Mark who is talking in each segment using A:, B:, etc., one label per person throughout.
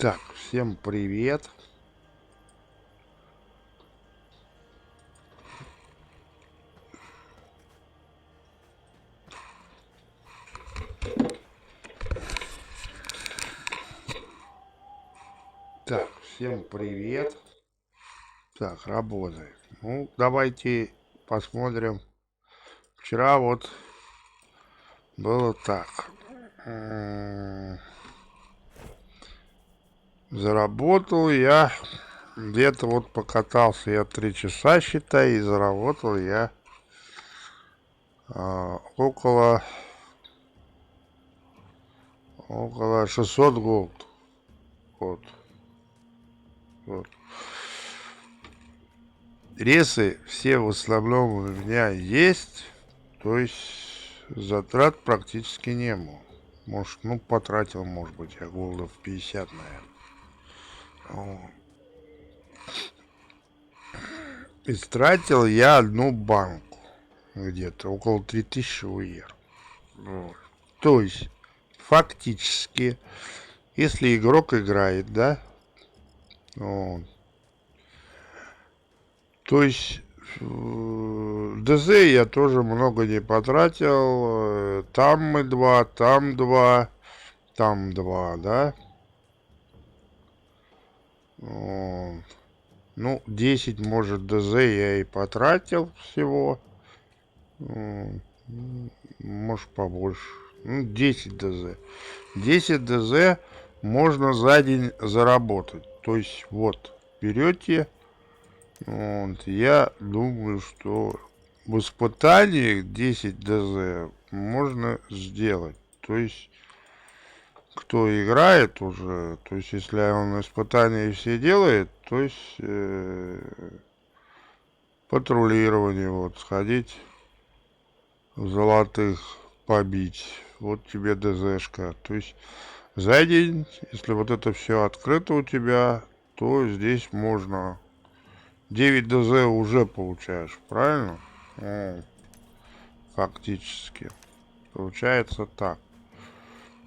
A: Так, всем привет. Так, всем привет. Так, работает. Ну, давайте посмотрим. Вчера вот было так. Заработал я где-то вот покатался я 3 часа, считай, и заработал я около 600 голд. Вот. Вот. Ресы все в основном у меня есть, то есть затрат практически не было. Может, ну, потратил, может быть, я голдов 50, наверное. Истратил я одну банку где-то, около 3000 УЕР. Вот. То есть, фактически, если игрок играет, да, вот, то есть ДЗ я тоже много не потратил. Там мы два, там два, там два, да. Вот. Ну, 10, может, ДЗ я и потратил всего. Может, побольше. Ну, 10 ДЗ. 10 ДЗ можно за день заработать. То есть, вот, берете. Вот, я думаю, что в испытаниях 10 ДЗ можно сделать. То есть, кто играет уже, то есть, если он испытания все делает, то есть, патрулирование, вот, сходить в золотых побить. Вот тебе ДЗшка. То есть, за день, если вот это все открыто у тебя, то здесь можно 9 ДЗ уже получаешь, правильно? Фактически. Получается так.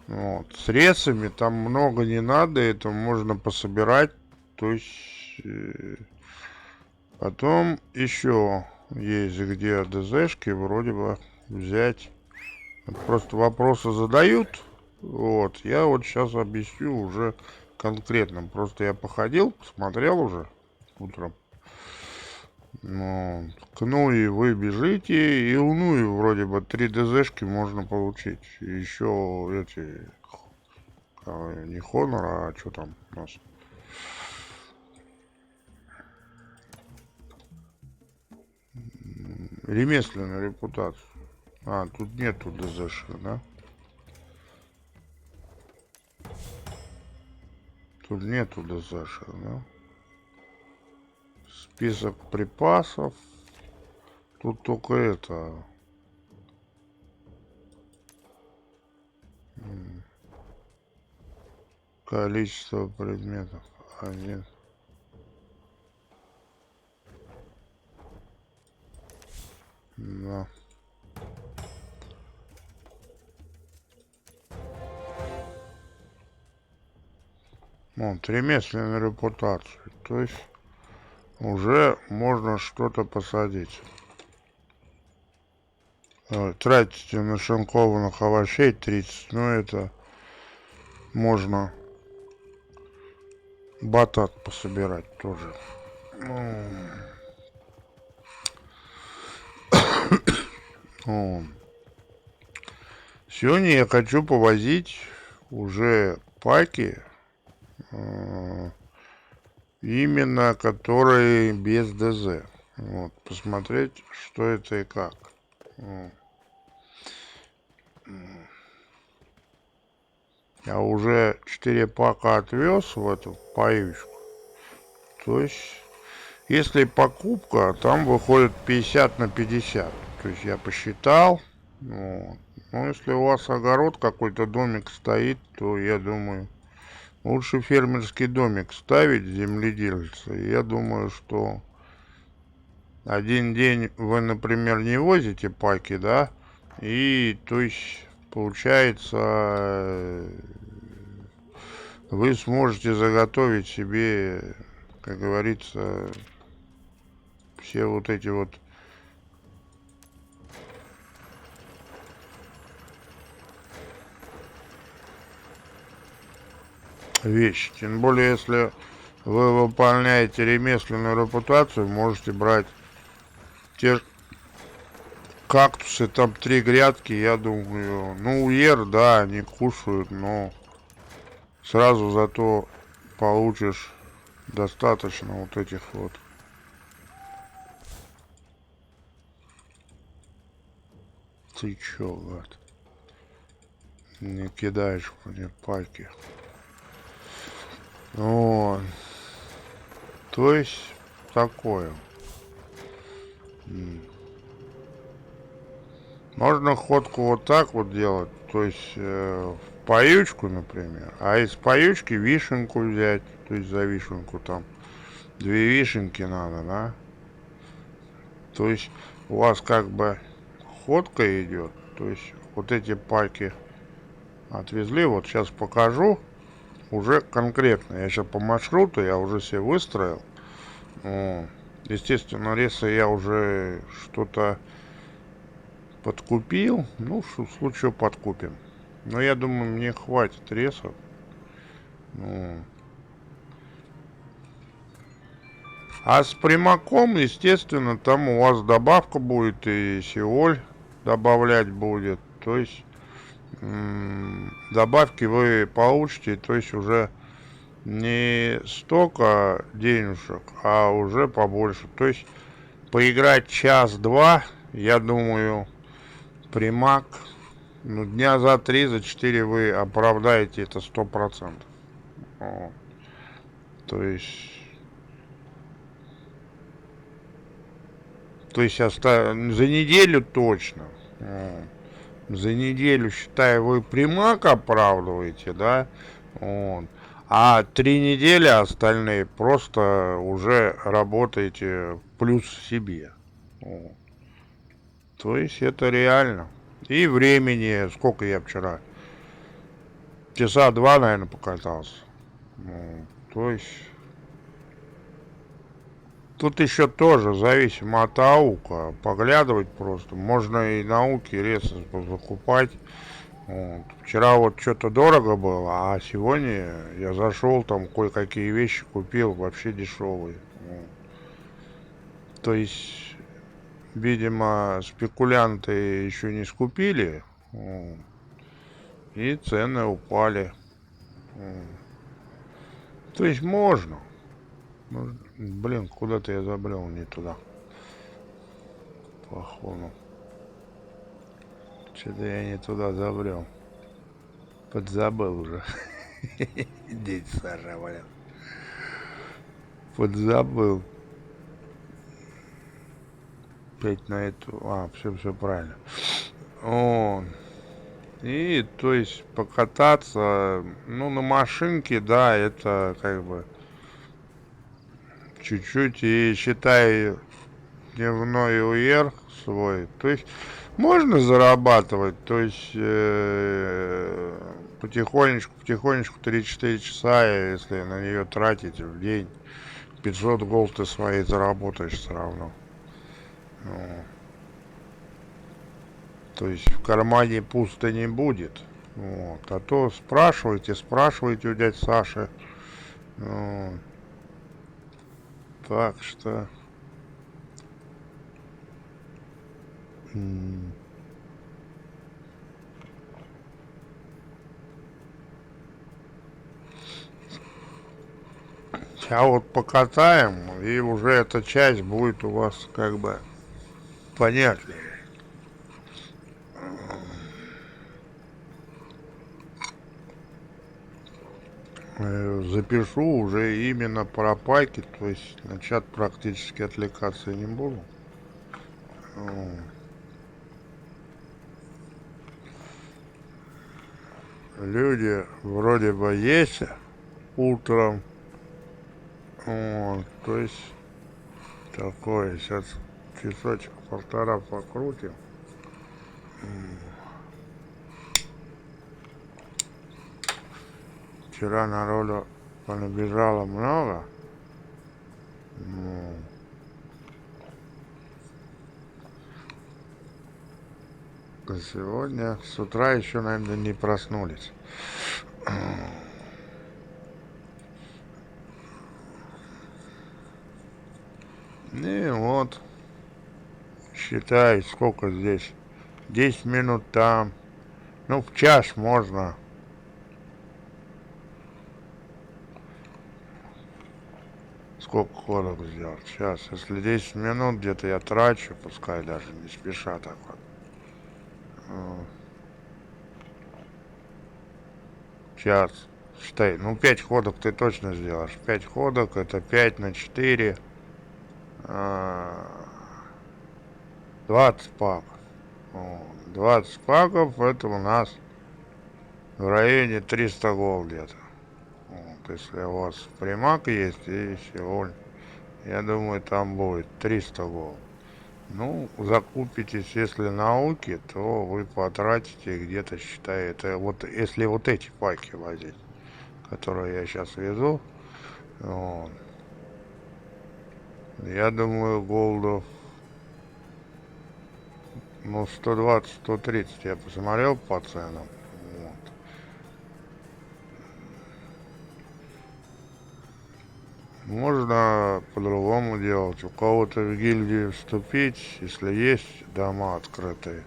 A: Вот. С ресами там много не надо, это можно пособирать. То есть потом еще есть где ДЗшки вроде бы взять. Просто вопросы задают. Вот. Я вот сейчас объясню уже конкретно. Просто я походил, посмотрел уже утром. Ну, к Нуи вы бежите, и у Нуи вроде бы 3 ДЗшки можно получить. И еще эти, не Хонор, а что там у нас? Ремесленную репутацию. А, тут нету ДЗшек, да? Тут нету ДЗшек, да? Список припасов. Тут только это... Количество предметов. Один. Да. Вот, ремесленную репутацию. То есть уже можно что-то посадить. Тратите нашинкованных овощей 30. Ну, это можно батат пособирать тоже. Сегодня я хочу повозить уже паки, именно которые без ДЗ. Вот, посмотреть, что это и как. Я уже 4 пака отвез в эту поючку. То есть, если покупка, там выходит 50 на 50. То есть, я посчитал. Вот. Ну, если у вас огород, какой-то домик стоит, то, я думаю, лучше фермерский домик ставить земледельца. Я думаю, что один день вы, например, не возите паки, да, и, то есть, получается, вы сможете заготовить себе, как говорится, все вот эти вот вещи. Тем более, если вы выполняете ремесленную репутацию, можете брать те же кактусы, там 3 грядки, я думаю. Ну, уер, да, они кушают, но сразу зато получишь достаточно вот этих вот. Ты чё, гад? Не кидаешь мне пальки. Вот. То есть такое. Можно ходку вот так вот делать, то есть в поючку, например, а из поючки вишенку взять, то есть за вишенку там 2 вишенки надо, да? То есть у вас как бы ходка идет, то есть вот эти пальки отвезли, вот сейчас покажу уже конкретно. Я сейчас по маршруту, я уже себе выстроил. Естественно, реса я уже что-то подкупил. Ну, в случае подкупим. Но я думаю, мне хватит ресов. Ну. А с примаком, естественно, там у вас добавка будет и сиоль добавлять будет. То есть добавки вы получите, то есть уже не столько денежек, а уже побольше. То есть поиграть час-два, я думаю, примак, ну, дня за 3, за 4 вы оправдаете это 100%. Вот. То есть, за неделю точно. Вот. За неделю, считаю, вы примак оправдываете, да? Вот. А 3 недели остальные просто уже работаете плюс себе. Вот. То есть это реально. И времени, сколько я вчера? Часа 2, наверное, покатался. Вот. То есть тут еще тоже зависимо от аука. Поглядывать просто. Можно и науки резко закупать. Вот. Вчера вот что-то дорого было, а сегодня я зашел, там кое-какие вещи купил, вообще дешевые. Вот. То есть, видимо, спекулянты еще не скупили, вот, и цены упали. Вот. То есть можно. Блин, куда-то я забрел не туда. Походу. Что-то я не туда забрел. Подзабыл уже. Дядь Саша, блин. Подзабыл. Опять на эту... все правильно. О, и, то есть, покататься, ну, на машинке, да, это как бы чуть-чуть, и считай дневной уер свой. То есть, можно зарабатывать, то есть, потихонечку 3-4 часа, если на нее тратить в день, 500 голд ты своей заработаешь все равно. Ну, то есть в кармане пусто не будет. Вот. А то спрашивайте у дяди Саши. Вот. Так что... Сейчас вот покатаем, и уже эта часть будет у вас как бы понятнее. Запишу уже именно про пайки, то есть на чат практически отвлекаться не буду. Люди вроде бы есть утром, вот, то есть такое, сейчас часочек-полтора покрутим. вчера народу понабежало много. Ну, а сегодня с утра еще, наверное, не проснулись. И вот, считай, сколько здесь. 10 минут там. Ну, в час можно. Сколько ходок сделать? Сейчас, если 10 минут где-то я трачу, пускай даже не спеша так вот. Сейчас, считай, ну 5 ходок ты точно сделаешь. 5 ходок, это 5 на 4. 20 паков. 20 паков, это у нас в районе 300 гол где-то. Вот, если у вас примак есть и сегодня, я думаю, там будет 300 гол. Ну, закупитесь, если науки, то вы потратите где-то, считай, это вот, если вот эти паки возить, которые я сейчас везу, вот, я думаю, голдов, ну, 120-130 я посмотрел по ценам. Вот. Можно по-другому делать. У кого-то в гильдию вступить, если есть дома открытые,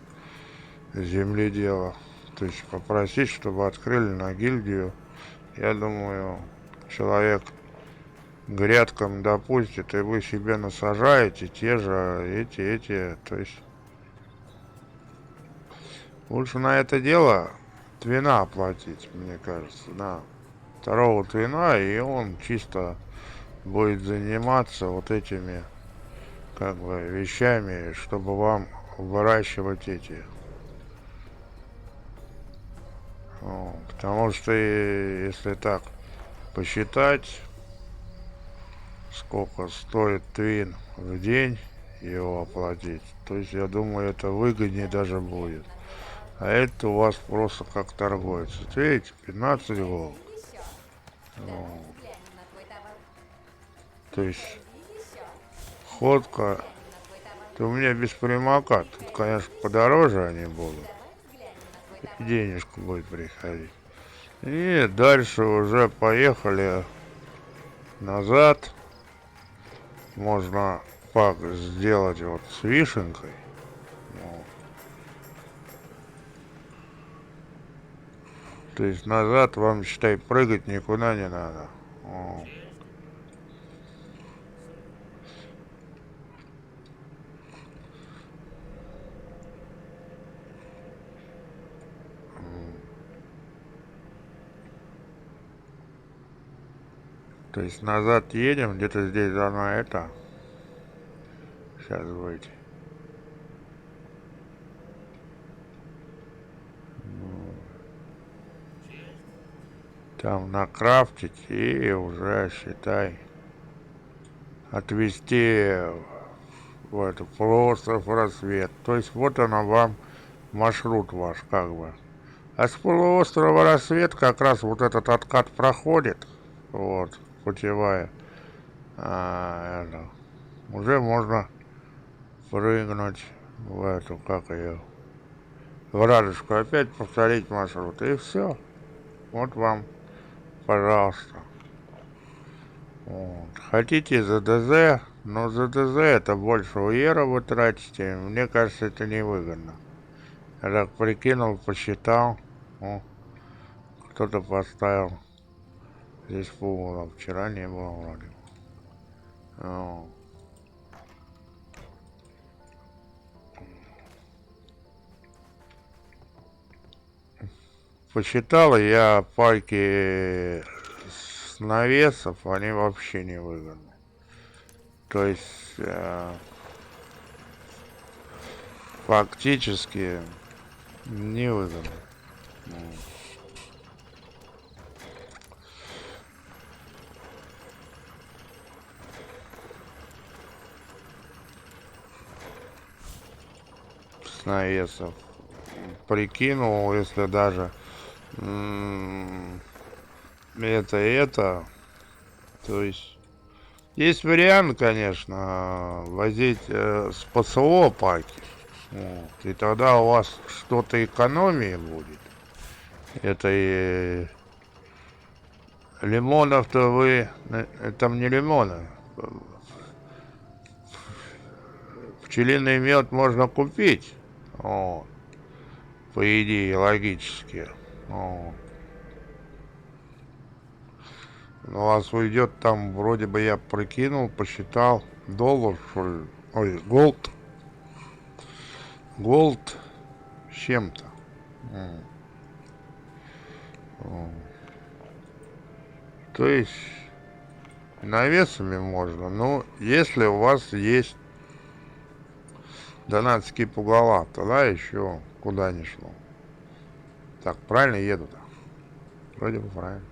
A: земледела. То есть попросить, чтобы открыли на гильдию. Я думаю, человек грядкам допустит, и вы себе насажаете те же эти. То есть лучше на это дело твина оплатить, мне кажется, на второго твина, и он чисто будет заниматься вот этими как бы вещами, чтобы вам выращивать эти. Потому что если так посчитать, сколько стоит твин в день его оплатить, то есть я думаю, это выгоднее даже будет. А это у вас просто как торговец. Вот видите, 15 гол. Ну, то есть ходка, то у меня без примака. Тут, конечно, подороже они будут. И денежку будет приходить. И дальше уже поехали назад. Можно пак сделать вот с вишенкой. Ну, то есть назад вам, считай, прыгать никуда не надо. Вот. То есть назад едем, где-то здесь должна это. Сейчас выйти. Там накрафтить и уже, считай, отвезти в эту полуостров Рассвет. То есть вот она вам маршрут ваш как бы. А с полуострова Рассвет как раз вот этот откат проходит. Вот, путевая. Это, уже можно прыгнуть в эту, как ее, в Радужку, опять повторить маршрут. И все. Вот вам, пожалуйста. Вот. Хотите за ДЗ, но за ДЗ это больше уера вы тратите. Мне кажется, это невыгодно. Я так прикинул, посчитал. О, кто-то поставил. Здесь пугало. Вчера не было вроде. О. Посчитал я пайки с навесов, они вообще не выгодны. То есть фактически невыгодны. С навесов. Прикинул, если даже это. То есть вариант, конечно, возить с ПСО паки. Вот. И тогда у вас что-то экономии будет. Это и лимонов-то вы... Там не лимоны. Пчелиный мед можно купить. Вот. По идее, логически. Вот. Но у вас уйдет там, вроде бы я прикинул, посчитал, доллар, что ли. Ой, голд. Голд с чем-то. То есть навесами можно. Ну, если у вас есть донатские пугала, тогда еще куда ни шло. Так, правильно еду-то? Вроде бы правильно.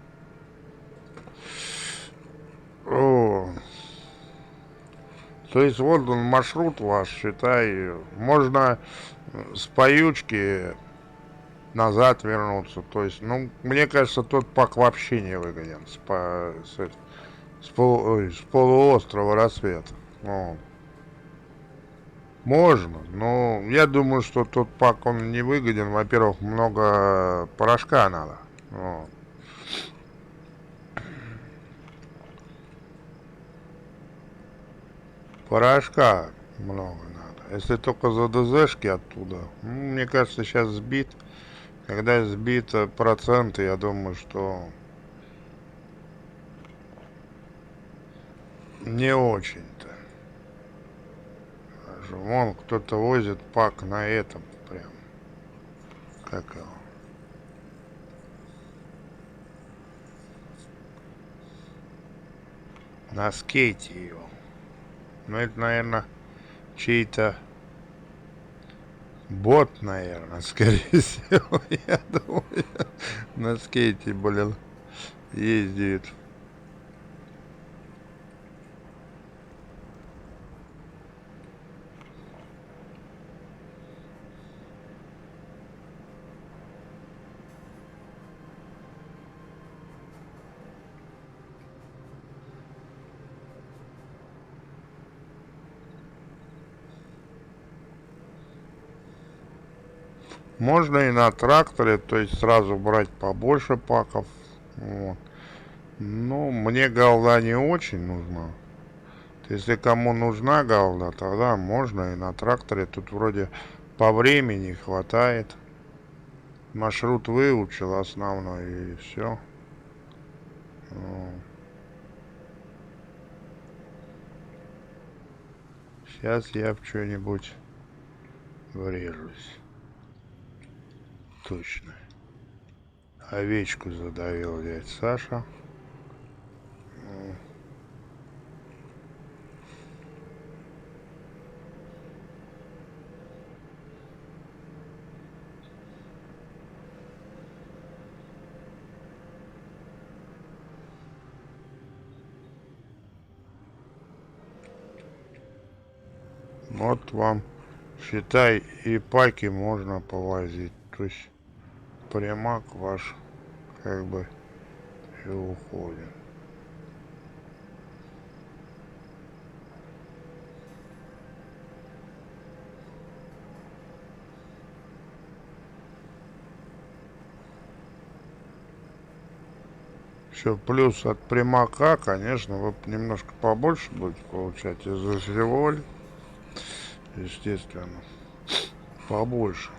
A: О, то есть вот он маршрут ваш, считай, можно с поючки назад вернуться. То есть, ну, мне кажется, тот пак вообще не выгоден с полуострова Рассвет. Вот. Можно, но я думаю, что тот пак он не выгоден. Во-первых, много порошка надо. Вот. Порошка много надо. Если только за ДЗшки оттуда. Ну, мне кажется, сейчас сбит. Когда сбит проценты, я думаю, что не очень-то. Вон кто-то возит пак на этом прям. Как его? На скейте его. Ну, это, наверное, чей-то бот, наверное, скорее всего. Я думаю, на скейте, блин, ездит. Можно и на тракторе, то есть сразу брать побольше паков. Вот. Ну, мне голда не очень нужна. Если кому нужна голда, тогда можно и на тракторе. Тут вроде по времени хватает. Маршрут выучил основной и все. Сейчас я в что-нибудь врежусь. Точно. Овечку задавил дядь Саша. Вот вам, считай, и паки можно повозить. То есть примак ваш как бы и уходит. Еще плюс от примака, конечно, вы немножко побольше будете получать. Из-за живоль, естественно, побольше.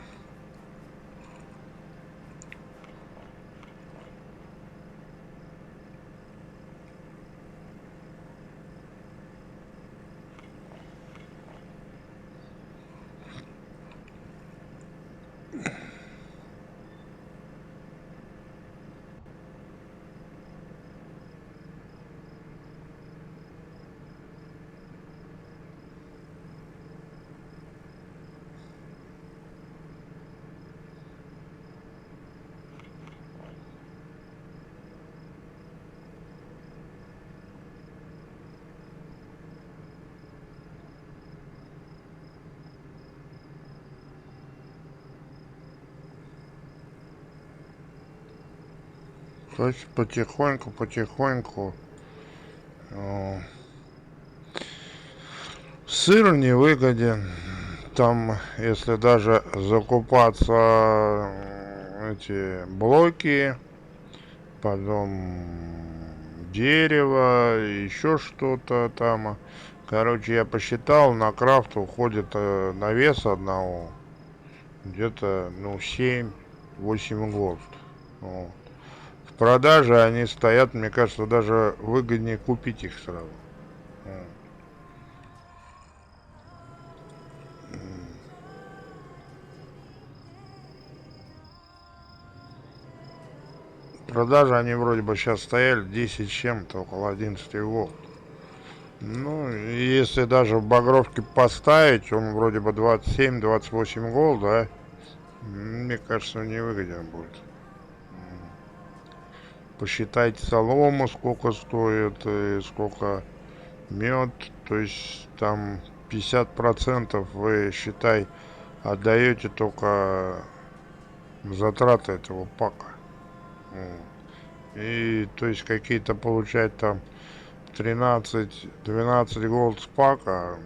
A: То есть потихоньку. Сыр невыгоден. Там, если даже закупаться эти блоки, потом дерево, еще что-то там. Короче, я посчитал, на крафт уходит на вес одного где-то, ну, 7-8 голд. Вот. В продаже они стоят, мне кажется, даже выгоднее купить их сразу. Вот. Продажи они вроде бы сейчас стояли 10 чем-то, около 11 голд. Ну, если даже в багровке поставить, он вроде бы 27-28 гол, да? Мне кажется, он не выгоден будет. Посчитайте солому, сколько стоит, и сколько мед. То есть там 50% вы, считай, отдаете только затраты этого пака. Вот. И то есть какие-то получать там 13-12 голд с пака,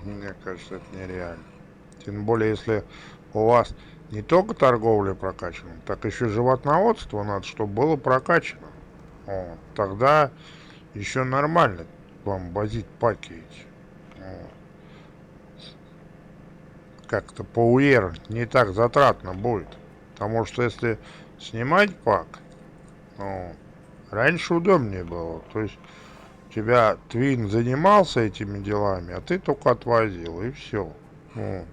A: мне кажется, это нереально. Тем более, если у вас не только торговля прокачана, так еще животноводство надо, чтобы было прокачано. Вот. Тогда еще нормально вам возить паки эти. Вот. Как-то по УР не так затратно будет. Потому что если снимать пак, ну, раньше удобнее было. То есть у тебя Твин занимался этими делами, а ты только отвозил, и все. Вот.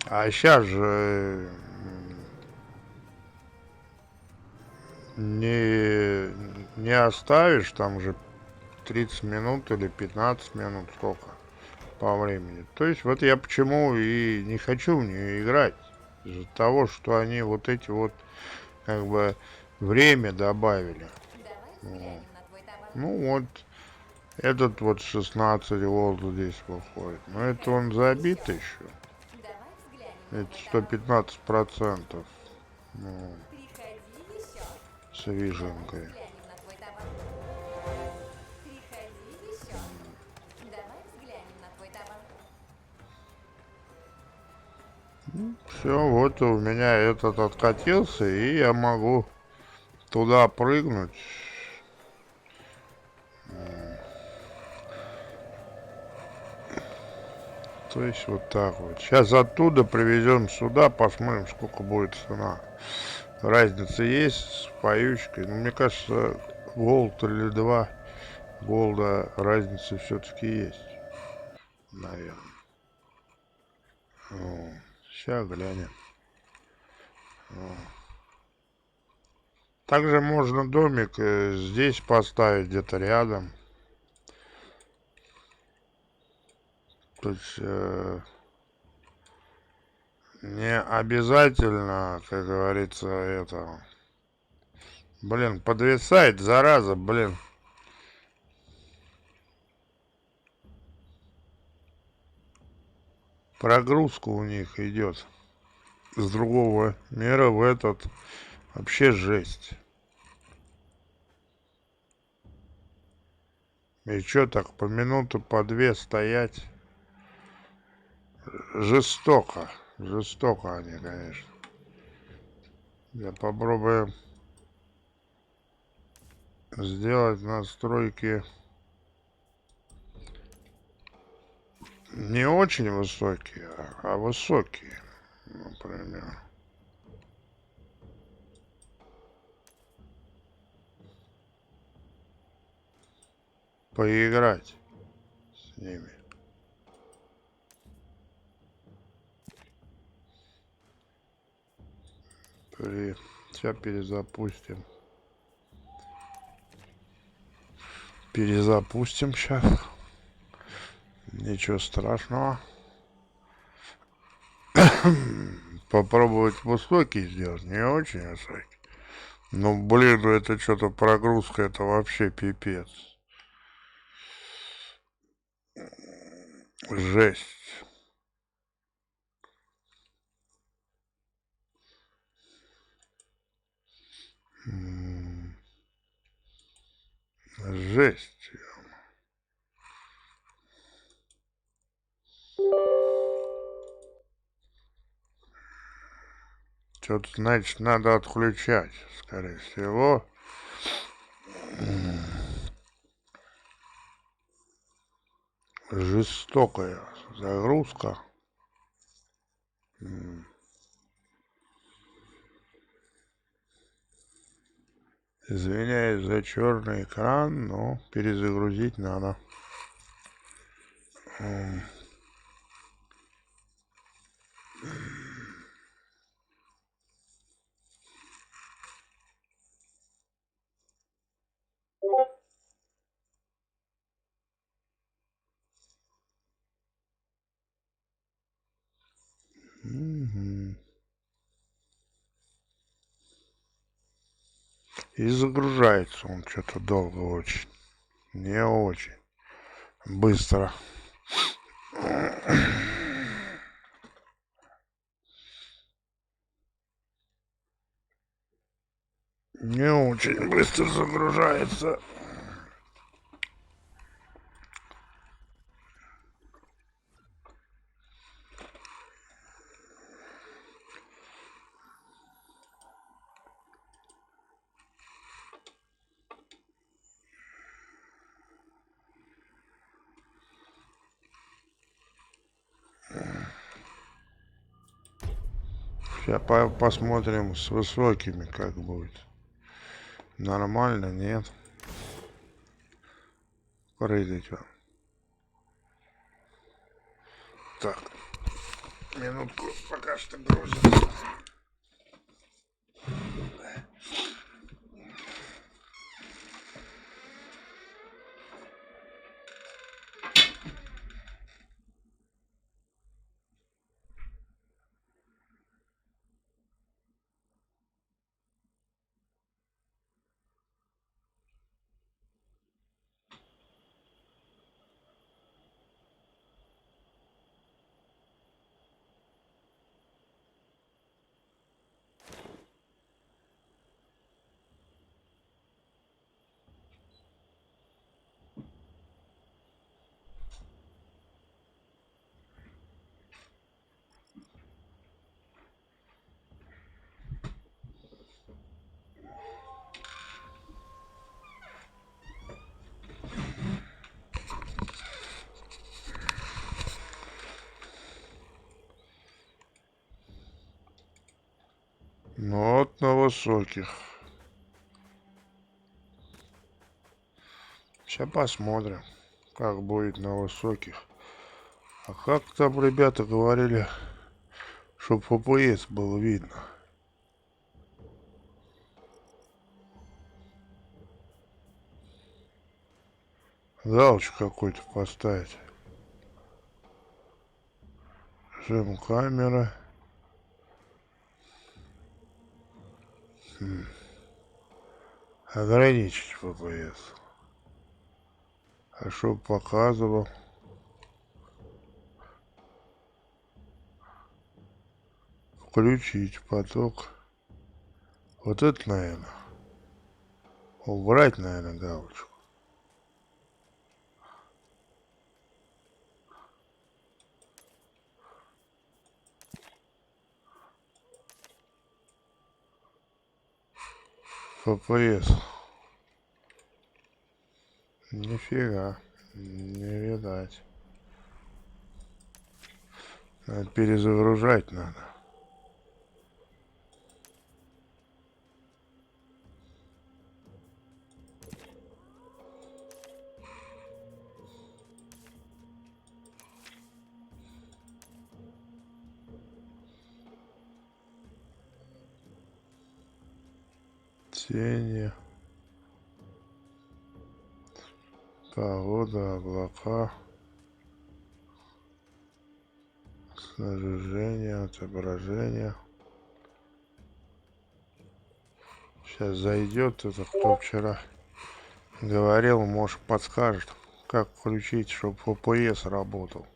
A: А сейчас же не, не оставишь, там же 30 минут или 15 минут, сколько по времени. То есть вот я почему и не хочу в нее играть. Из-за того, что они вот эти вот как бы время добавили. Вот. Ну вот, этот вот 16 волт здесь выходит. Но это он забит еще. Это 115%. Ну, с виженкой. Все, вот у меня этот откатился, и я могу туда прыгнуть. То есть вот так вот. Сейчас оттуда привезем сюда, посмотрим, сколько будет цена. Разница есть с поючкой. Но мне кажется, голд или 2 голда разница все-таки есть. Наверное. Сейчас глянем. Также можно домик здесь поставить, где-то рядом. То есть не обязательно, как говорится, это... Блин, подвисает, зараза, блин. Прогрузка у них идет с другого мира в этот. Вообще жесть. И чё так по минуту, по две стоять? Жестоко. Жестоко они, конечно. Я попробую сделать настройки не очень высокие, а высокие, например. Поиграть с ними. Сейчас перезапустим. Перезапустим сейчас. Ничего страшного. Попробовать высокий сделать, не очень высокий. Ну, блин, ну это что-то прогрузка, это вообще пипец. Жесть. Жесть. Что-то, значит, надо отключать, скорее всего. Жестокая загрузка. Извиняюсь за черный экран, но перезагрузить надо. И загружается он что-то долго очень. Не очень. Быстро. Не очень быстро загружается. Сейчас посмотрим с высокими, как будет. Нормально, нет? Прыгать вам. Так. Минутку, пока что грузится. Ну вот на высоких. Сейчас посмотрим, как будет на высоких. А как там ребята говорили, чтобы FPS было видно? Галочку какой-то поставить. Режим камеры. Ограничить FPS. А чтобы показывал? Включить поток. Вот это, наверное. Убрать, наверное, галочку. FPS. Нифига. Не видать. Надо перезагружать надо. Тени. Погода, облака. Снаряжение, отображение. Сейчас зайдет это, кто вчера говорил, может подскажет, как включить, чтобы FPS работал.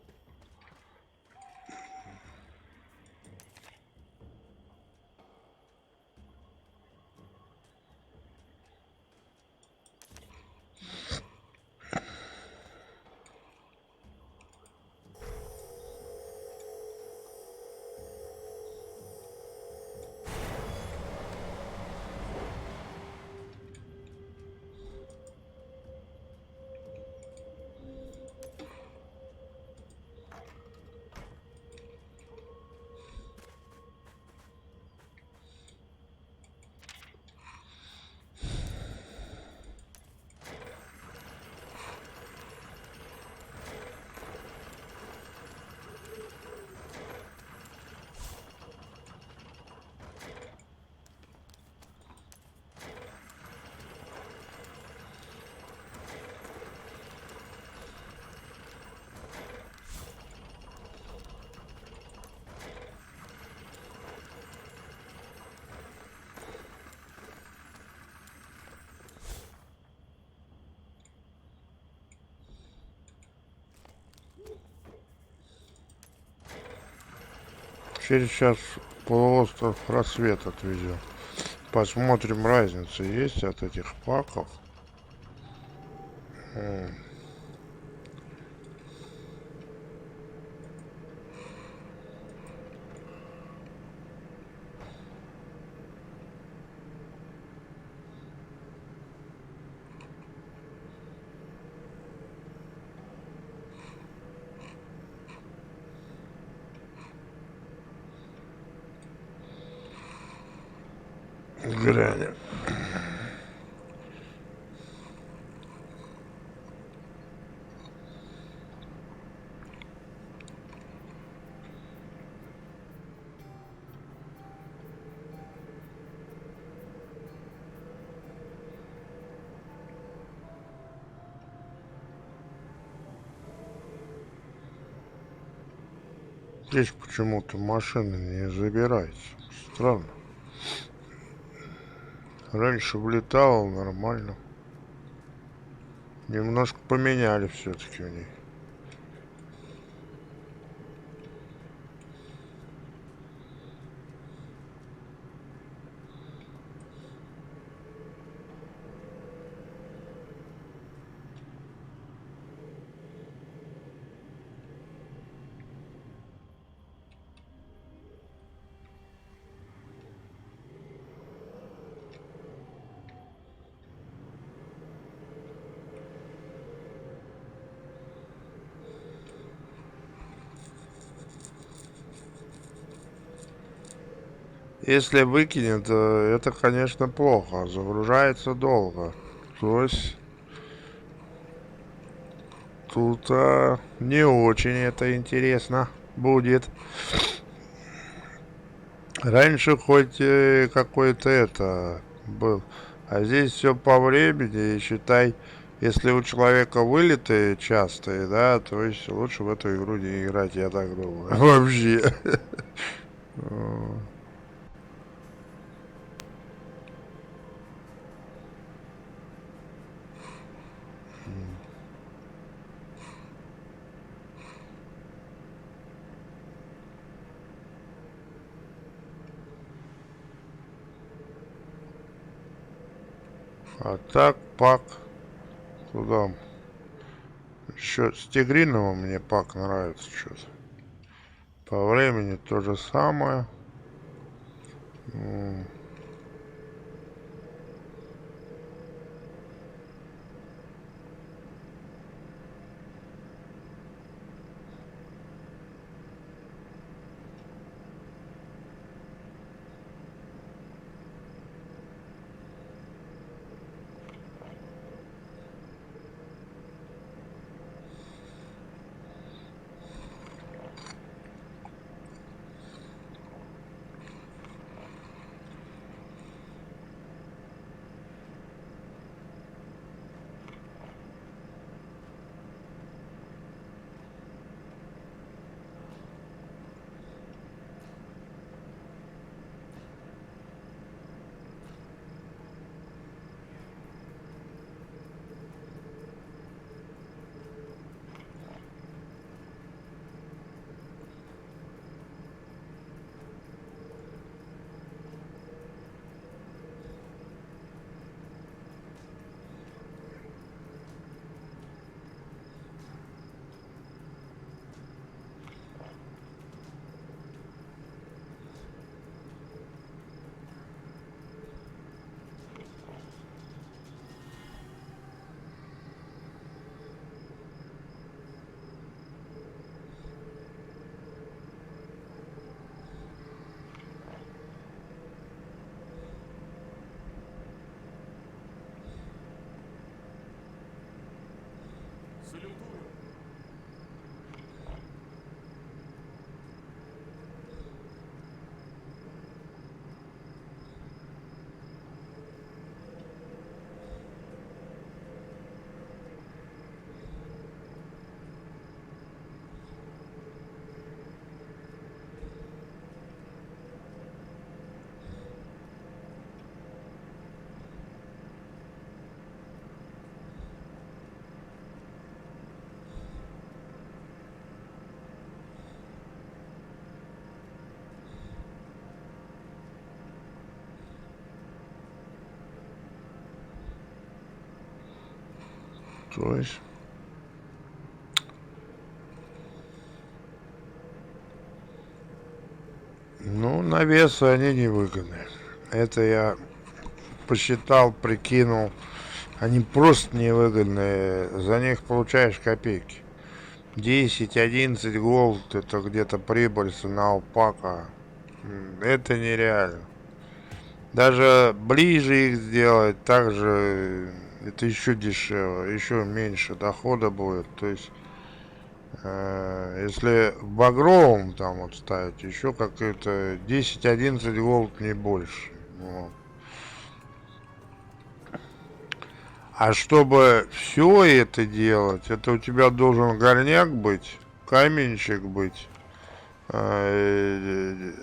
A: теперь сейчас полуостров Рассвет отвезем. Посмотрим, разница есть от этих паков. Глянем. Здесь почему-то машины не забирается. Странно. Раньше влетало нормально. Немножко поменяли все-таки у них. Если выкинет, это, конечно, плохо. Загружается долго. То есть тут не очень это интересно будет. Раньше хоть какой-то это был. А здесь все по времени. И считай, если у человека вылеты частые, да, то есть лучше в эту игру не играть, я так думаю. Вообще. А так, пак. Куда? Еще с Тигриновым мне пак нравится что-то. По времени то же самое. То есть, ну, навесы они невыгодны. Это я посчитал, прикинул. Они просто невыгодные. За них получаешь копейки. 10-11 голд это где-то прибыль на алпака. Это нереально. Даже ближе их сделать, также это еще дешевле, еще меньше дохода будет. То есть, если в багровом там вот ставить, еще какое-то 10-11 голд, не больше. Вот. А чтобы все это делать, это у тебя должен горняк быть, каменщик быть, э,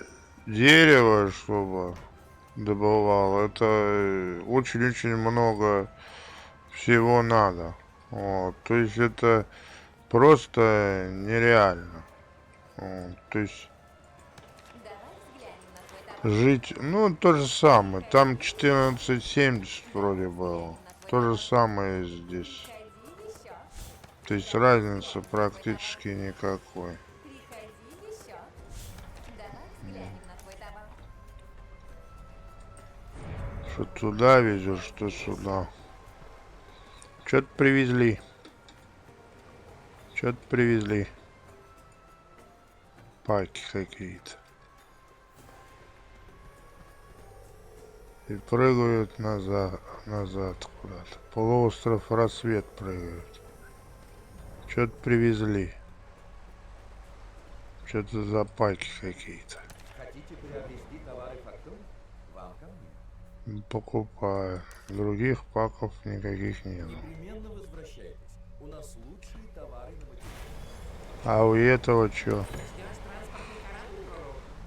A: дерево, чтобы добывал. Это очень-очень много всего надо. Вот. То есть это просто нереально. Вот. То есть жить, ну, то же самое. Там 14,70 вроде было. То же самое и здесь. То есть разницы практически никакой. Что туда везешь, что сюда. Что-то привезли. Что-то привезли. Паки какие-то. И прыгают назад куда-то. Полуостров Рассвет прыгают. Что-то привезли. Что-то за паки какие-то.
B: Хотите приобрести товары фактур? Вам ко мне.
A: Покупаю. Других паков никаких нет.
B: Непременно возвращайтесь. У нас лучшие товары на материке.
A: А у этого что?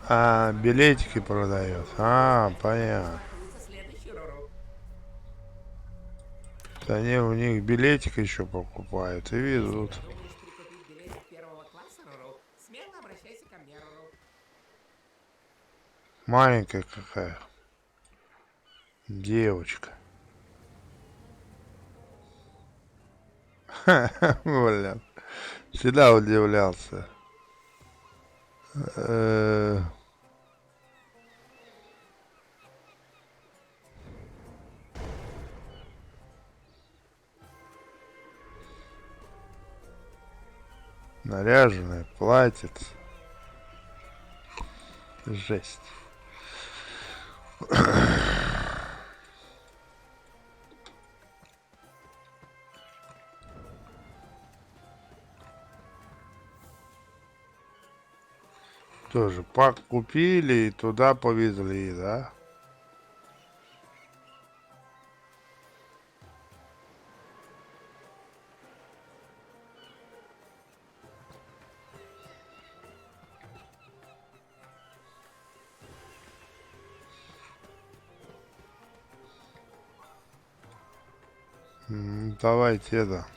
A: А, билетики продает. А, понятно. Они у них билетик еще покупают и везут.
C: Думаешь прикупить билетик первого класса, Руру? Смело обращайся ко мне, Руру.
A: Маленькая какая. Девочка. Блин. Всегда удивлялся. Наряженная, платьице. Жесть. Тоже пак купили и туда повезли, да? Давайте это.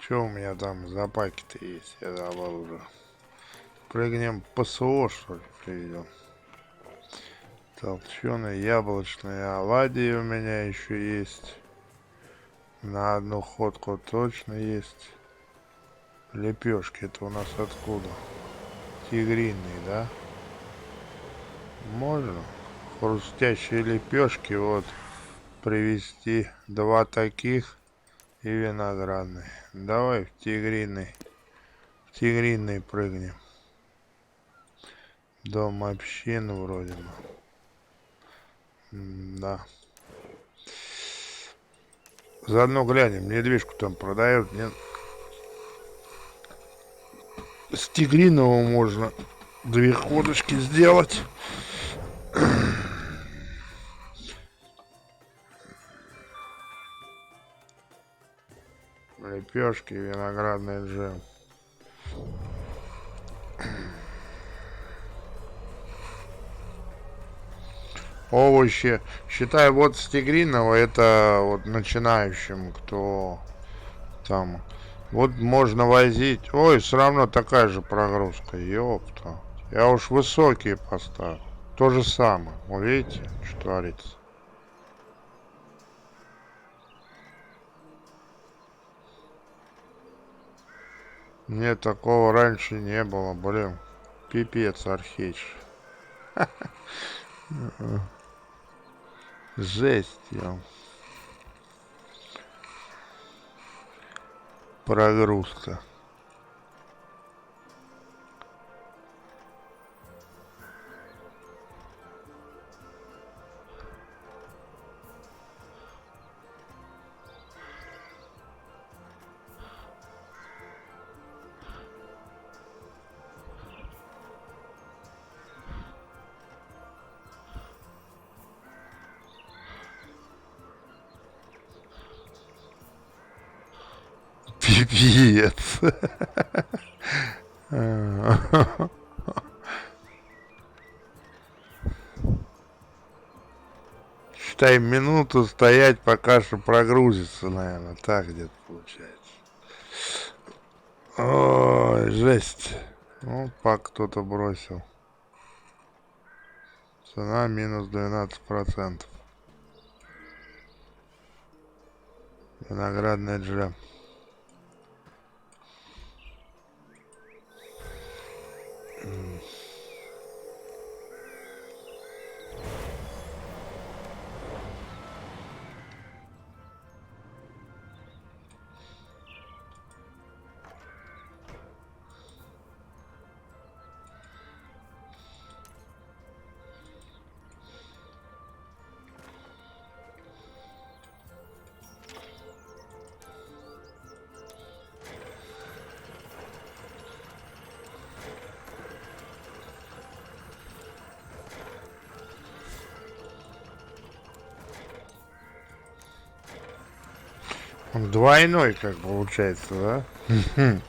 A: Что у меня там за паки-то есть? Я забыл уже. Прыгнем ПСО, что ли, приведем. Толченые яблочные оладьи у меня еще есть. На одну ходку точно есть. Лепешки, это у нас откуда? Тигриные, да? Можно. Хрустящие лепешки, вот, привезти 2 таких и виноградные. Давай в тигриный прыгнем. Дом общины вроде бы. Да. Заодно глянем, недвижку там продают, нет? С тигриного можно 2 ходочки сделать. Лепешки, виноградный джем. Овощи. Считай, вот с тигриного это вот начинающим, кто там. Вот можно возить. Ой, все равно такая же прогрузка. Ёпта. Я уж высокие поставил. То же самое. Вы видите, что творится? Нет, такого раньше не было, блин. Пипец, Археич. Жесть, я. Прогрузка. Пипец. Считай, минуту стоять, пока что прогрузится, наверное. Так где-то получается. Ой, жесть. Ну, пак кто-то бросил. Цена минус 12%. Виноградная джем. Он двойной, как получается, да?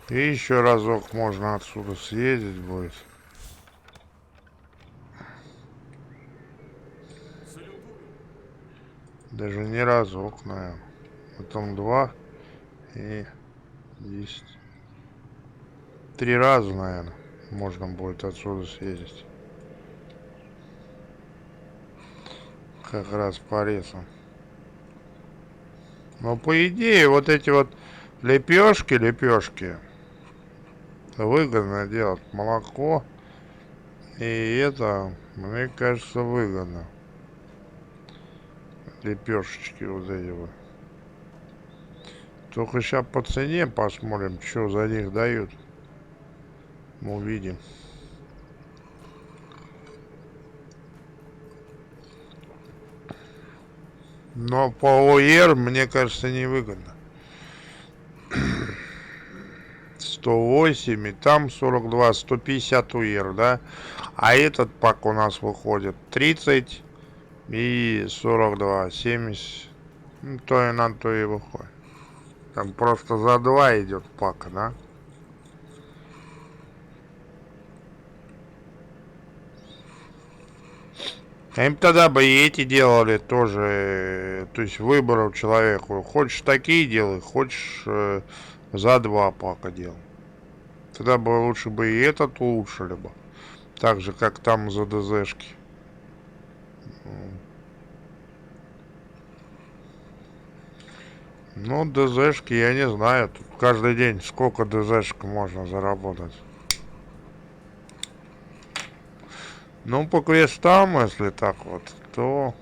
A: И еще разок можно отсюда съездить будет.
B: Салютую.
A: Даже не разок, наверное. Потом 2 и 10. 3 раза, наверное, можно будет отсюда съездить. Как раз по рейсам. Но по идее вот эти вот лепешки выгодно делать. Молоко. И это, мне кажется, выгодно. Лепешечки вот эти вот. Только сейчас по цене посмотрим, что за них дают. Мы увидим. Но по ОЕР, мне кажется, невыгодно. 108 и там 42, 150 УЕР, да? А этот пак у нас выходит 30 и 42, 70. Ну, то и на то и выходит. Там просто за 2 идет пак, да? А им тогда бы и эти делали тоже, то есть выбор у человека. Хочешь такие делай, хочешь за 2 пака делай. Тогда бы лучше бы и этот улучшили бы. Так же, как там за ДЗшки. Ну, ДЗшки, я не знаю. Тут каждый день сколько ДЗшек можно заработать. Ну, по квестам, если так вот, то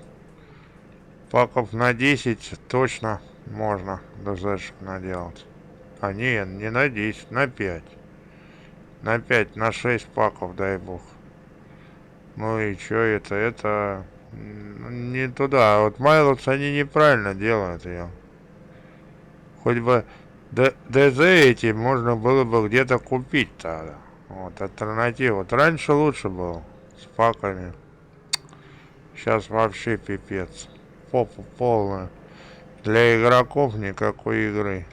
A: паков на 10 точно можно ДЗшек наделать. А не на 10, на 5. На 5, на 6 паков, дай бог. Ну и чё это? Это не туда. А вот Майлотс они неправильно делают ее. Хоть бы ДЗ эти можно было бы где-то купить тогда. Вот, альтернатива. Вот раньше лучше было. С паками. Сейчас вообще пипец. Попа полная. Для игроков никакой игры.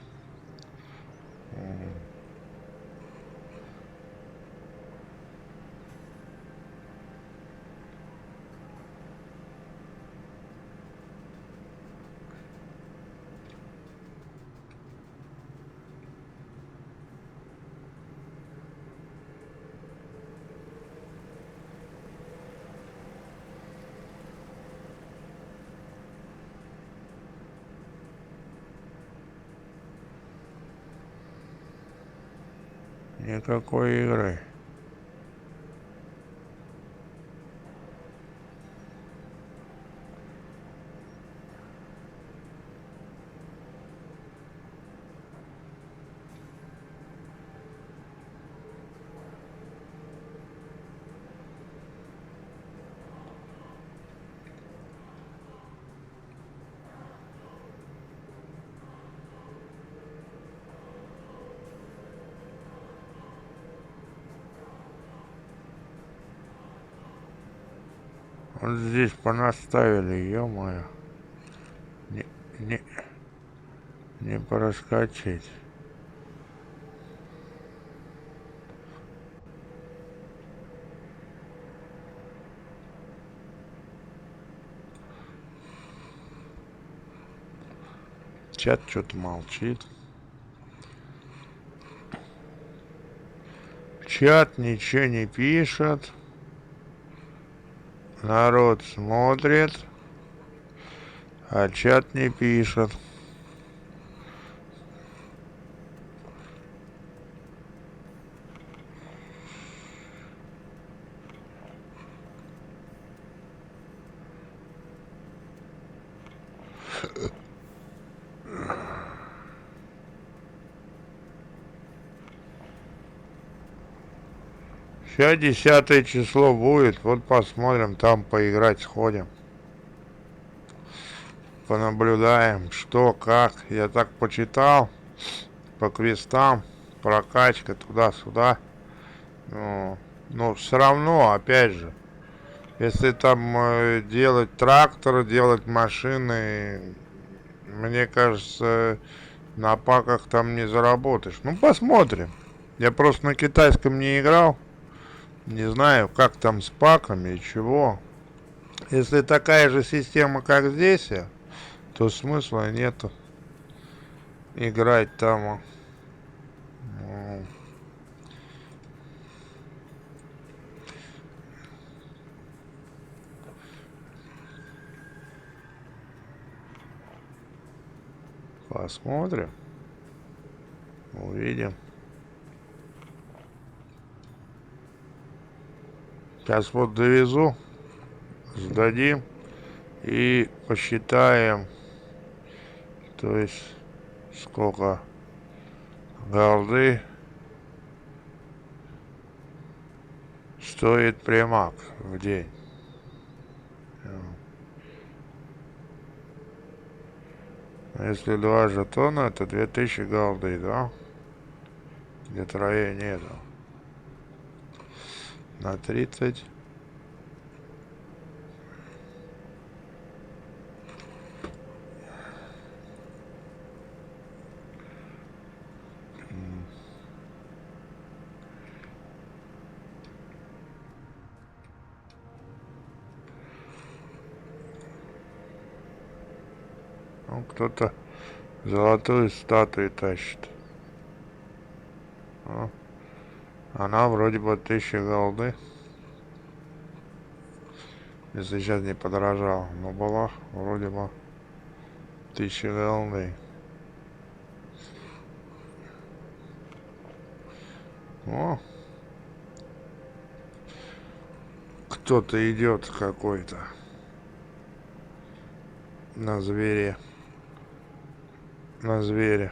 A: Никакой игры. Вот здесь понаставили, ё-моё. Не, не, не проскочить. Чат что-то молчит. Чат ничего не пишет. Народ смотрит, а чат не пишет. Сейчас 10 число будет, вот посмотрим, там поиграть сходим. Понаблюдаем, что, как. Я так почитал по квестам, прокачка туда-сюда. Но все равно, опять же, если там делать трактор, делать машины, мне кажется, на паках там не заработаешь. Ну, посмотрим. Я просто на китайском не играл. Не знаю, как там с паками и чего. Если такая же система, как здесь, то смысла нету играть там. Ну, посмотрим. Увидим. Сейчас вот довезу, сдадим и посчитаем, то есть сколько голды стоит примак в день. Если 2 жетона, это 2000 голды, да? Где троей нету. На 30. Ну, кто-то золотую статую тащит. О, она вроде бы 1000 голды. Если сейчас не подорожала. Но была вроде бы 1000 голды. О! Кто-то идет какой-то. На звере. На звере.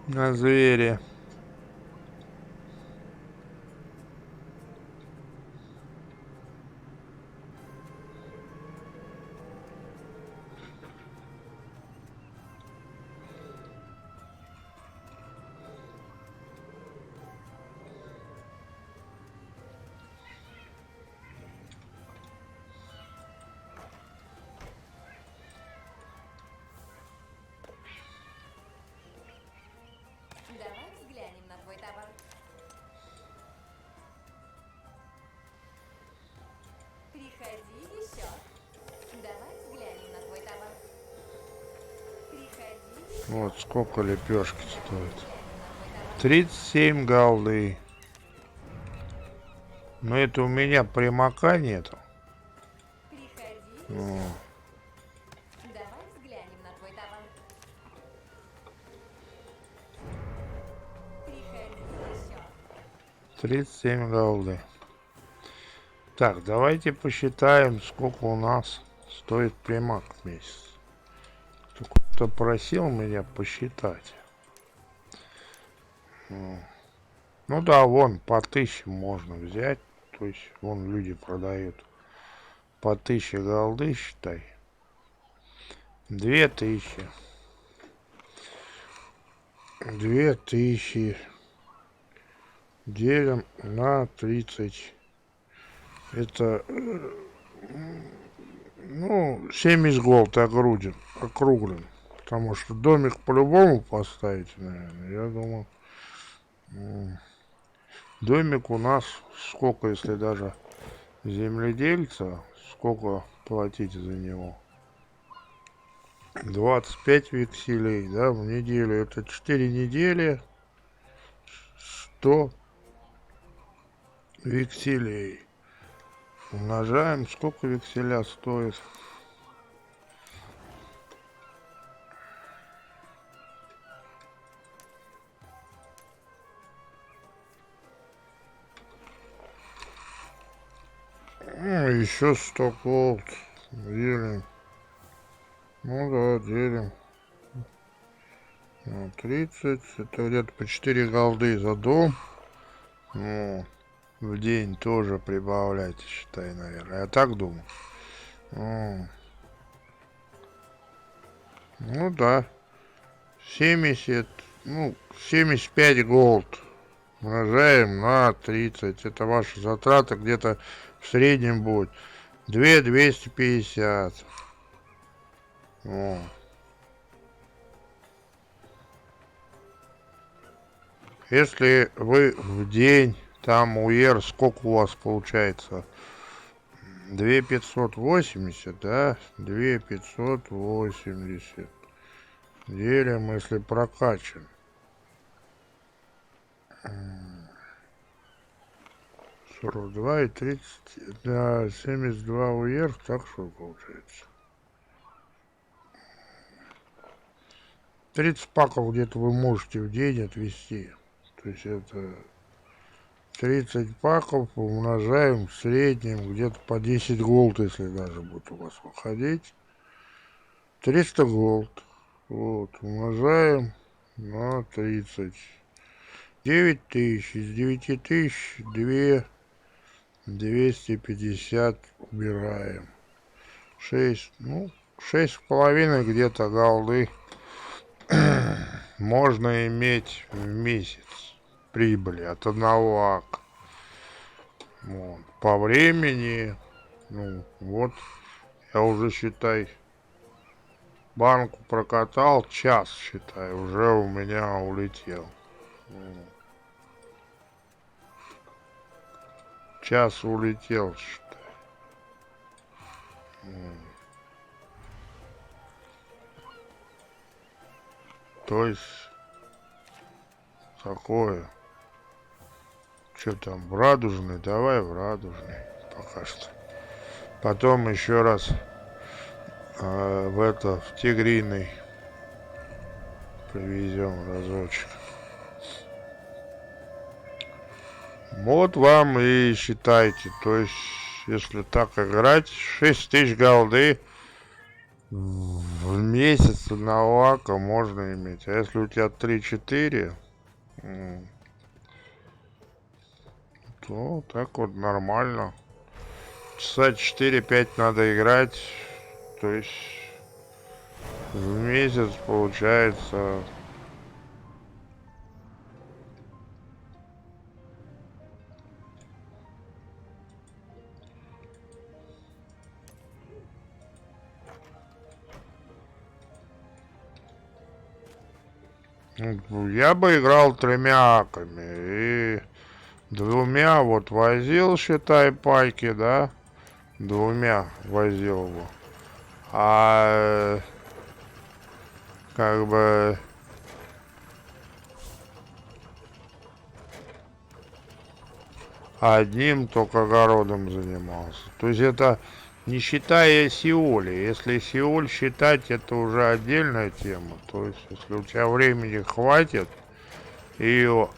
A: На звере.
D: Давай взглянем на твой товар. Приходи еще. Давай взглянем на твой товар. Приходи еще.
A: Вот сколько лепешки стоит.
D: Взглянем на твой товар.
A: 37 голды. Но это у меня примака нету.
D: Приходи
A: О,
D: еще. Давай взглянем на твой товар.
A: 37 голды. Так, давайте посчитаем, сколько у нас стоит примак в месяц. Кто-то просил меня посчитать. Ну да, вон, по 1000 можно взять. То есть, вон люди продают. По 1000 голды, считай. 2000. 2000 делим на 30. Это, ну, 70 голд округлим. Потому что домик по-любому поставить, наверное. Я думаю, домик у нас сколько, если даже земледельца, сколько платить за него? 25 векселей, да, в неделю. Это 4 недели, 100 векселей. Умножаем, сколько векселя стоит. Ну, еще 100 голд. Делим. Ну да, делим. 30. Это где-то по 4 голды за дом. Ну, в день тоже прибавляйте, считай, наверное. Я так думаю. Ну да. 70. Ну, 75 голд. Умножаем на 30. Это ваши затраты где-то в среднем будет 2250. О. Если вы в день там УЕР, сколько у вас получается? 2580, да? 2580. Делим, если прокачан. 42 и 30, да, 72 УЕР, так что получается. 30 паков где-то вы можете в день отвести. То есть это 30 паков умножаем в среднем где-то по 10 голд, если даже будет у вас выходить. 300 голд. Вот, умножаем на 30. 9000. Из 9000 250 убираем. 6, ну, 6,5 где-то голды можно иметь в месяц прибыли от одного ака. Вот. По времени, ну вот, я уже, считай, банку прокатал, час, считай, уже у меня улетел. Час улетел, считай. То есть такое. Что там, в радужный? Давай в радужный пока что. Потом еще раз в тигриный привезем разочек. Вот вам и считайте. То есть, если так играть, 6000 голды в месяц на лака можно иметь. А если у тебя 3-4, то так вот нормально. Часа 4-5 надо играть. То есть в месяц получается я бы играл 3 аками и 2 вот возил, считай, пайки, да, 2 возил его, а как бы одним только огородом занимался. То есть это не считая Сеоли. Если Сеоль считать, это уже отдельная тема. То есть если у тебя времени хватит ее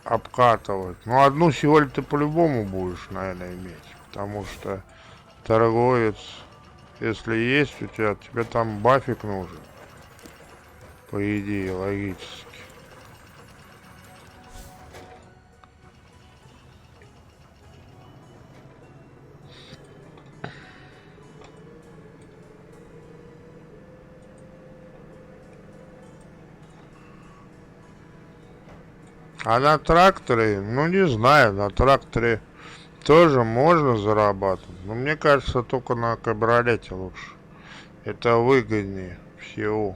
A: обкатывать. Ну, одну сегодня ты по-любому будешь, наверное, иметь. Потому что торговец, если есть у тебя, тебе там бафик нужен. По идее, логически. А на тракторе, ну не знаю, на тракторе тоже можно зарабатывать. Но мне кажется, только на кабриолете лучше. Это выгоднее всего.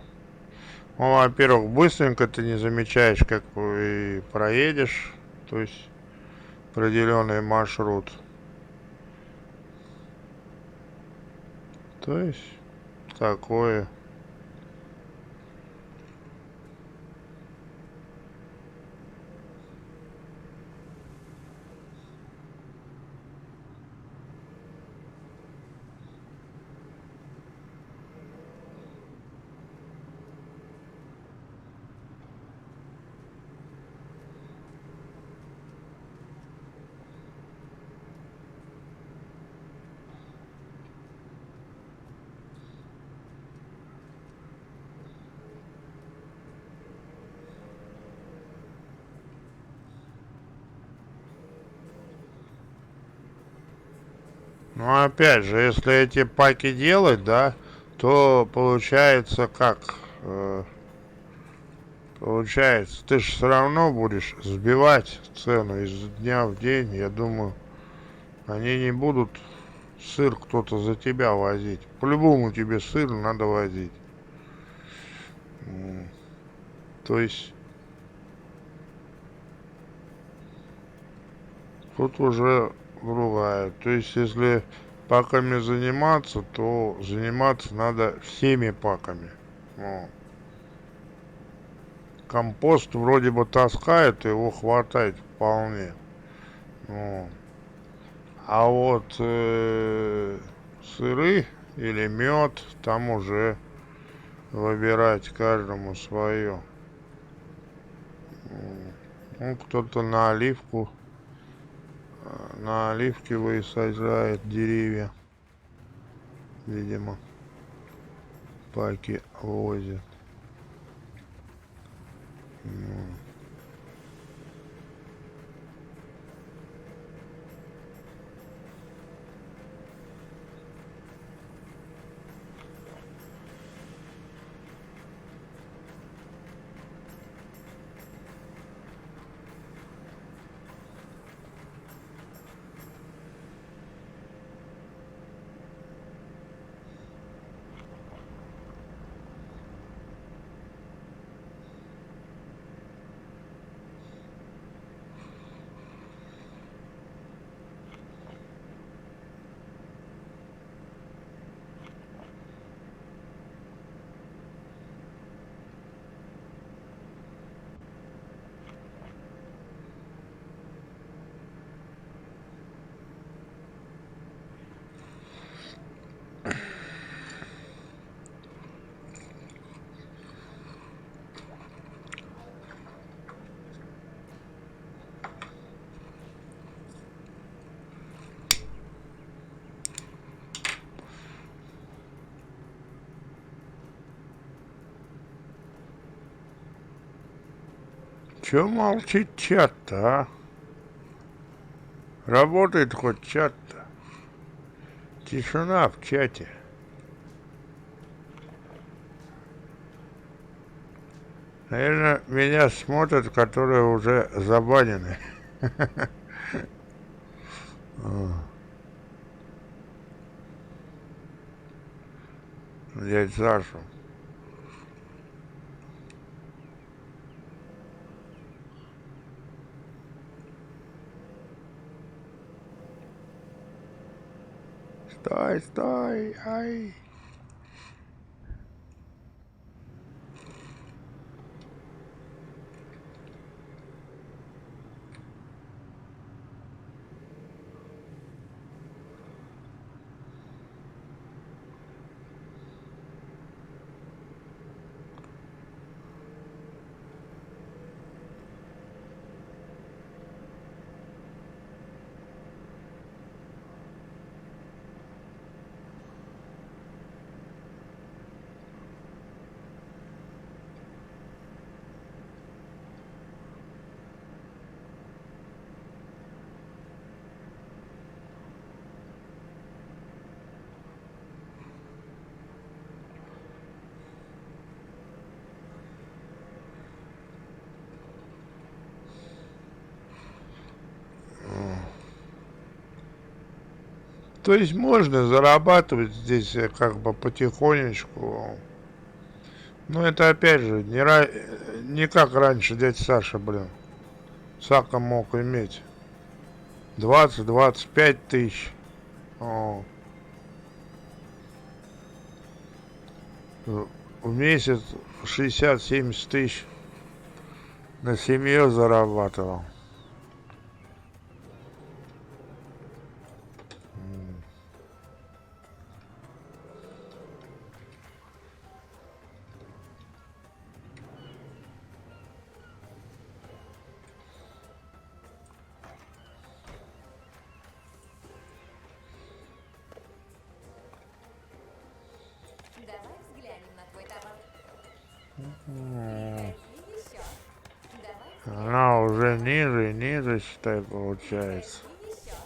A: Ну, во-первых, быстренько ты не замечаешь, как и проедешь. То есть определенный маршрут. То есть такое. Ну, опять же, если эти паки делать, да, то получается как? Получается, ты же все равно будешь сбивать цену из дня в день. Я думаю, они не будут сыр кто-то за тебя возить. По-любому тебе сыр надо возить. То есть тут уже другая. То есть если паками заниматься, то заниматься надо всеми паками. Ну, компост вроде бы таскает, его хватает вполне. Ну, а вот сыры или мед, там уже выбирать каждому свое. Ну, кто-то на оливке высажает деревья, видимо, паки возят. Че молчит чат-то, а? Работает хоть чат-то? Тишина в чате. Наверное, меня смотрят, которые уже забанены. Дядь Сашу. Стой, стой, ай. То есть можно зарабатывать здесь как бы потихонечку. Но это опять же не как раньше дядя Саша, блин. Сака мог иметь 20-25 тысяч. О, в месяц 60-70 тысяч на семью зарабатывал.
D: Давай взглянем на твой товар. Приходи еще. Давай взглянем.
A: Она уже ниже и ниже, считай, получается.
D: Приходи еще.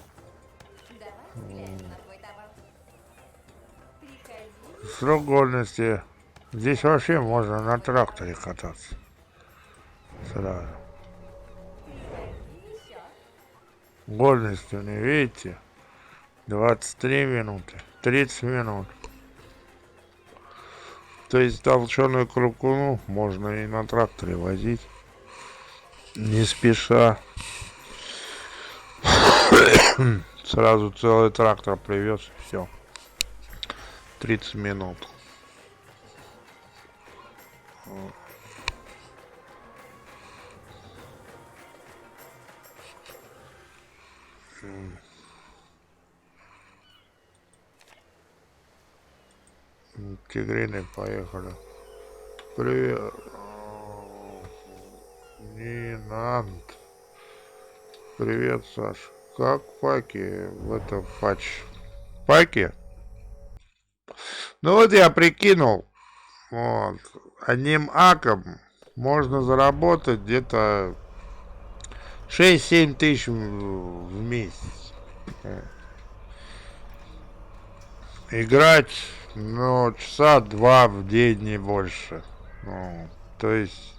D: Давай взглянем на твой товар. Приходи еще.
A: Срок годности. Здесь вообще можно на тракторе кататься. Сразу.
D: Приходи еще.
A: Годность у нее, видите? 23 минуты. 30 минут. То есть толченую крупину можно и на тракторе возить. Не спеша. Сразу целый трактор привез, все. 30 минут. Тигрины поехали. Привет. Нинант. Привет, Саш. Как паки в этом патче? Паки? Ну вот я прикинул. Вот. Одним аком можно заработать где-то 6-7 тысяч в месяц. Играть, ну, часа 2 в день, не больше. Ну, то есть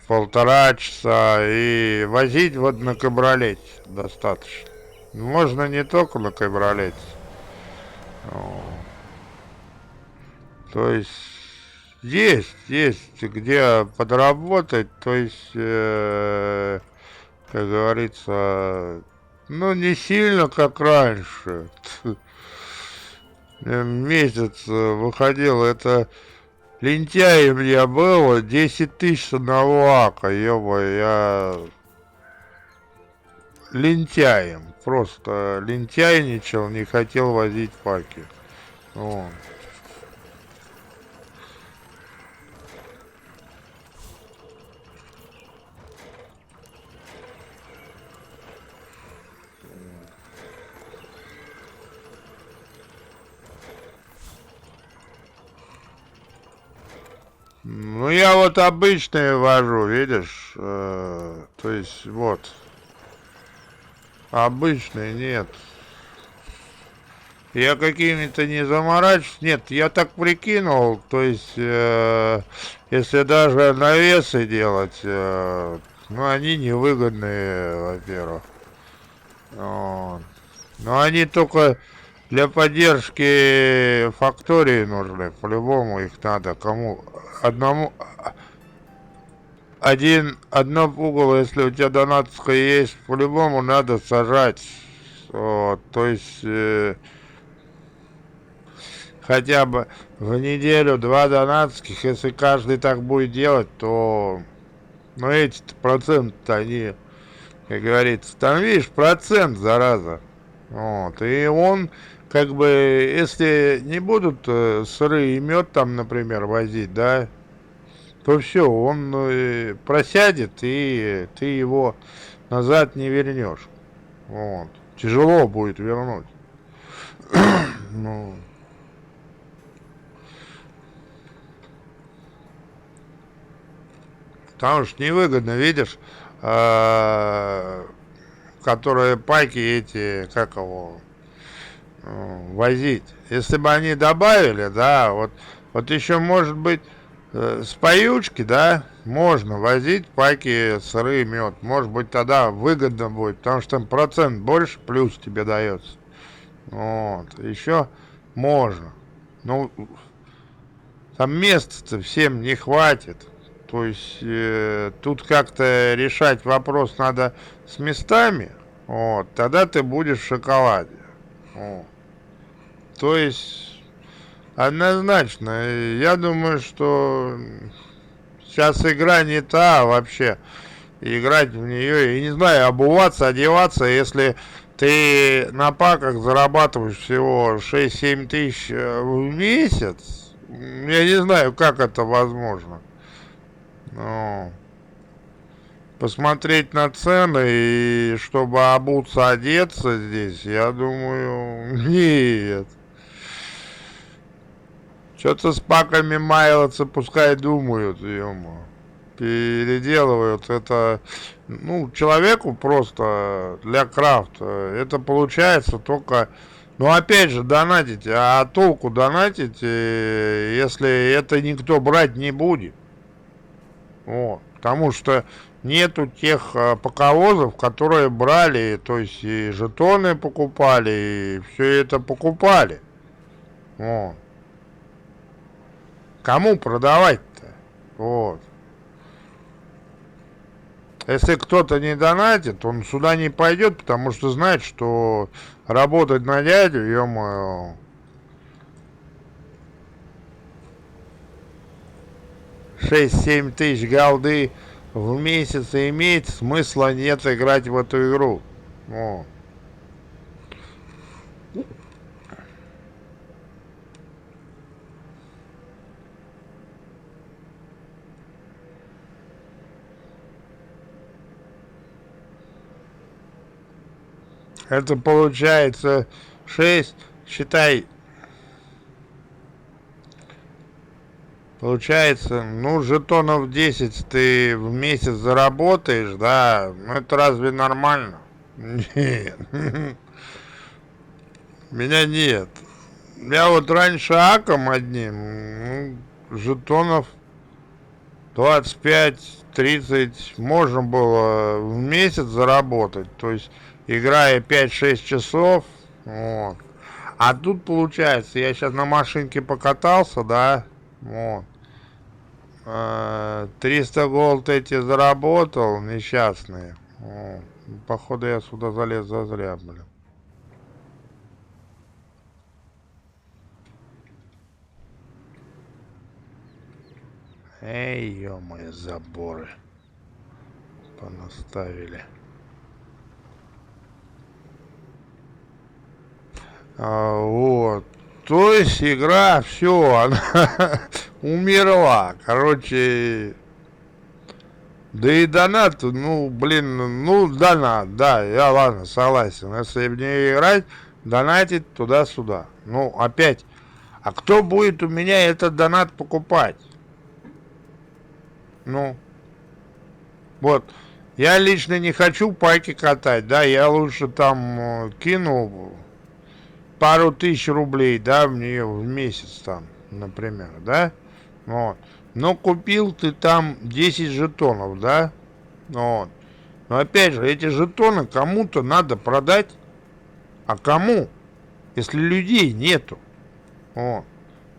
A: 1,5 часа и возить вот на кабриолете достаточно. Можно не только на кабриолете. Ну, то есть есть где подработать, то есть, как говорится, ну не сильно как раньше. Месяц выходил, это лентяем я был, 10 тысяч с одного ака, ёба, я лентяем, просто лентяйничал, не хотел возить паки. Вот. Ну, я вот обычные вожу, видишь, то есть, вот, обычные нет. Я какими-то не заморачиваюсь, нет, я так прикинул, то есть, если даже навесы делать, ну, они невыгодные, во-первых. Вот. Но они только для поддержки фактории нужны, по-любому их надо, кому одному, одно пугало, если у тебя донатская есть, по-любому надо сажать. Вот, то есть хотя бы в неделю 2 донатских, если каждый так будет делать, то ну эти проценты они, как говорится, там видишь, процент, зараза. Вот, и он как бы, если не будут сыры и мед там, например, возить, да, то все, он просядет, и ты его назад не вернешь. Вот. Тяжело будет вернуть. Ну, потому что невыгодно, видишь, которые пайки эти, как его, возить. Если бы они добавили, да, вот еще может быть с поючки, да, можно возить пайки сырый мед. Может быть тогда выгодно будет, потому что там процент больше, плюс тебе дается. Вот, еще можно. Ну, там места-то всем не хватит. То есть тут как-то решать вопрос надо с местами. Вот, тогда ты будешь в шоколаде. Вот. То есть однозначно, я думаю, что сейчас игра не та вообще. Играть в нее, я не знаю, обуваться, одеваться, если ты на паках зарабатываешь всего 6-7 тысяч в месяц, я не знаю, как это возможно. Ну, посмотреть на цены и чтобы обуться, одеться здесь, я думаю, нет. Что-то с паками маялаться, пускай думают, ё-моё. Переделывают это, ну, человеку просто для крафта. Это получается только, ну, опять же, донатить. А толку донатить, если это никто брать не будет? Вот. Потому что нету тех паковозов, которые брали, то есть и жетоны покупали, и все это покупали. Вот. Кому продавать-то? Вот. Если кто-то не донатит, он сюда не пойдет, потому что знает, что работать на дядю, ё-моё, 6-7 тысяч голды в месяц иметь, смысла нет играть в эту игру. Вот. Это получается 6, считай, получается, ну, жетонов 10 ты в месяц заработаешь, да, ну, это разве нормально? Нет, меня нет. Я вот раньше аком одним, ну, жетонов 25-30 можно было в месяц заработать, то есть играя 5-6 часов, вот. А тут получается, я сейчас на машинке покатался, да, вот, 300 голд эти заработал, несчастные, вот. Походу я сюда залез зазря, блин. Эй, ё-моё, заборы понаставили. Вот. То есть игра, все, она умерла. Короче, да и донат, ну, блин, ну, донат, да, я ладно, согласен. Если в нее играть, донатить туда-сюда. Ну, опять, а кто будет у меня этот донат покупать? Ну, вот. Я лично не хочу пайки катать, да, я лучше там кину пару тысяч рублей, да, в нее в месяц там, например, да, вот. Но купил ты там 10 жетонов, да, вот. Но опять же, эти жетоны кому-то надо продать, а кому, если людей нету, вот.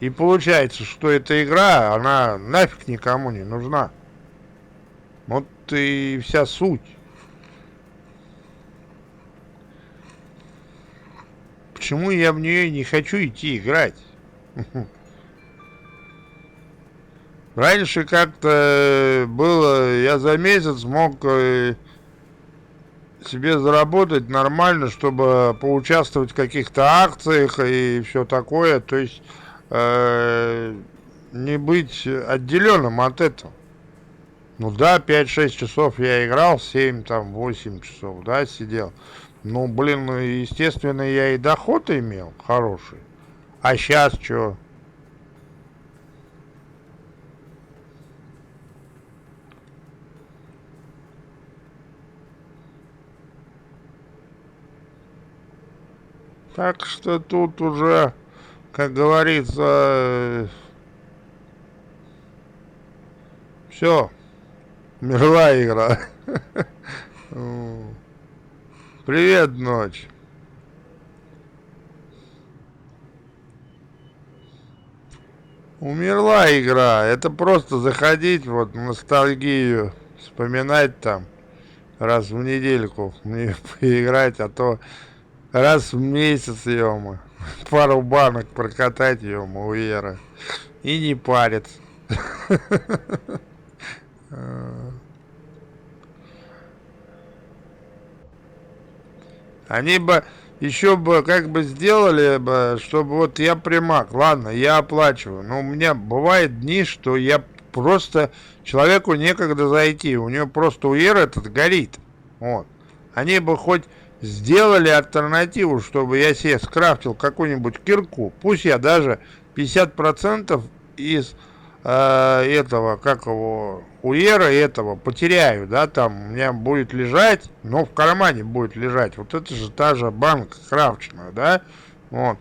A: И получается, что эта игра, она нафиг никому не нужна. Вот и вся суть. Почему я в нее не хочу идти играть? Раньше как-то было, я за месяц мог себе заработать нормально, чтобы поучаствовать в каких-то акциях и все такое, то есть не быть отделенным от этого. Ну да, 5-6 часов я играл, 7, там, 8 часов, да, сидел. Ну, блин, ну, естественно, я и доход имел хороший. А сейчас что? Так что тут уже, как говорится, все, умерла игра. Привет, ночь. Умерла игра. Это просто заходить, вот, ностальгию, вспоминать там раз в недельку мне поиграть, а то раз в месяц, ё пару банок прокатать, ё у Веры. И не париться. Они бы еще бы как бы сделали бы, чтобы вот я примак, ладно, я оплачиваю, но у меня бывает дни, что я просто человеку некогда зайти, у него просто уер этот горит, вот. Они бы хоть сделали альтернативу, чтобы я себе скрафтил какую-нибудь кирку, пусть я даже 50% из этого, как его, уера этого потеряю, да, там у меня будет лежать, но в кармане будет лежать. Вот это же та же банка крафченная, да, вот.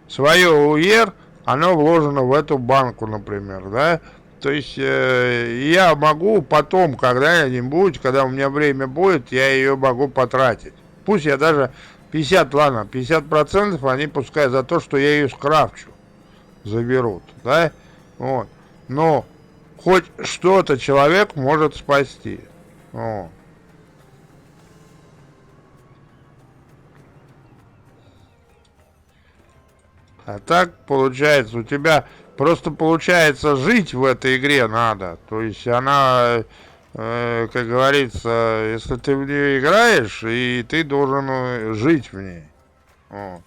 A: Свое уер, оно вложено в эту банку, например, да. То есть я могу потом, когда-нибудь, когда у меня время будет, я ее могу потратить. Пусть я даже 50, ладно, 50% они пускай за то, что я ее скрафчу, заберут, да, вот. Но хоть что-то человек может спасти. Вот. А так получается, у тебя просто получается жить в этой игре надо. То есть она, как говорится, если ты в нее играешь, и ты должен жить в ней. Вот.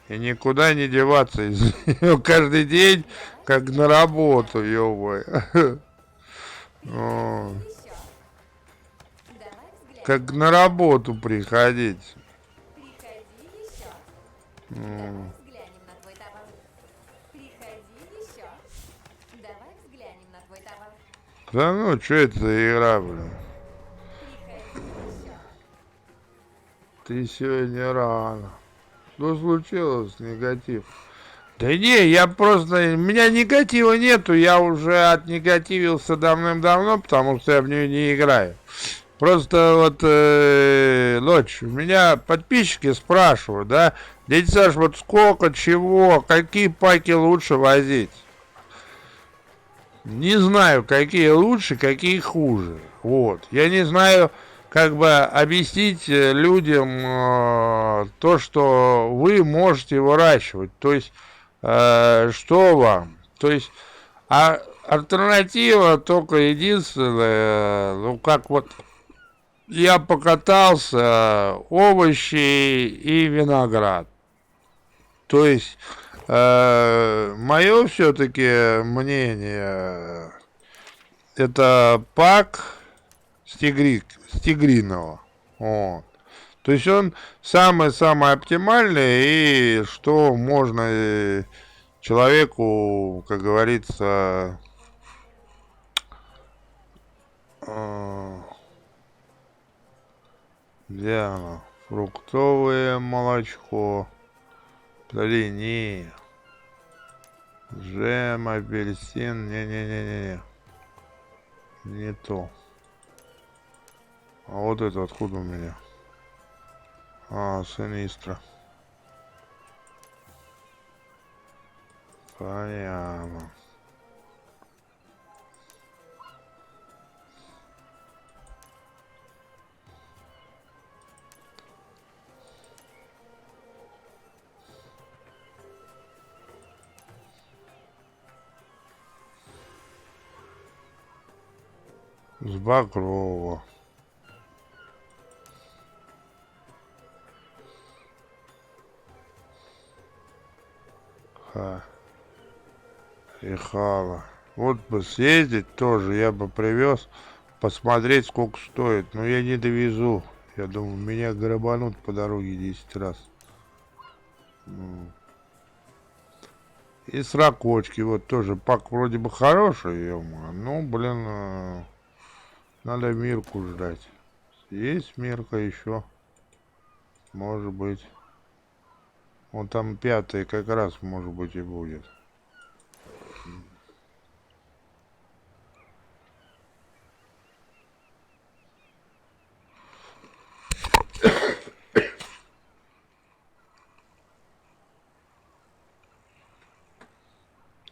A: И никуда не деваться из нее каждый день, как на работу, ё-моё. Вот.
D: Еще. Давай взглянем.
A: Как на работу приходить.
D: Приходи еще. Давай взглянем на твой товар. Приходи еще. Давай взглянем на твой товар.
A: Да ну, что это за игра, блин?
D: Приходи еще.
A: Ты сегодня рано. Что случилось, негатив? Да не, я просто... У меня негатива нету, я уже отнегативился давным-давно, потому что я в нее не играю. Просто вот, ночь, у меня подписчики спрашивают, да, дядя Саш, вот сколько, чего, какие паки лучше возить? Не знаю, какие лучше, какие хуже. Вот. Я не знаю, как бы объяснить людям то, что вы можете выращивать. То есть, что вам? То есть, альтернатива только единственная, ну, как вот я покатался, овощи и виноград. То есть, мое все-таки мнение, это пак стигриного. Вот. То есть он самый-самый оптимальный, и что можно человеку, как говорится, э, где оно? Фруктовое молочко. Подожди, не. Джем, апельсин, не-не-не-не. Не то. А вот это откуда у меня? А, Синистра. Понятно. С Багрова. Ха. И Хала. Вот бы съездить тоже, я бы привез, посмотреть, сколько стоит. Но я не довезу. Я думаю, меня грабанут по дороге 10 раз. И сракочки, вот тоже пак вроде бы хороший, ну, блин, надо Мирку ждать. Есть Мирка еще, может быть. Вот там 5 как раз, может быть, и будет.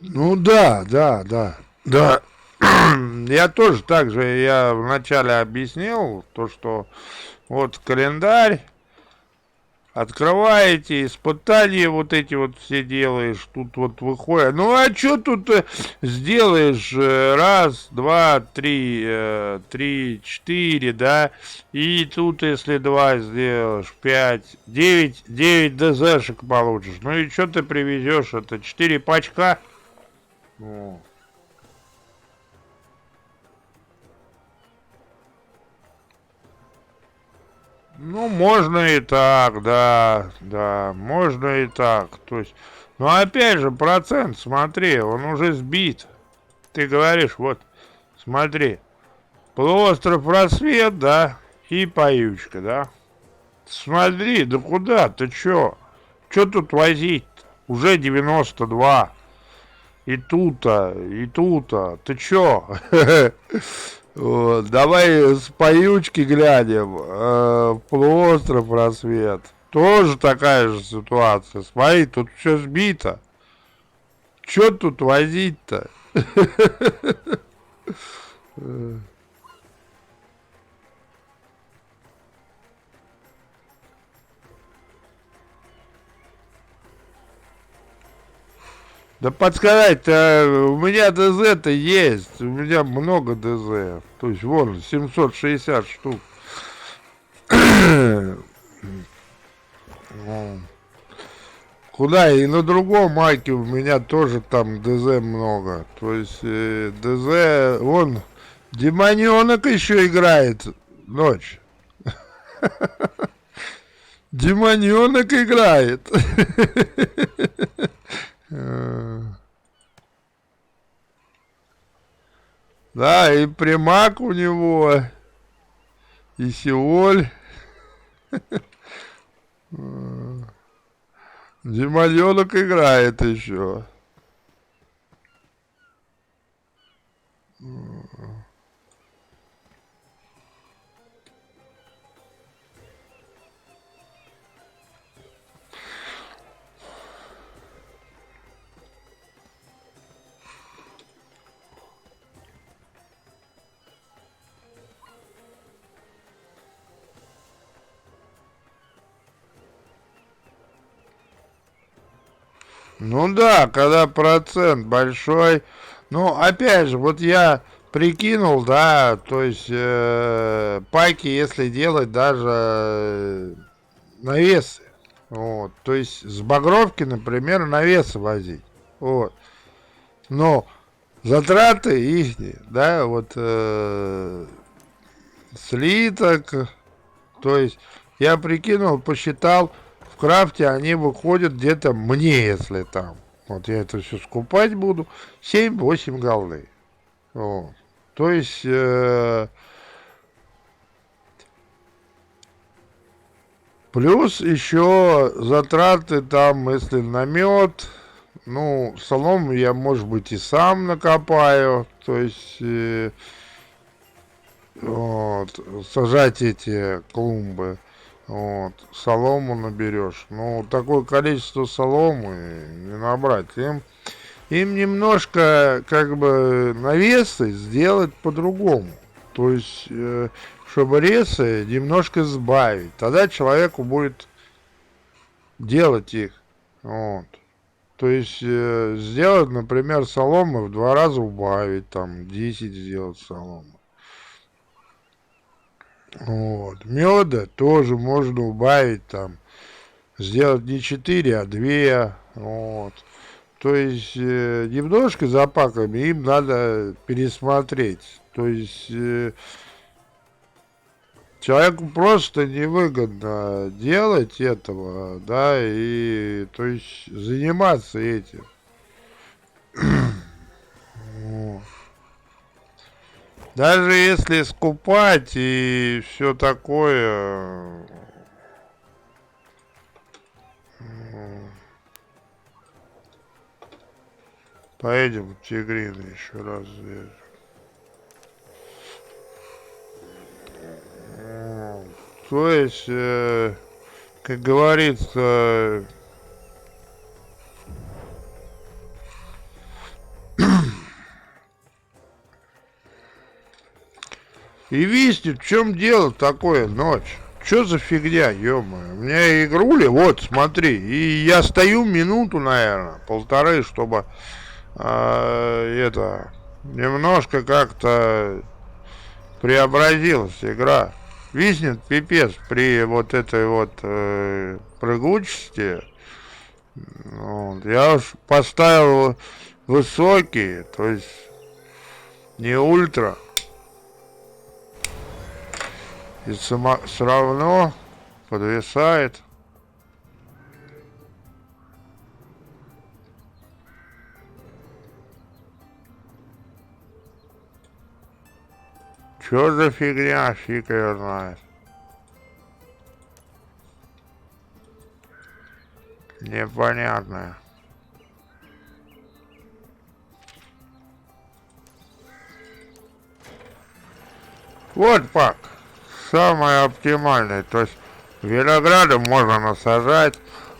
A: Ну да, да, да, да. Я тоже так же, я вначале объяснил, то, что вот календарь, открываете, испытания вот эти вот все делаешь, тут вот выходит. Ну а что тут сделаешь? Раз, два, три, три, четыре, да? И тут, если два сделаешь, пять, девять ДЗшек получишь. Ну и что ты привезешь? Это 4 пачка? Ну. Ну, можно и так, да, да, можно и так. То есть, ну опять же, процент, смотри, он уже сбит. Ты говоришь, вот, смотри, полуостров Просвет, да, и Поючка, да. Смотри, да куда, ты чё? Чё тут возить? Уже 92. И тут-то, ты чё? Вот, давай с поючки глянем. Полуостров Рассвет. Тоже такая же ситуация. Смотри, тут все сбито. Чё тут возить-то? Да подсказать-то, у меня ДЗ-то есть. У меня много ДЗ. То есть, вон, 760 штук. Ну, куда и на другом майке у меня тоже там ДЗ много. То есть ДЗ, вон, демоненок еще играет ночь. Демоненок играет. Да, и Примак у него, и Сеоль. Демоненок играет еще. Ну да, когда процент большой. Ну, опять же, вот я прикинул, да, то есть пайки, если делать даже навесы. Вот, то есть с Багровки, например, навесы возить. Вот. Но затраты их, да, вот слиток, то есть я прикинул, посчитал, в крафте они выходят где-то мне, если там. Вот я это все скупать буду. 7-8 голды. Вот. То есть плюс еще затраты там, если на мед, ну, солому я, может быть, и сам накопаю. То есть вот, сажать эти клумбы. Вот, солому наберешь. Ну, такое количество соломы не набрать. Им немножко, как бы, навесы сделать по-другому. То есть, чтобы ресы немножко сбавить. Тогда человеку будет делать их. Вот. То есть, сделать, например, соломы в 2 раза убавить, там, 10 сделать соломы. Вот. Меда тоже можно убавить там, сделать не 4, а 2. Вот. То есть немножко запаками им надо пересмотреть. То есть человеку просто невыгодно делать этого, да, и то есть заниматься этим. Вот. Даже если скупать и все такое, поедем в Тигрин еще раз здесь. То есть, как говорится, И виснет, в чем дело такое ночь? Что за фигня, ё-моё? У меня игрули, вот, смотри. И я стою минуту, наверное, полторы, чтобы это немножко как-то преобразилась игра. Виснет пипец при вот этой вот прыгучести. Вот. Я уж поставил высокий, то есть не ультра. И все равно подвисает. Чё за фигня, фиг её знает. Непонятная. Вот пак. Самое оптимальное. То есть винограда можно насажать.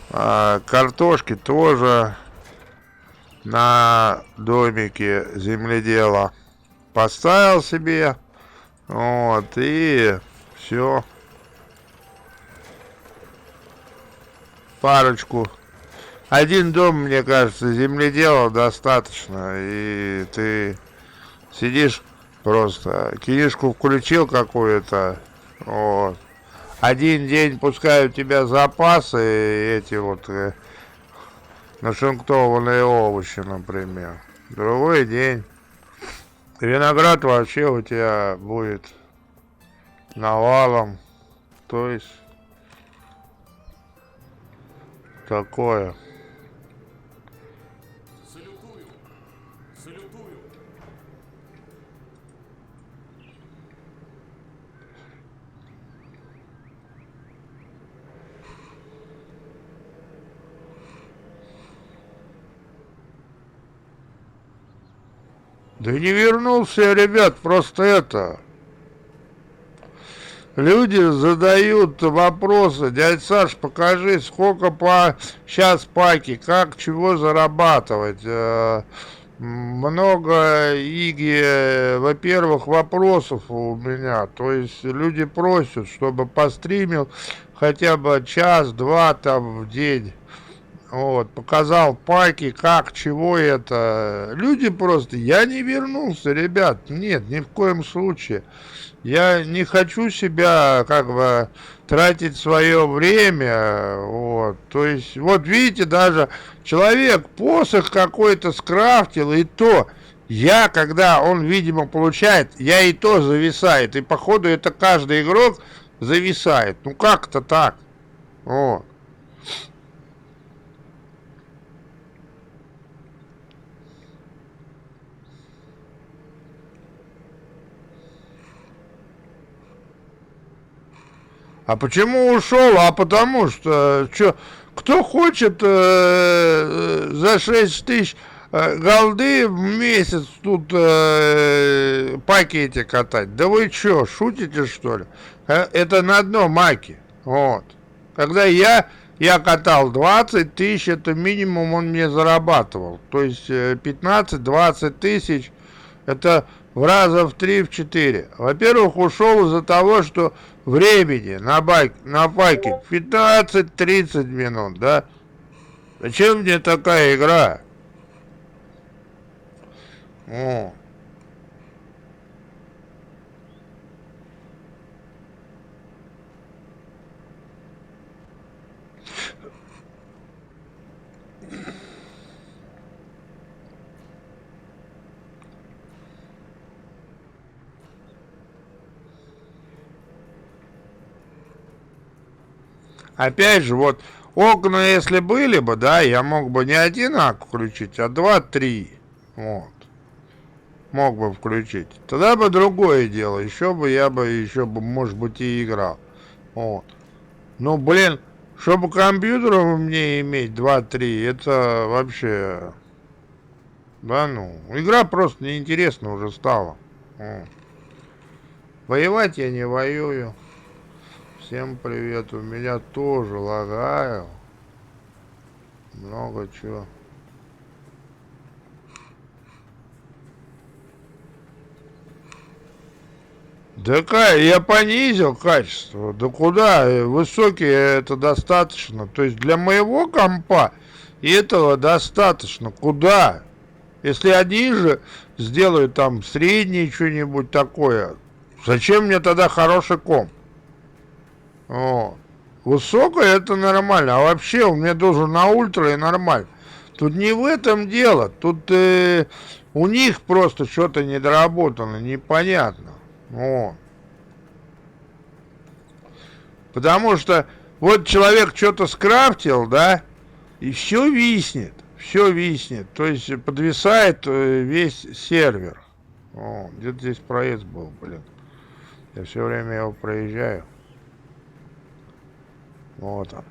A: Картошки тоже на домике земледела. Поставил себе. Вот, и все. Парочку. Один дом, мне кажется, земледела достаточно. И ты сидишь просто, книжку включил какую-то. Вот. Один день пускай у тебя запасы эти вот нашинкованные овощи, например. Другой день. Виноград вообще у тебя будет навалом. То есть такое.
B: Салютую! Салютую!
A: Да не вернулся, ребят, просто это. Люди задают вопросы. Дядь Саш, покажи, сколько по сейчас паки, как, чего зарабатывать. Много, Иги, во-первых, вопросов у меня. То есть люди просят, чтобы постримил хотя бы час-два там в день. Вот, показал паки, как, чего это. Люди просто, я не вернулся, ребят, нет, ни в коем случае. Я не хочу себя, как бы, тратить свое время, вот. То есть, вот видите, даже человек посох какой-то скрафтил, и то, я, когда он, видимо, получает, я и то зависает. И, походу, это каждый игрок зависает. Ну, как-то так, вот. А почему ушел? А потому что, кто хочет за 6 тысяч голды в месяц тут пакете катать? Да вы что, шутите что ли? Это на одном маке. Вот. Когда я катал 20 тысяч, это минимум он мне зарабатывал. То есть 15-20 тысяч, это в раза в 3-4. Во-первых, ушел из-за того, что времени на байке 15-30 минут, да? Зачем мне такая игра? О. Опять же, вот окна, если были бы, да, я мог бы не один акт включить, а 2-3. Вот. Мог бы включить. Тогда бы другое дело. Еще бы, может быть, и играл. Вот. Ну, блин, чтобы компьютером мне иметь 2-3, это вообще... Да ну, игра просто неинтересна уже стала. Вот. Воевать я не воюю. Всем привет, у меня тоже лагаю. Много чего. Да, я понизил качество. Да куда? Высокие это достаточно. То есть для моего компа этого достаточно. Куда? Если они же сделают там средний что-нибудь такое, зачем мне тогда хороший комп? О. Высокое это нормально. А вообще у меня должен на ультра и нормально. Тут не в этом дело. Тут у них просто что-то недоработано, непонятно. О. Потому что вот человек что-то скрафтил, да, и все виснет. Все виснет. То есть подвисает весь сервер. О, где-то здесь проезд был, блин. Я все время его проезжаю. Вот он.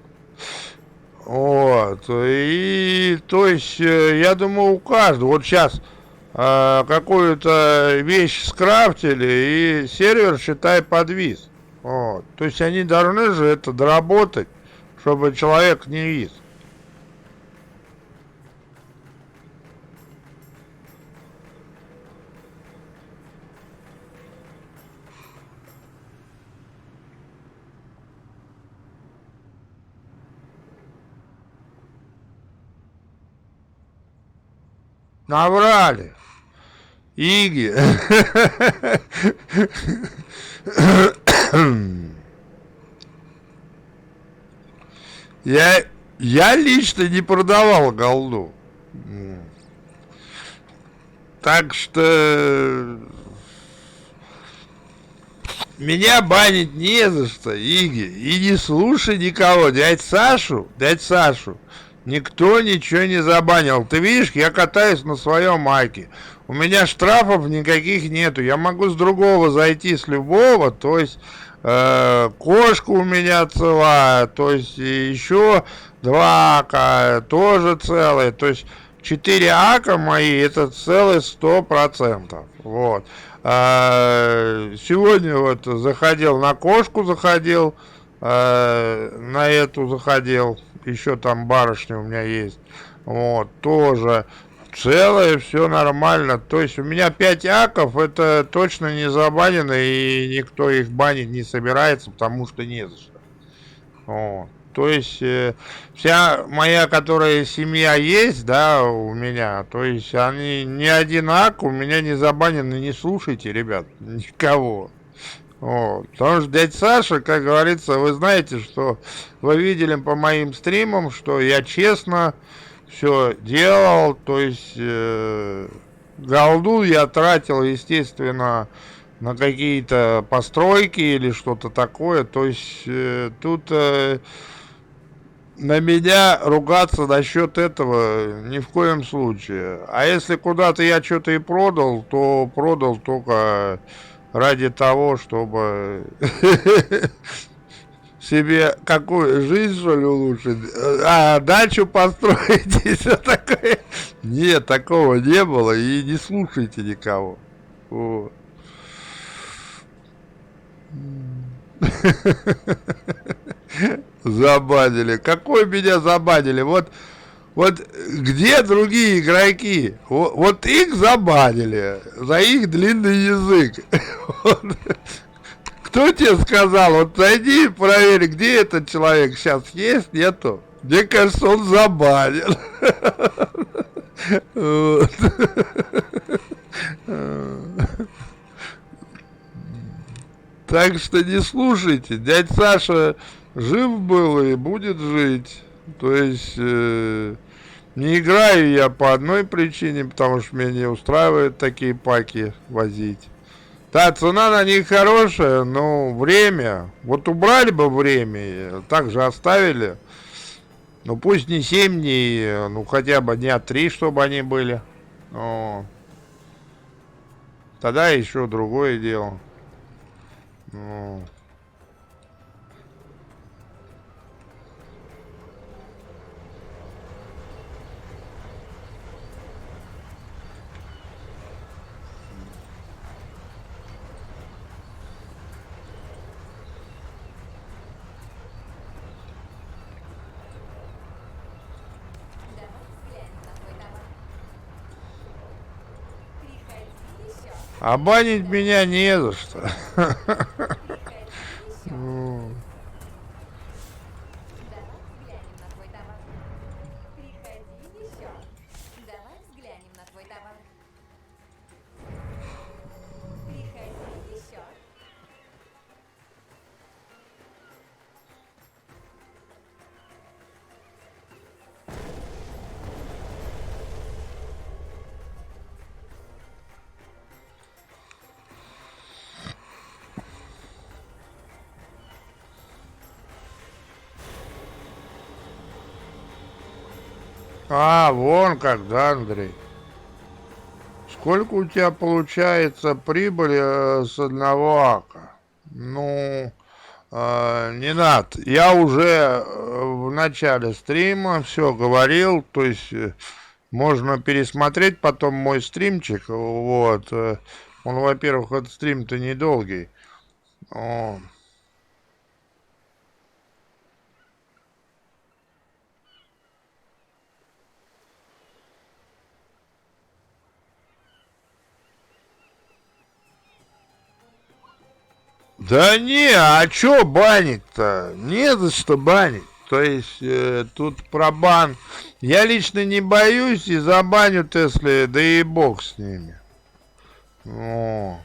A: Вот. И то есть, я думаю, у каждого. Вот сейчас какую-то вещь скрафтили, и сервер, считай, подвис. Вот. То есть они должны же это доработать, чтобы человек не вис. Наврали. Иги. Я лично не продавал голду. Так что меня банить не за что, Иги. И не слушай никого. Дядь Сашу. Никто ничего не забанил. Ты видишь, я катаюсь на своем майке. У меня штрафов никаких нету. Я могу с другого зайти, с любого. То есть кошка у меня целая. То есть еще 2 ака тоже целые. То есть 4 ака мои это целые 100%. Вот. Сегодня вот заходил на кошку, заходил. На эту заходил. Еще там барышня у меня есть. Вот, тоже целое, все нормально. То есть у меня 5 аков, это точно не забанено, и никто их банить не собирается, потому что не за что. Вот. То есть вся моя, которая семья есть, да, у меня, то есть они ни один ак у меня не забанены, не слушайте, ребят, никого. Вот. Потому что дядя Саша, как говорится, вы знаете, что вы видели по моим стримам, что я честно все делал, то есть голду я тратил, естественно, на какие-то постройки или что-то такое, то есть тут на меня ругаться насчет этого ни в коем случае. А если куда-то я что-то и продал, то продал только ради того, чтобы себе какую жизнь, что ли, улучшить, дачу построить и все такое. Нет, такого не было, и не слушайте никого. Вот. Забанили. Какой меня забанили? Вот где другие игроки? Вот их забанили за их длинный язык. Вот. Кто тебе сказал? Вот зайди и проверь, где этот человек сейчас есть, нету. Мне кажется, он забанен. Вот. Так что не слушайте. Дядь Саша жив был и будет жить. То есть не играю я по одной причине, потому что меня не устраивает такие паки возить. Да, цена на них хорошая, но время. Вот убрали бы время, так же оставили. Ну пусть не 7 дней, ну хотя бы дня 3, чтобы они были. О. Тогда еще другое дело. О.
D: Давай взглянем на твой товар. Приходи еще.
A: А банить меня не за что.
D: Приходи еще.
A: Ну,
D: Давай взглянем на твой товар. Приходи еще. Давай взглянем на твой товар. Приходи еще.
A: А, вон как, да, Андрей? Сколько у тебя получается прибыли с одного ака? Ну, не надо. Я уже в начале стрима все говорил, то есть можно пересмотреть потом мой стримчик. Вот. Он, во-первых, этот стрим-то недолгий. О. Да не, а чё банить-то? Не за что банить. То есть тут про бан. Я лично не боюсь и забаню Тесли, да и бог с ними. О.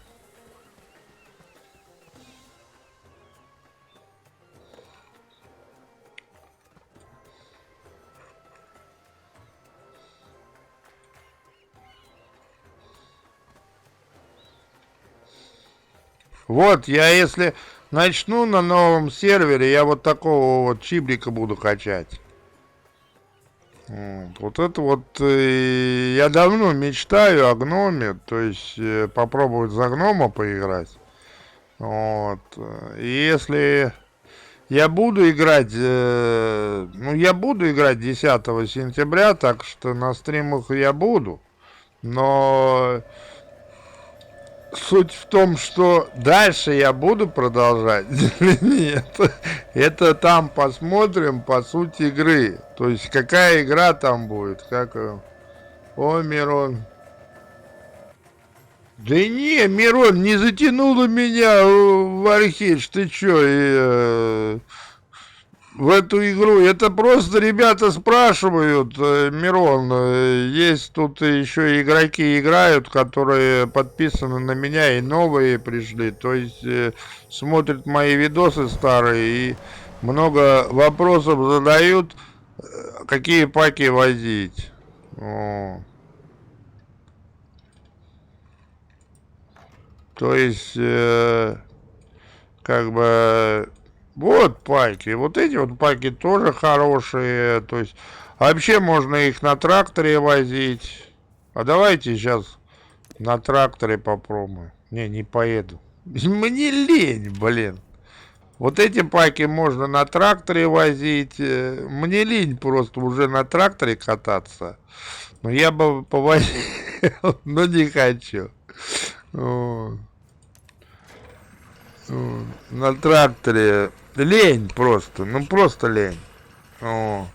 A: Вот, я если начну на новом сервере, я вот такого вот чиблика буду качать. Вот это вот, я давно мечтаю о гноме, то есть попробовать за гнома поиграть. Вот, и если я буду играть, ну я буду играть 10 сентября, так что на стримах я буду, но суть в том, что дальше я буду продолжать или нет. Это там посмотрим по сути игры. То есть какая игра там будет. Как... О, Мирон. Да не, Мирон, не затянуло меня в Архидж. Ты чё? В эту игру. Это просто ребята спрашивают, Мирон, есть тут еще игроки играют, которые подписаны на меня и новые пришли, то есть смотрят мои видосы старые и много вопросов задают, какие паки возить. О. То есть как бы вот паки, вот эти вот паки тоже хорошие, то есть вообще можно их на тракторе возить. А давайте сейчас на тракторе попробуем. Не поеду. Мне лень, блин. Вот эти паки можно на тракторе возить. Мне лень просто уже на тракторе кататься. Но я бы повозил, но не хочу. Вот. На тракторе лень просто, ну просто лень. О.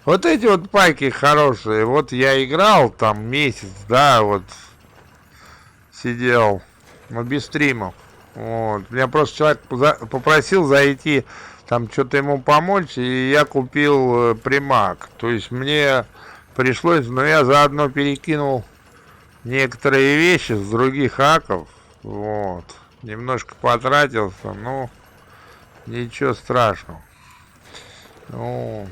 A: Вот эти вот паки хорошие, вот я играл там месяц, да, вот сидел, но без стримов. Вот. Меня просто человек попросил зайти, там что-то ему помочь, и я купил примак. То есть мне пришлось, но я заодно перекинул некоторые вещи с других аков. Вот. Немножко потратился, но ничего страшного. Ну,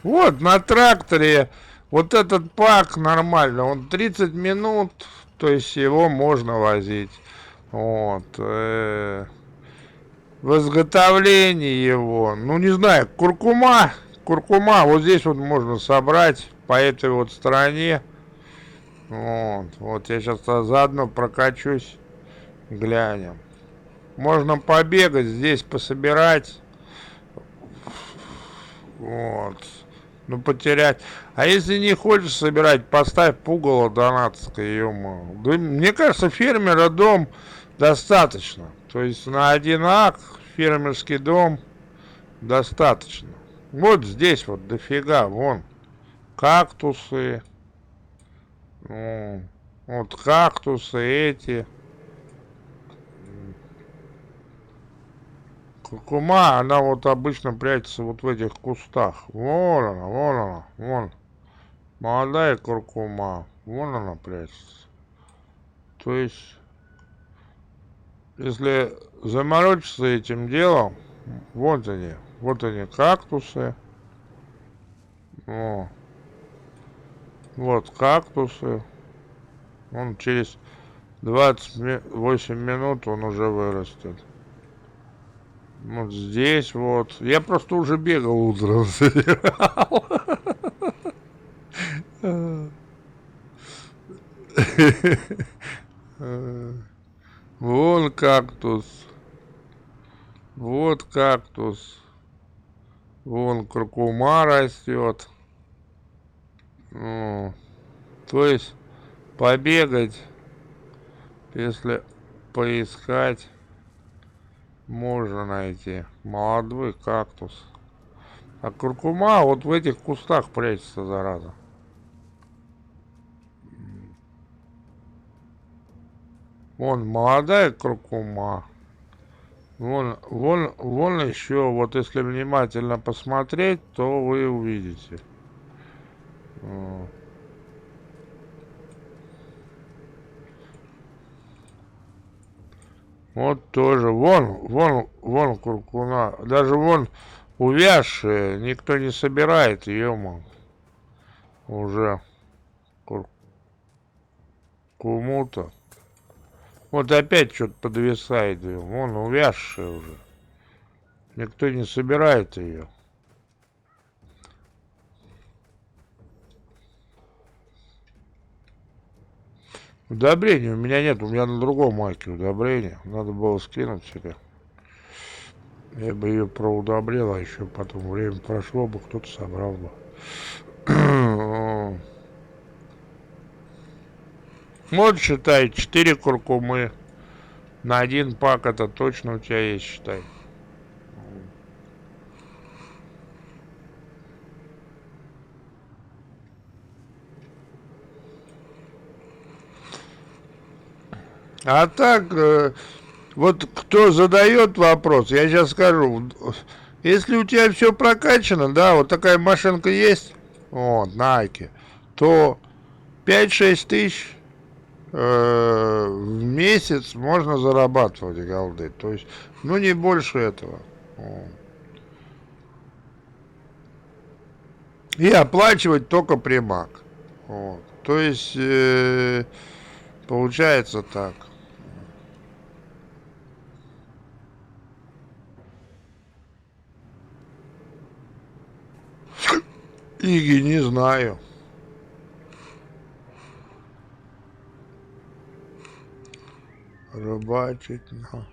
A: вот на тракторе вот этот пак нормально, он 30 минут, то есть его можно возить. Вот. В изготовлении его, ну не знаю, куркума, вот здесь вот можно собрать по этой вот стороне. Вот я сейчас заодно прокачусь, глянем. Можно побегать, здесь пособирать. Вот. Ну, потерять. А если не хочешь собирать, поставь пугало донатское, ё-моё. Да, мне кажется, фермера дом достаточно. То есть на один ак фермерский дом достаточно. Вот здесь вот дофига, вон. Кактусы. Вот кактусы эти. Куркума, она вот обычно прячется вот в этих кустах. Вон она, вон она, вон. Молодая куркума. Вон она прячется. То есть, если заморочиться этим делом, вот они кактусы. О, вот кактусы. Он через 28 минут он уже вырастет. Вот здесь вот. Я просто уже бегал утром, собирал. Вон кактус. Вот кактус. Вон куркума растет. То есть побегать, если поискать, можно найти молодой кактус. А куркума вот в этих кустах прячется, зараза. Вон молодая куркума. Вон еще, вот если внимательно посмотреть, то вы увидите. Вот тоже, вон куркуна. Даже вон увязшая, никто не собирает ее, мол. Уже куркуму-то. Вот опять что-то подвисает ее. Вон увязшая уже. Никто не собирает ее. Удобрения у меня нет, у меня на другом майке удобрения. Надо было скинуть себе. Я бы ее проудобрил, а еще потом время прошло бы, кто-то собрал бы. Вот считай, 4 куркумы на 1 пак, это точно у тебя есть, считай. А так, вот кто задает вопрос, я сейчас скажу, если у тебя все прокачано, да, вот такая машинка есть, вот, Nike, то 5-6 тысяч в месяц можно зарабатывать голды, то есть, ну не больше этого. И оплачивать только примак. Вот. То есть, получается так. Иги, не знаю. Рыбачить, но...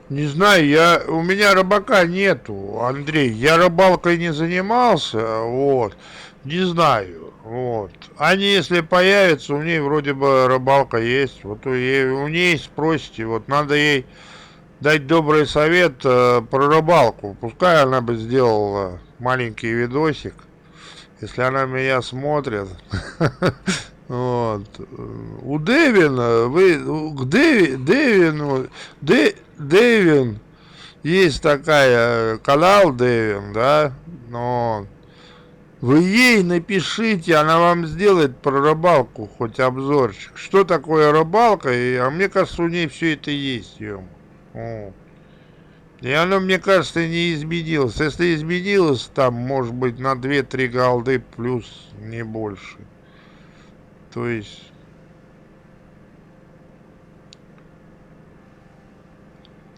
A: Не знаю, у меня рыбака нету, Андрей, я рыбалкой не занимался, вот, не знаю, вот. Они, если появятся, у ней вроде бы рыбалка есть, вот у ней спросите, вот, надо ей дать добрый совет про рыбалку, пускай она бы сделала маленький видосик, если она меня смотрит. Вот. У Дэвина, Дэвин, есть такая, канал Дэвин, да, но вы ей напишите, она вам сделает про рыбалку хоть обзорчик. Что такое рыбалка, а мне кажется, у ней все это есть, и оно, мне кажется, не изменилось. Если изменилось, там, может быть, на 2-3 голды плюс, не больше. То есть...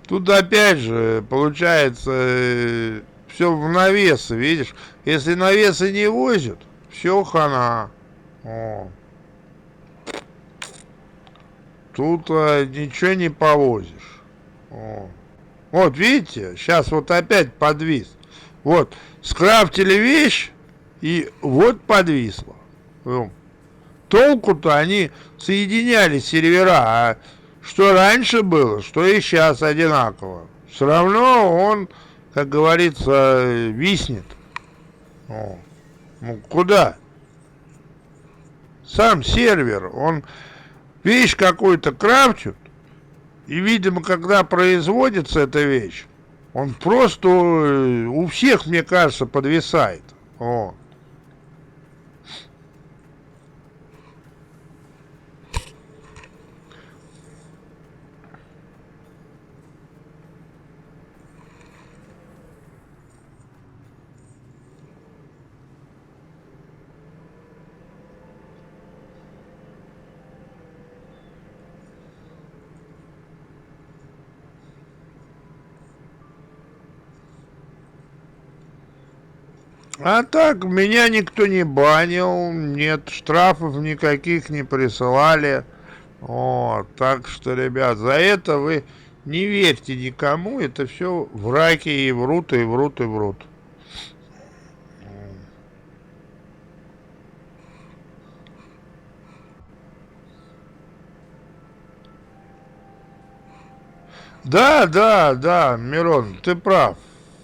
A: Тут опять же, получается, все в навесы, видишь? Если навесы не возят, все хана. Тут ничего не повозишь. Вот, видите, сейчас вот опять подвис. Вот, скрафтили вещь, и вот подвисло. Толку-то они соединяли сервера, а что раньше было, что и сейчас одинаково. Все равно он, как говорится, виснет. О, ну куда? Сам сервер, он вещь какую-то крафтит, и, видимо, когда производится эта вещь, он просто у всех, мне кажется, подвисает. О. А так, меня никто не банил, нет, штрафов никаких не присылали. Вот, так что, ребят, за это вы не верьте никому, это все враки и врут, и врут, и врут. Да, да, да, Мирон, ты прав.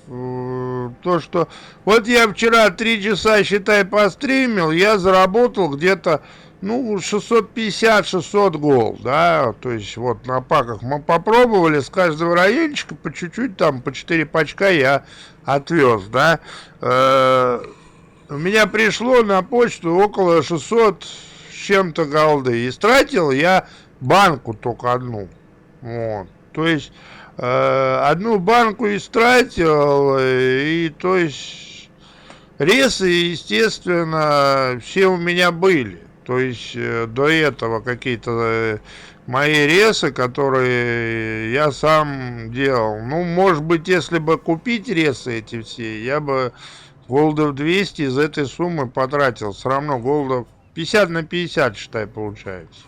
A: То, что... Вот я вчера 3 часа, считай, постримил, я заработал где-то, ну, 650-600 гол, да, то есть вот на паках мы попробовали, с каждого райончика по чуть-чуть, там, по 4 пачка я отвез, да. У меня пришло на почту около 600 с чем-то голды, и стратил я банку только одну, вот. То есть одну банку истратил, и то есть ресы, естественно, все у меня были. То есть до этого какие-то мои ресы, которые я сам делал. Ну, может быть, если бы купить ресы эти все, я бы голдов 200 из этой суммы потратил. Все равно голдов 50 на 50, считай, получается.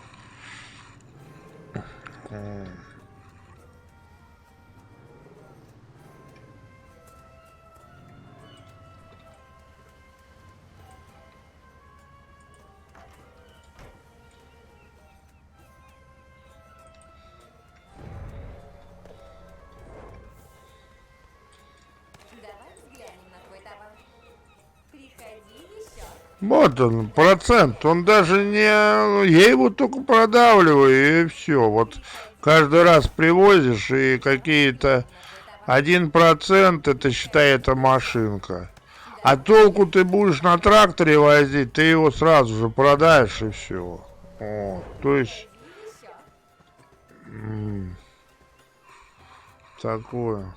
D: Давай взглянем на твой товар. Приходи еще.
A: Вот он, процент, он даже не... Я его только продавливаю, и все. Вот каждый раз привозишь, и какие-то 1%, это, считай, это машинка. А толку ты будешь на тракторе возить, ты его сразу же продаешь, и все. Вот, то есть,
D: Еще.
A: такое.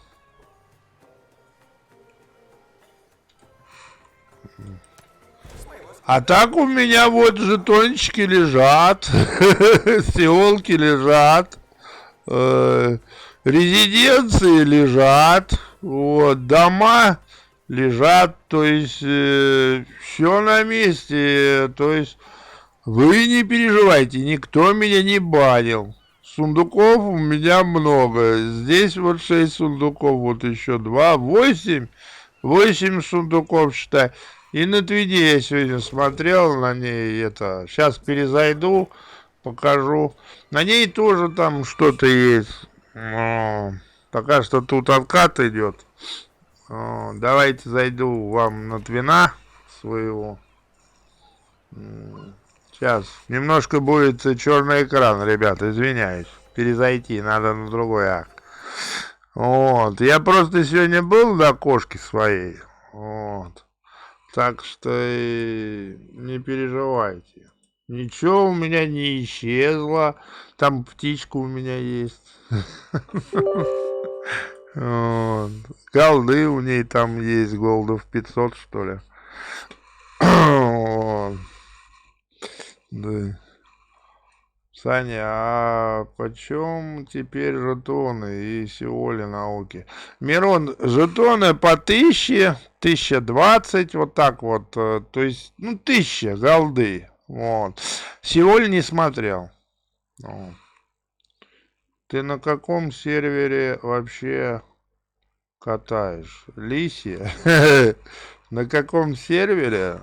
A: А так у меня вот жетончики лежат, селки лежат, резиденции лежат, вот, дома лежат, то есть все на месте, то есть вы не переживайте, никто меня не банил. Сундуков у меня много. Здесь вот 6 сундуков, вот еще 2, 8. 8 сундуков, считай. И на Твиде я сегодня смотрел на ней это. Сейчас перезайду, покажу. На ней тоже там что-то есть. Но пока что тут откат идет. Давайте зайду вам на Твина своего. Сейчас. Немножко будет черный экран, ребята, извиняюсь. Перезайти, надо на другой акт. Вот. Я просто сегодня был на кошке своей. Вот. Так что не переживайте. Ничего у меня не исчезло. Там птичка у меня есть. Вот. Голды у ней там есть. Голдов 500, что ли. Вот. Да. Саня, а почем теперь жетоны и Сеоли науки? Мирон, жетоны по 1000, 1020, вот так вот. То есть, ну, 1000 голды. Вот. Сеоль не смотрел. Вот. Ты на каком сервере вообще катаешь? Лисия? На каком сервере?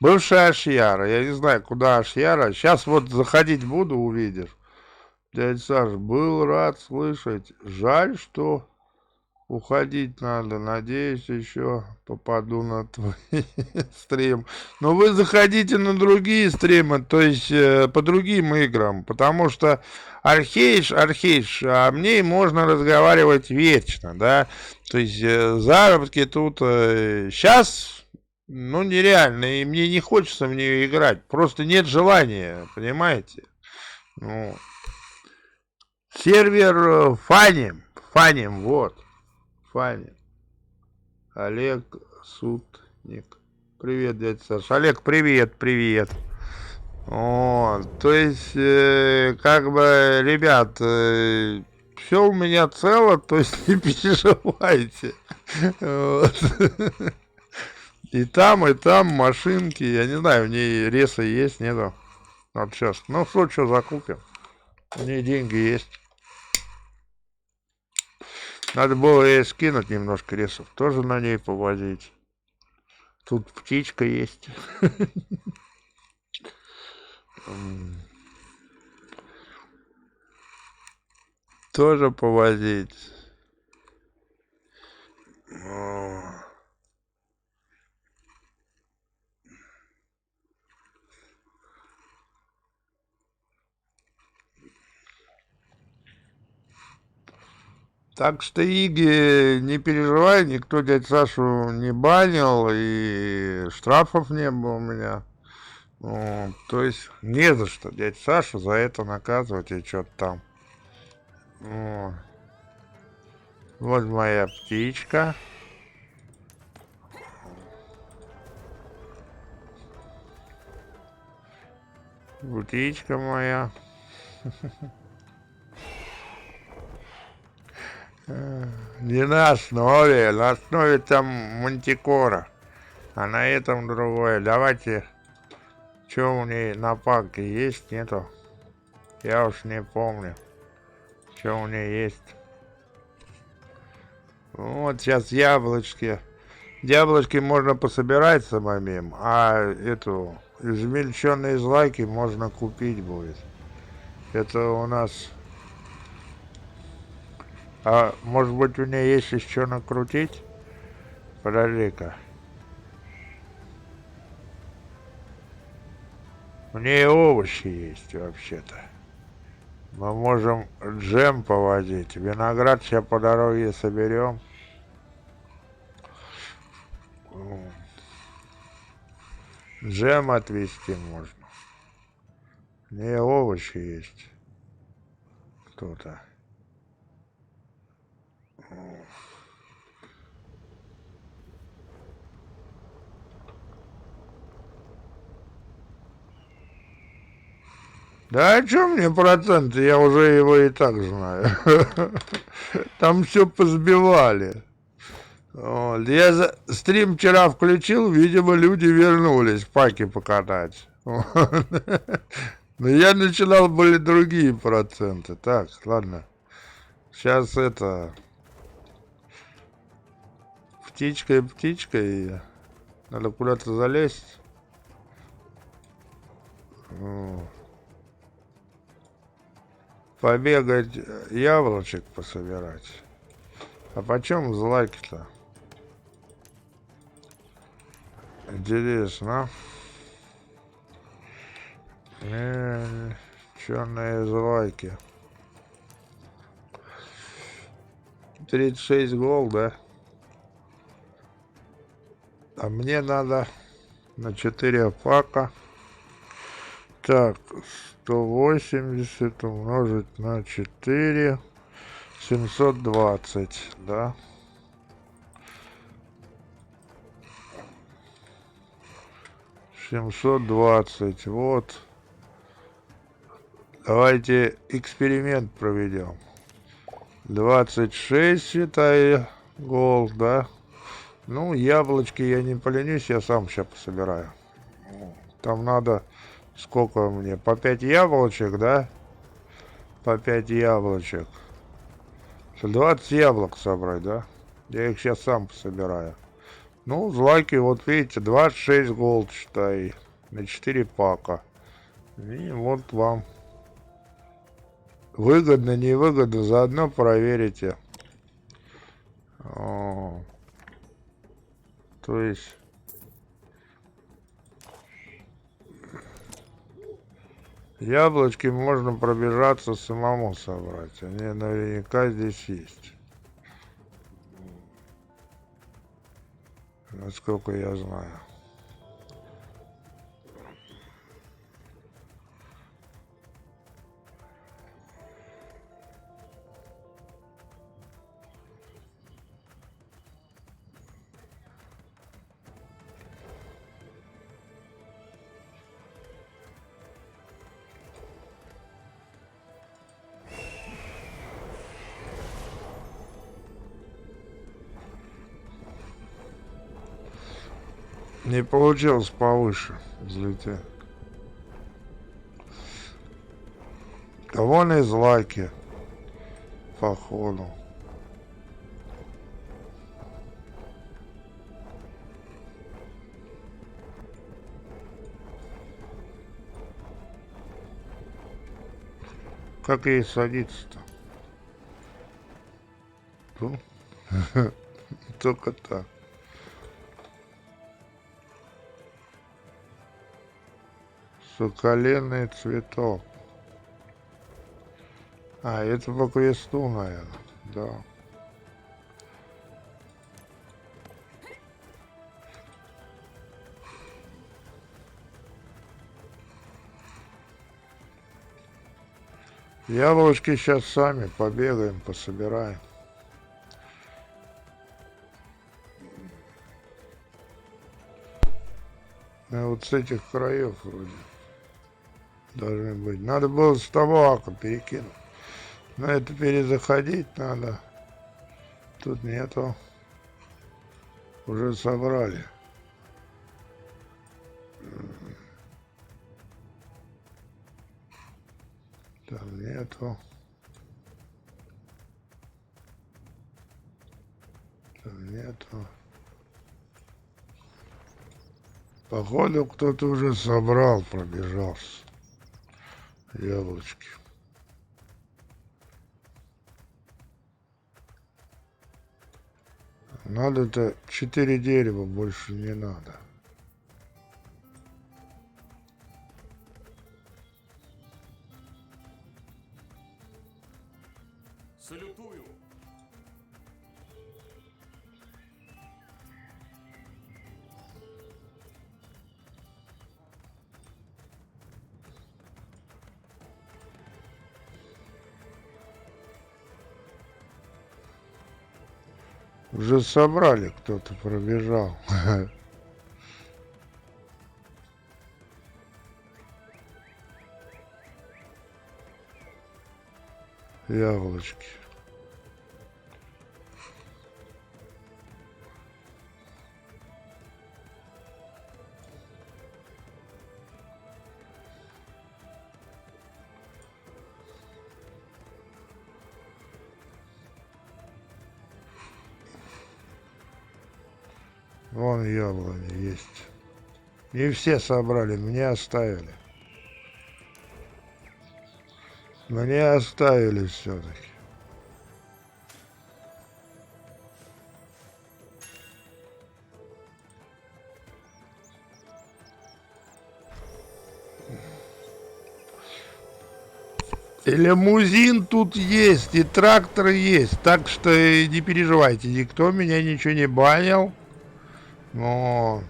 A: Бывшая Ашьяра. Я не знаю, куда Ашьяра. Сейчас вот заходить буду, увидишь. Дядя Саш, был рад слышать. Жаль, что уходить надо. Надеюсь, еще попаду на твой стрим. Но вы заходите на другие стримы, то есть по другим играм. Потому что Архейш, а мне можно разговаривать вечно, да. То есть заработки тут сейчас, ну, нереально. И мне не хочется в нее играть. Просто нет желания, понимаете? Ну, сервер фаним, вот. Фаним. Олег Сутник. Привет, дядя Саша. Олег, привет. О, то есть, как бы, ребят, все у меня цело, то есть не переживайте. Вот. И там машинки, я не знаю, в ней реса есть, нету. Вот сейчас, ну что закупим. У нее деньги есть. Надо было ей скинуть немножко ресов, тоже на ней повозить. Тут птичка есть. Тоже повозить. Так что, Иги, не переживай, никто дядь Сашу не банил, и штрафов не было у меня. Вот, то есть не за что дядь Сашу за это наказывать и что-то там. Вот. Вот моя птичка. Птичка моя. Не на основе там Мантикора, а на этом другое. Давайте, что у нее на паке есть, нету? Я уж не помню, что у нее есть. Вот сейчас яблочки. Яблочки можно пособирать самим, а эту измельченные злаки можно купить будет. Это у нас... А может быть у меня есть еще накрутить? Подожди-ка. У нее овощи есть вообще-то. Мы можем джем повозить. Виноград сейчас по дороге соберем. Джем отвезти можно. У нее овощи есть. Кто-то. Да о чем мне проценты? Я уже его и так знаю. Там все позбивали. Вот. Я стрим вчера включил, видимо, люди вернулись паки покатать. Но я начинал, были другие проценты. Так, ладно. Сейчас это... Птичкой. Надо куда-то залезть. Побегать, яблочек пособирать. А почем злаки-то? Интересно. Черные злаки. 36 гол, да? А мне надо на 4 пака. Так, 180 умножить на 4. 720, да? 720, вот. Давайте эксперимент проведем. 26, считай, гол, да? Ну, яблочки я не поленюсь, я сам сейчас пособираю. Там надо, сколько мне, по 5 яблочек, да? По 5 яблочек. 20 яблок собрать, да? Я их сейчас сам пособираю. Ну, злаки, вот видите, 26 голд, считай, на 4 пака. И вот вам. Выгодно, невыгодно, заодно проверите. О, то есть... Яблочки можно пробежаться самому собрать. Они наверняка здесь есть. Насколько я знаю. Не получилось повыше взлететь. А вон и злаки, походу. Как ей садиться-то? Ну, только так. Соколенный цветок. А, это по кресту, наверное, да. Яблочки сейчас сами побегаем, пособираем. Ну, вот с этих краев вроде должны быть. Надо было с того ака перекинуть. Но это перезаходить надо. Тут нету. Уже собрали. Там нету. Там нету. Походу кто-то уже собрал, пробежался. Яблочки. Надо-то 4 дерева, больше не надо.
B: Салютую.
A: Уже собрали, кто-то пробежал. Яблочки. Вон яблони есть. Не все собрали, мне оставили. Мне оставили все-таки. И лимузин тут есть, и трактор есть. Так что не переживайте, никто меня ничего не банил. Но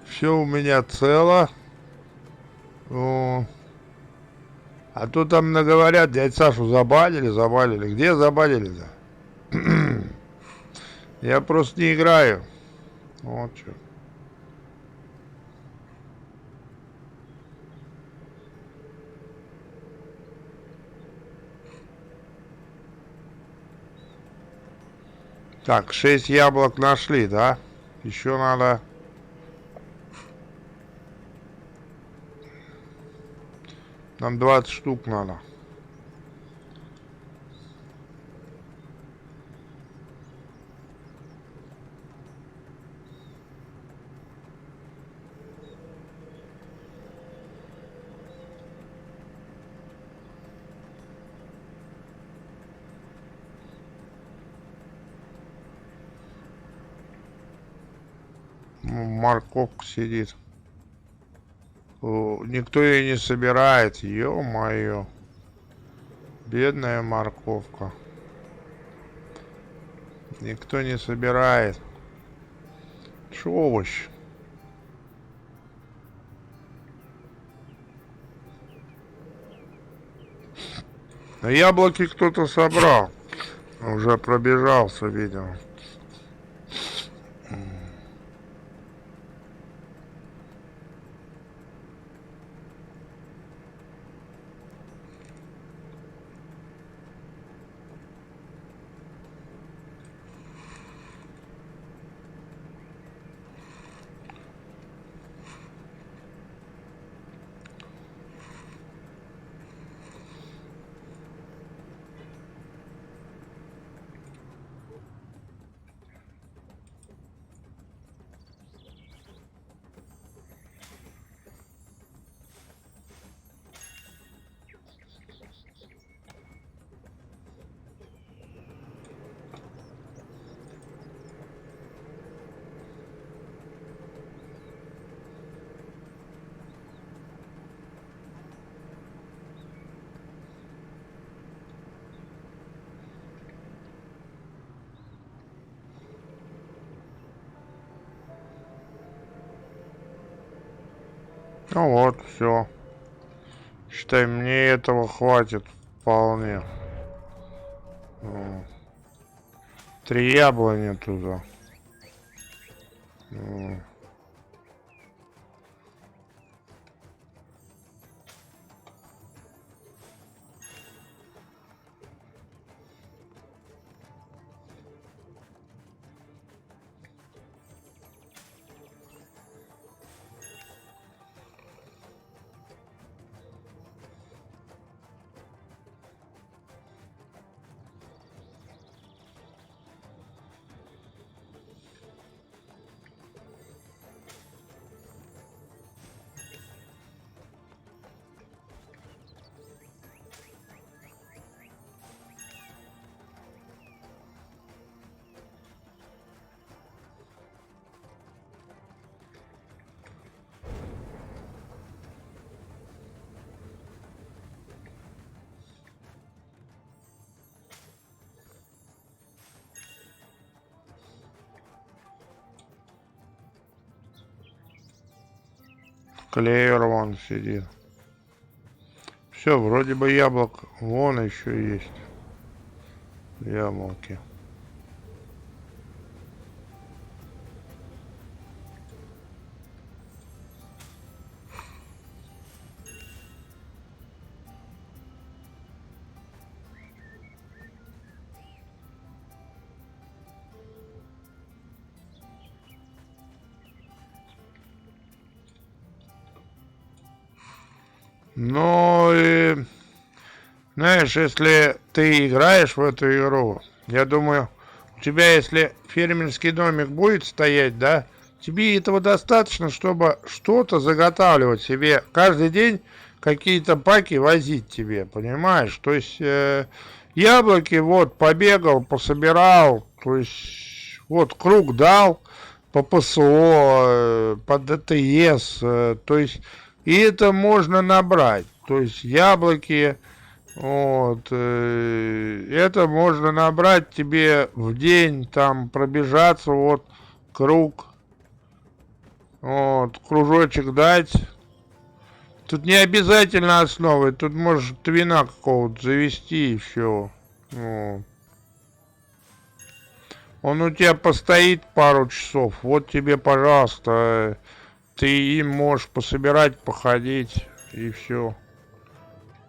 A: все у меня цело. О. А то там наговорят, дядь Сашу забанили. Где забанили-то? Я просто не играю. Вот что. Так, 6 яблок нашли, да? Еще надо... Нам 20 штук надо. морковка сидит. Никто ее не собирает. Ё-моё. Бедная морковка. Никто не собирает. Что овощ? А яблоки кто-то собрал. Уже пробежался, видимо. Ну вот, все. Считай, мне этого хватит вполне. 3 яблони туда. Клевер вон сидит. Все, вроде бы яблок. Вон еще есть. Яблоки. Ну и знаешь, если ты играешь в эту игру, я думаю, у тебя, если фермерский домик будет стоять, да, тебе этого достаточно, чтобы что-то заготавливать себе. Каждый день какие-то паки возить тебе, понимаешь? То есть яблоки, вот, побегал, пособирал, то есть вот круг дал по ПСО, по ДТС, то есть и это можно набрать. То есть яблоки, вот, это можно набрать тебе в день, там, пробежаться, вот, круг, вот, кружочек дать. Тут не обязательно основы, тут можешь твина какого-то завести и все. Вот. Он у тебя постоит пару часов, вот тебе, пожалуйста, ты им можешь пособирать, походить и все.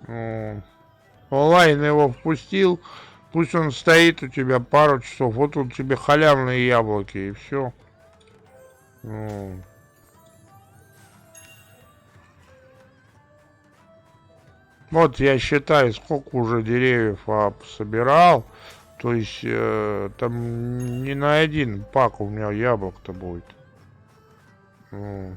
A: Вот. Онлайн его впустил, пусть он стоит у тебя пару часов, вот тут тебе халявные яблоки и все. Вот я считаю, сколько уже деревьев собирал, то есть там не на один пак у меня яблок-то будет. Вот.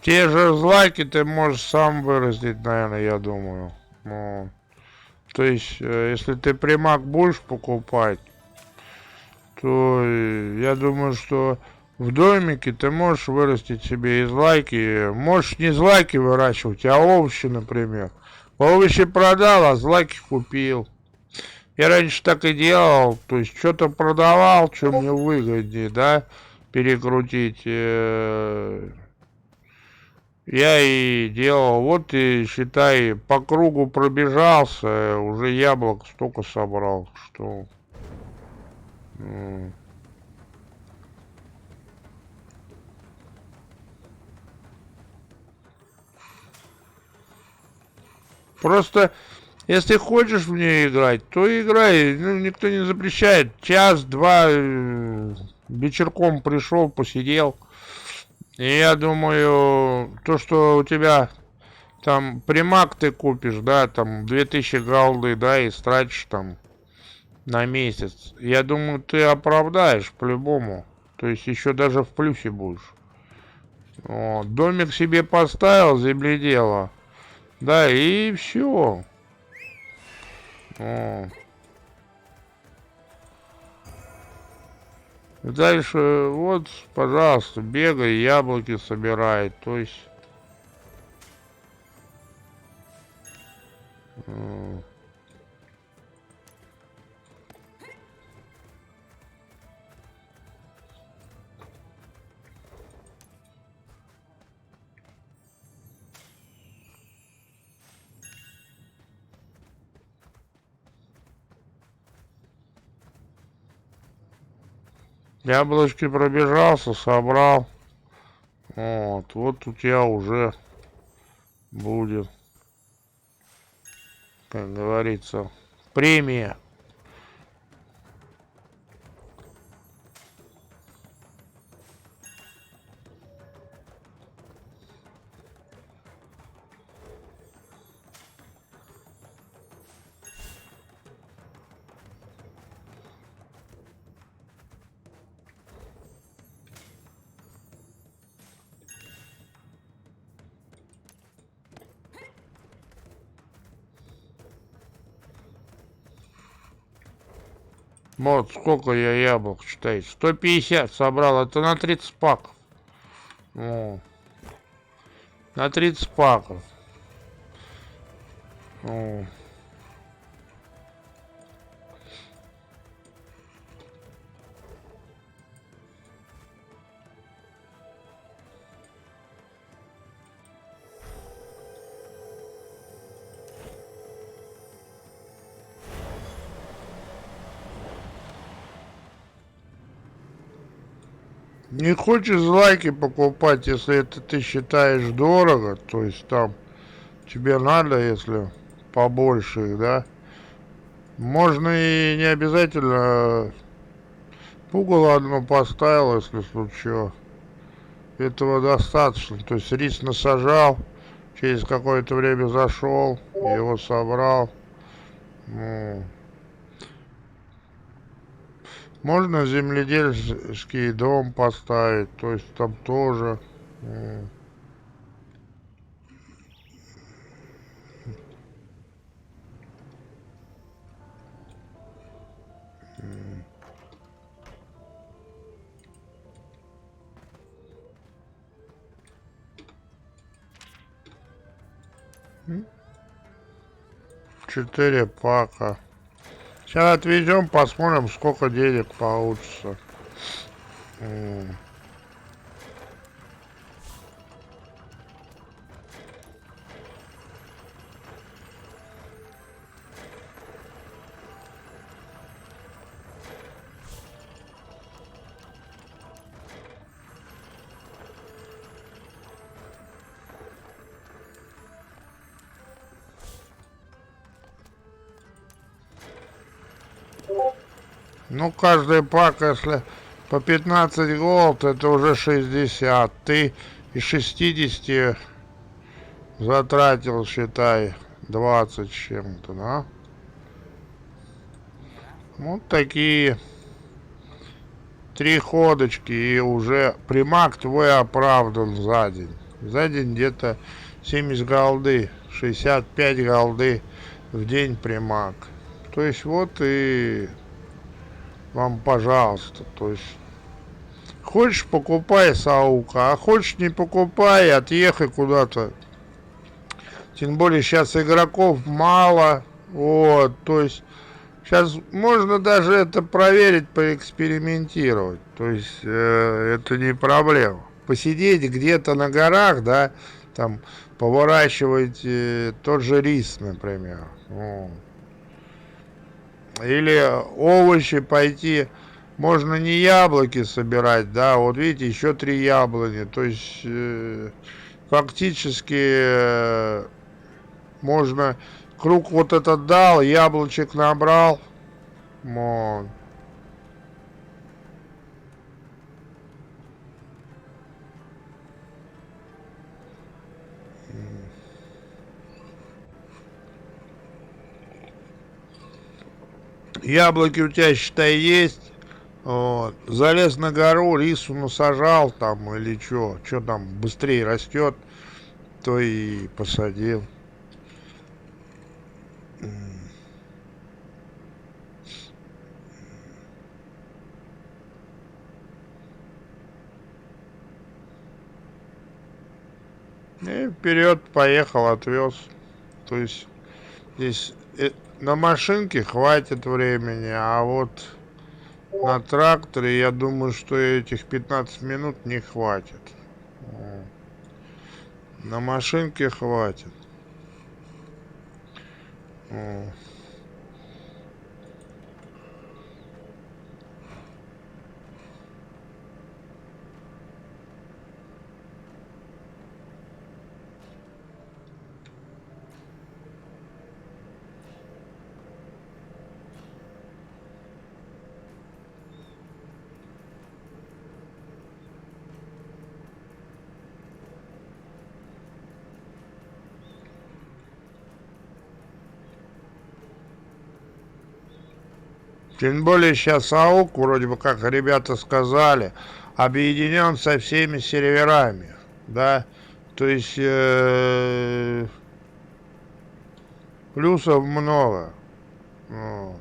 A: Те же злаки ты можешь сам вырастить, наверное, я думаю. Ну, то есть, если ты примак будешь покупать, то я думаю, что в домике ты можешь вырастить себе и злаки. Можешь не злаки выращивать, а овощи, например. Овощи продал, а злаки купил. Я раньше так и делал, то есть что-то продавал, что мне выгоднее, да, перекрутить. Я и делал, вот и считай, по кругу пробежался, уже яблок столько собрал, что... Просто, если хочешь в нее играть, то играй, ну, никто не запрещает. Час-два вечерком пришел, посидел. И я думаю, то, что у тебя там примак ты купишь, да, там 2000 голды, да, и стратишь там на месяц. Я думаю, ты оправдаешь по-любому. То есть еще даже в плюсе будешь. Вот. Домик себе поставил, земледело. Да, и все. Дальше, вот, пожалуйста, бегай, яблоки собирай. То есть... Яблочки пробежался, собрал. Вот у тебя уже будет, как говорится, премия. Вот сколько я яблок, считай, 150 собрал, это на 30 паков. О, на 30 паков. О. Не хочешь злаки покупать, если это ты считаешь дорого, то есть там тебе надо, если побольше их, да? Можно и не обязательно пугало одно поставил, если случилось. Этого достаточно. То есть рис насажал, через какое-то время зашел, его собрал. Ну, можно земледельский дом поставить, то есть там тоже. Ну, 4 пака. Сейчас отвезем, посмотрим, сколько денег получится. Ну, каждый пак, если по 15 голд, это уже 60. Ты из 60 затратил, считай, 20 с чем-то, да? Вот такие 3 ходочки, и уже примак твой оправдан за день. За день где-то 70 голды, 65 голды в день примак. То есть вот и вам, пожалуйста, то есть хочешь покупай Саука, а хочешь не покупай, отъехай куда-то. Тем более сейчас игроков мало, вот, то есть сейчас можно даже это проверить, поэкспериментировать, то есть это не проблема. Посидеть где-то на горах, да, там поворачивать тот же рис, например. Вот. Или овощи пойти, можно не яблоки собирать, да, вот видите, еще 3 яблони, то есть фактически можно круг вот этот дал, яблочек набрал, вот. Яблоки у тебя, считай, есть. Вот. Залез на гору, рису насажал там или что там быстрее растет, то и посадил. И вперед поехал, отвез. То есть здесь на машинке хватит времени, а вот на тракторе, я думаю, что этих 15 минут не хватит. На машинке хватит. Тем более сейчас АУК, вроде бы как ребята сказали, объединен со всеми серверами, да, то есть плюсов много. Вот.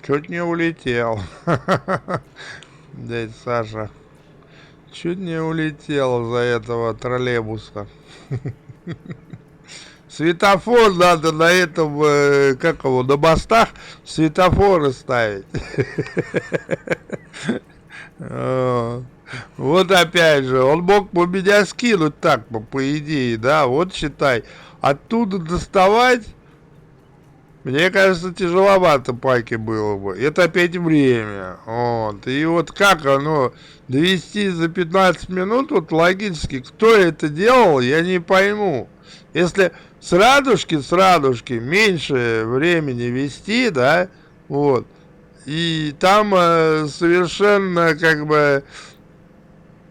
A: Чуть не улетел. Дядь Саша. Чуть не улетел за этого троллейбуса. Светофор надо на этом, как его, на мостах светофоры ставить. Вот опять же, он мог бы меня скинуть так, по идее, да, вот считай. Оттуда доставать, мне кажется, тяжеловато Паке было бы. Это опять время. Вот. И вот как оно довести за 15 минут, вот логически, кто это делал, я не пойму. Если с радужки меньше времени вести, да, вот, и там совершенно как бы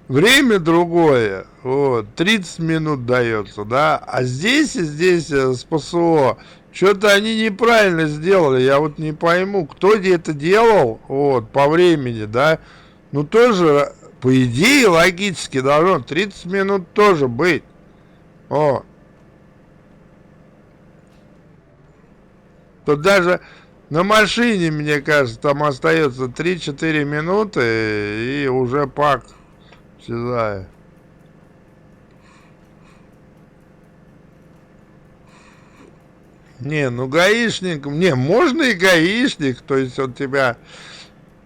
A: время другое, вот, 30 минут дается, да, а здесь с ПСО что-то они неправильно сделали, я вот не пойму, кто это делал, вот, по времени, да, ну тоже, по идее, логически должно 30 минут тоже быть, вот. Тут даже на машине, мне кажется, там остается 3-4 минуты, и уже пак исчезает. Не, ну гаишник, не, можно и гаишник, то есть он тебя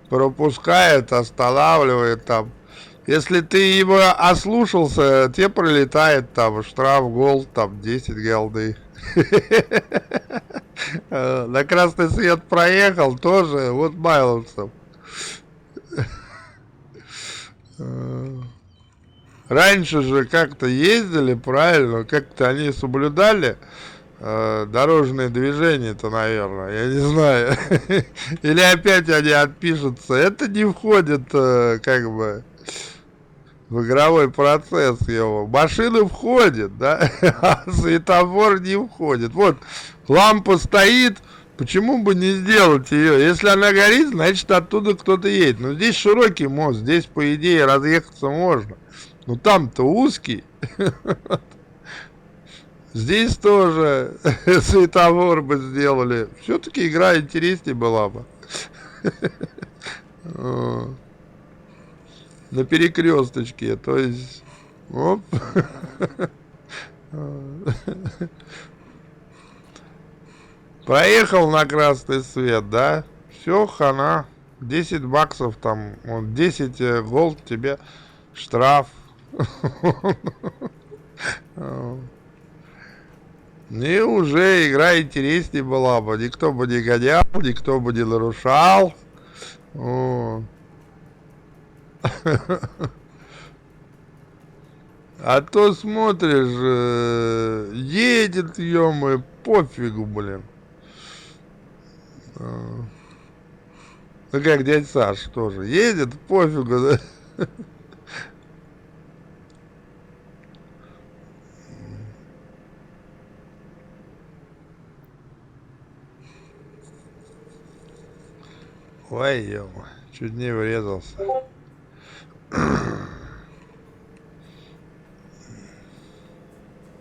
A: пропускает, останавливает там. Если ты его ослушался, тебе пролетает там штраф, гол, там 10 голды. На красный свет проехал тоже, вот Майловцев. Раньше же как-то ездили, правильно, как-то они соблюдали дорожное движение-то, наверное, я не знаю. Или опять они отпишутся. Это не входит, как бы, в игровой процесс его. Машина входит, да, а светофор не входит. Вот, лампа стоит, почему бы не сделать ее? Если она горит, значит оттуда кто-то едет. Но здесь широкий мост, здесь, по идее, разъехаться можно. Но там-то узкий. Здесь тоже светофор бы сделали. Все-таки игра интереснее была бы. На перекресточке, то есть, оп. Проехал на красный свет, да? Все, хана. 10 баксов там, вот 10 голд тебе штраф. И уже игра интереснее была бы. Никто бы не гонял, никто бы не нарушал. Вот. А то смотришь, едет, ё-моё, пофигу, блин. Ну как дядя Саш тоже едет, пофигу, да? Ой, ё-моё, чуть не врезался.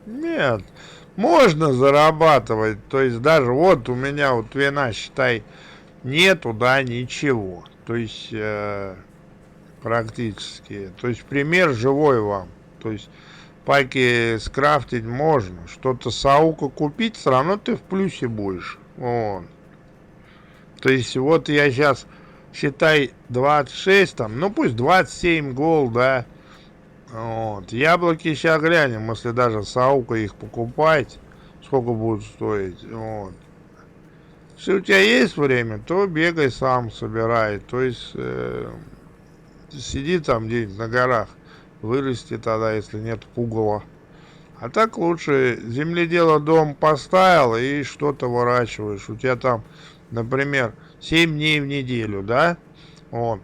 A: Нет, можно зарабатывать, то есть даже вот у меня вот вина, считай, нету, да, ничего, то есть практически, то есть пример живой вам, то есть паки скрафтить можно, что-то саука купить, все равно ты в плюсе будешь, вот. То есть вот я сейчас, считай, 26 там, ну пусть 27 гол, да. Вот. Яблоки сейчас глянем, если даже саука их покупать, сколько будет стоить. Вот. Если у тебя есть время, то бегай сам, собирай. То есть сиди там где-нибудь на горах, вырасти тогда, если нет пугала. А так лучше земледело дом поставил и что-то выращиваешь. У тебя там, например, 7 дней в неделю, да? Вот.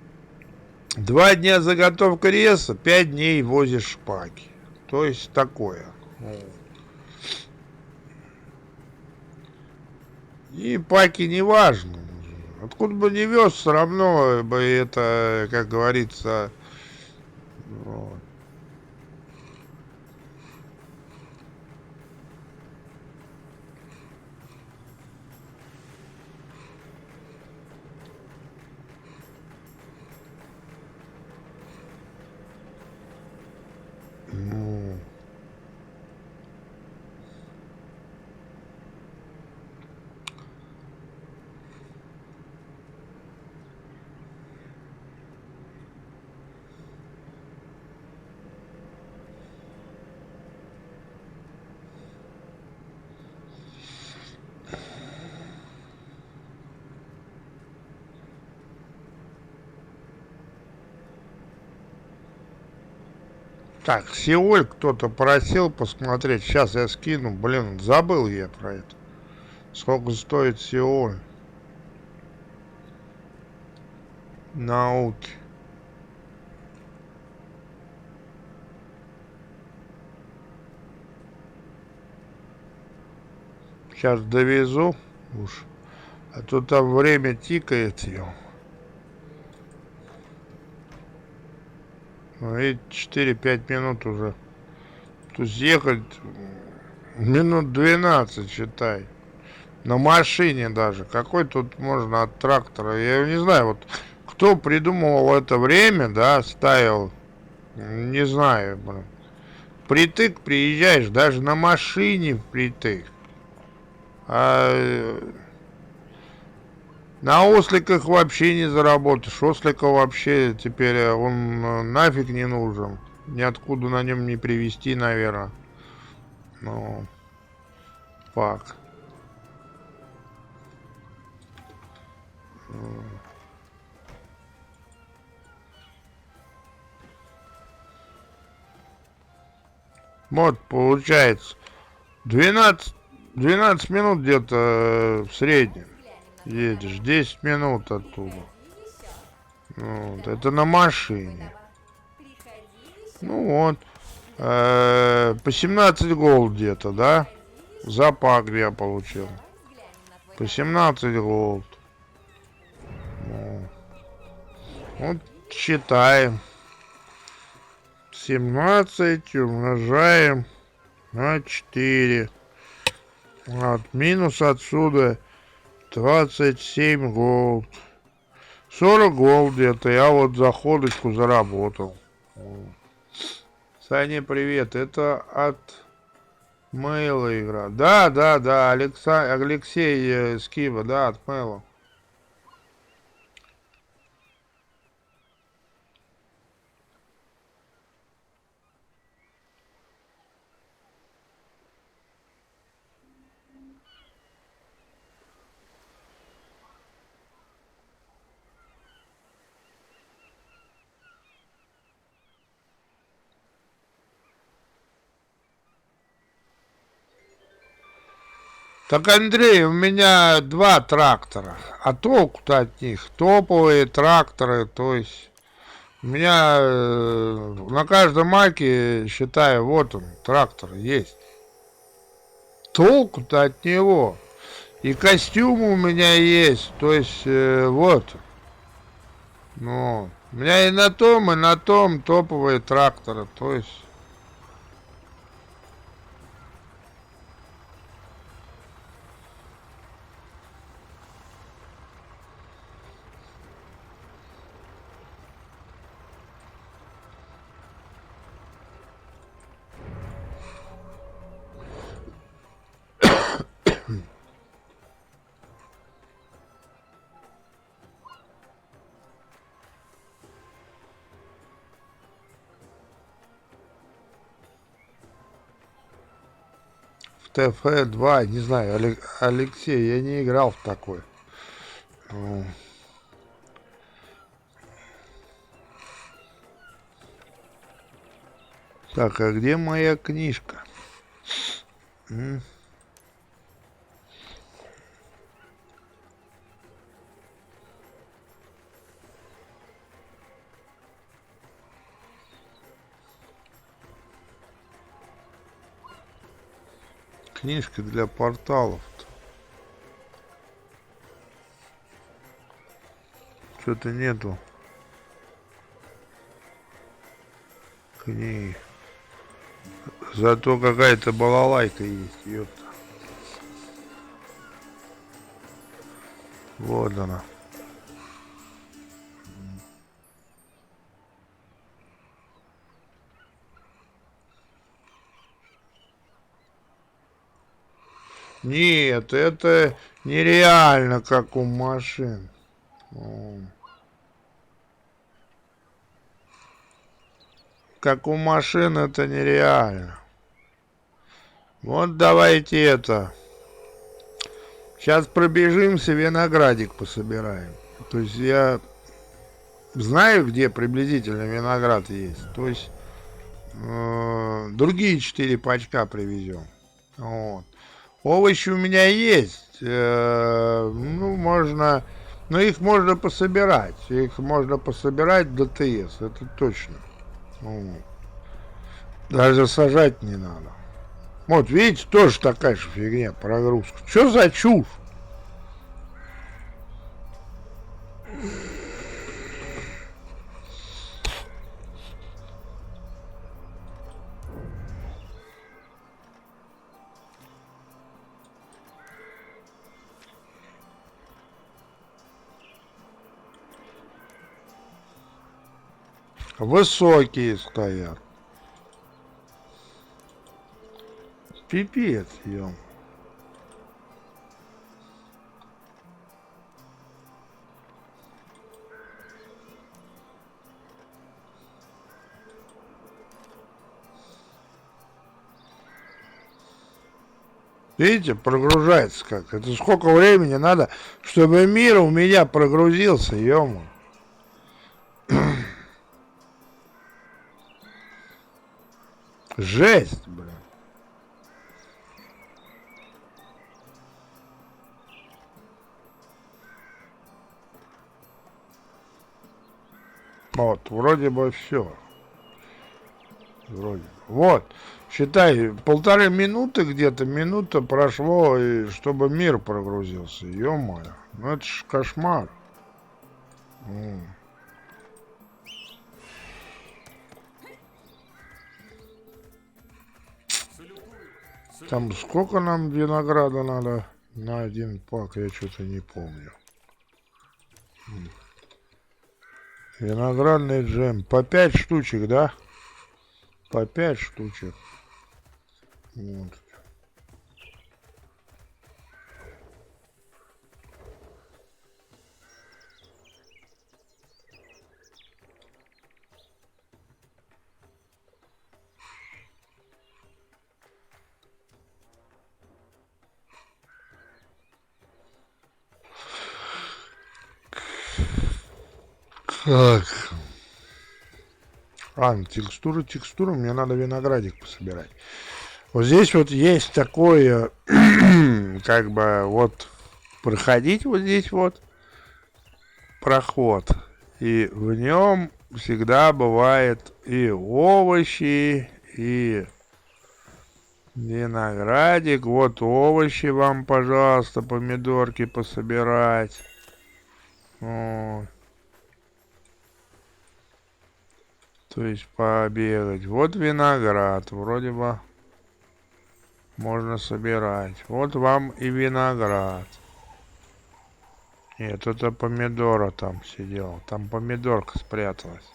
A: 2 дня заготовка реса, 5 дней возишь шпаки. То есть такое. И паки не важно. Откуда бы не вез, все равно бы это, как говорится, вот. Ну, так, Сеуль кто-то просил посмотреть. Сейчас я скину. Блин, забыл я про это. Сколько стоит Сеуль? Науки. Сейчас довезу уж. А то там время тикает. Ну и 4-5 минут уже. То есть ехать минут 12, считай. На машине даже. Какой тут можно от трактора? Я не знаю, вот кто придумывал это время, да, ставил. Не знаю, блин. Притык приезжаешь, даже на машине впритык. А на осликах вообще не заработаешь. Ослика вообще теперь он нафиг не нужен. Ниоткуда на нем не привезти, наверное. Ну, пак. Вот, получается, 12 минут где-то в среднем
D: Взглянем на твой
A: едешь,
D: товар.
A: 10 минут оттуда.
D: Приходи еще.
A: Вот,
D: Давай
A: это на
D: взглянем на твой
A: машине.
D: товар. Приходи еще.
A: Ну вот, по 17 голд где-то, да?
D: Приходи еще.
A: За пак я получил.
D: Давай взглянем на твой
A: По
D: товар.
A: 17 голд. Ну, вот
D: Приходи еще.
A: считаем. 17 умножаем на 4. Вот, минус отсюда 27 голд. 40 голд где-то. Я вот за ходочку заработал. Вот. Саня, привет. Это от Мейла игра. Да, да, да. Алексей Скиба, да, от Мейла. Так, Андрей, у меня 2 трактора. А толку-то от них? Топовые тракторы, то есть... У меня на каждом маке, считаю, вот он, трактор есть. Толку-то от него. И костюм у меня есть, то есть вот. Ну, у меня и на том топовые тракторы, то есть... В ТФ-2, не знаю, Алексей, я не играл в такой. Ну, так, а где моя книжка? М? Книжка для порталов. Что-то нету книги. Зато какая-то балалайка есть, ёпта. Вот она. Нет, это нереально, как у машин. О. Как у машин это нереально. Вот давайте это. Сейчас пробежимся, виноградик пособираем. То есть я знаю, где приблизительно виноград есть. То есть другие 4 пачка привезем. Вот. Овощи у меня есть. Ну, можно... Но их можно пособирать. Их можно пособирать до ТС. Это точно. Вот. Даже сажать не надо. Вот, видите, тоже такая же фигня, прогрузка. Что за чушь? Высокие стоят. Пипец, ем. Видите, прогружается как. Это сколько времени надо, чтобы мир у меня прогрузился, ё-моё. Жесть, блин. Вот, вроде бы все. Вроде. Вот. Считай, 1,5 минуты где-то, минута прошло, и чтобы мир прогрузился. Ё-моё. Ну это ж кошмар. Там сколько нам винограда надо на один пак, я что-то не помню. Виноградный джем. По 5 штучек, да? По 5 штучек. Вот. Так. Текстура, мне надо виноградик пособирать. Вот здесь вот есть такое, как бы, вот, проходить вот здесь вот проход. И в нем всегда бывает и овощи, и виноградик. Вот овощи вам, пожалуйста, помидорки пособирать. Вот. То есть побегать. Вот виноград, вроде бы можно собирать. Вот вам и виноград. Нет, это помидора там сидел. Там помидорка спряталась.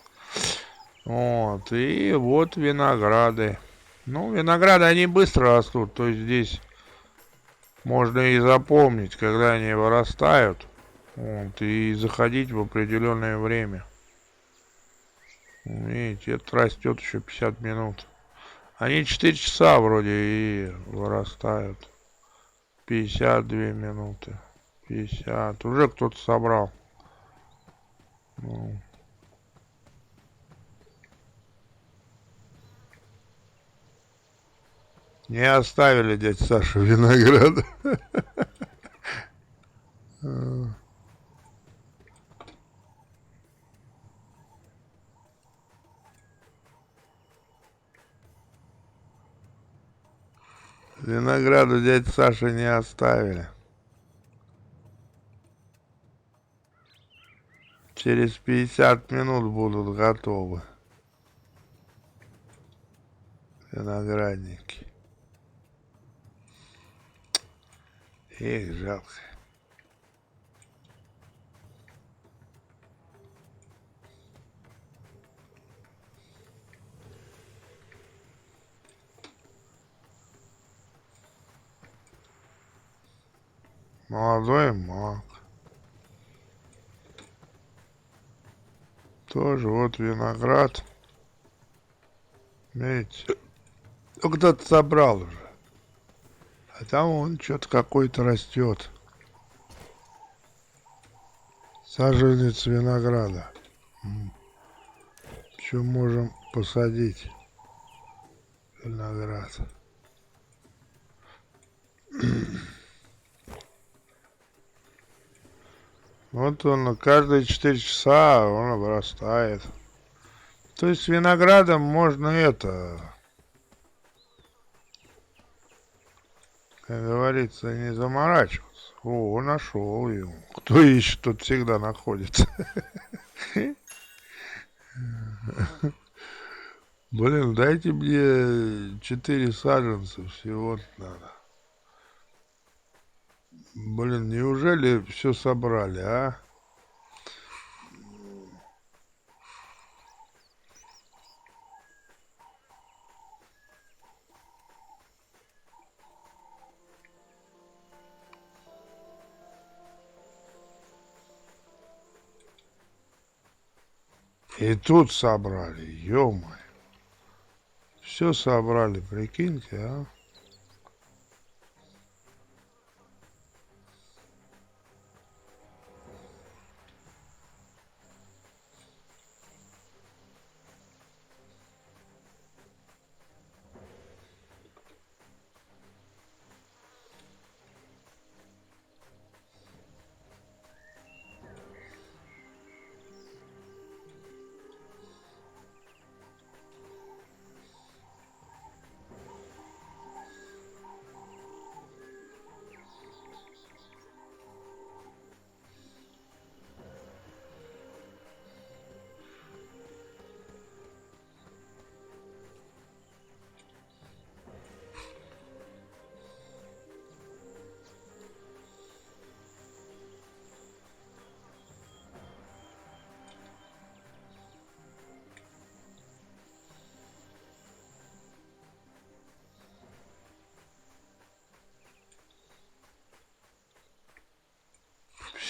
A: Вот, и вот винограды. Ну, винограды, они быстро растут. То есть здесь можно и запомнить, когда они вырастают. Вот, и заходить в определенное время. Видите, это растет еще 50 минут. Они 4 часа вроде и вырастают. 52 минуты. 50. Уже кто-то собрал. Ну. Не оставили дядь Саша винограда. Винограду дядь Саша не оставили. Через 50 минут будут готовы виноградники. Эх, жалко. Молодой мак. Тоже вот виноград. Видите? Ну, кто-то собрал уже. А там он что-то какой-то растет. Саженец винограда. Еще можем посадить виноград. Вот он каждые 4 часа он обрастает. То есть виноградом можно это, как говорится, не заморачиваться. О, нашел его. Кто ищет, тот всегда находится. Блин, дайте мне 4 саженца всего надо. Блин, неужели все собрали, а? И тут собрали, ё-моё. Все собрали, прикиньте, а?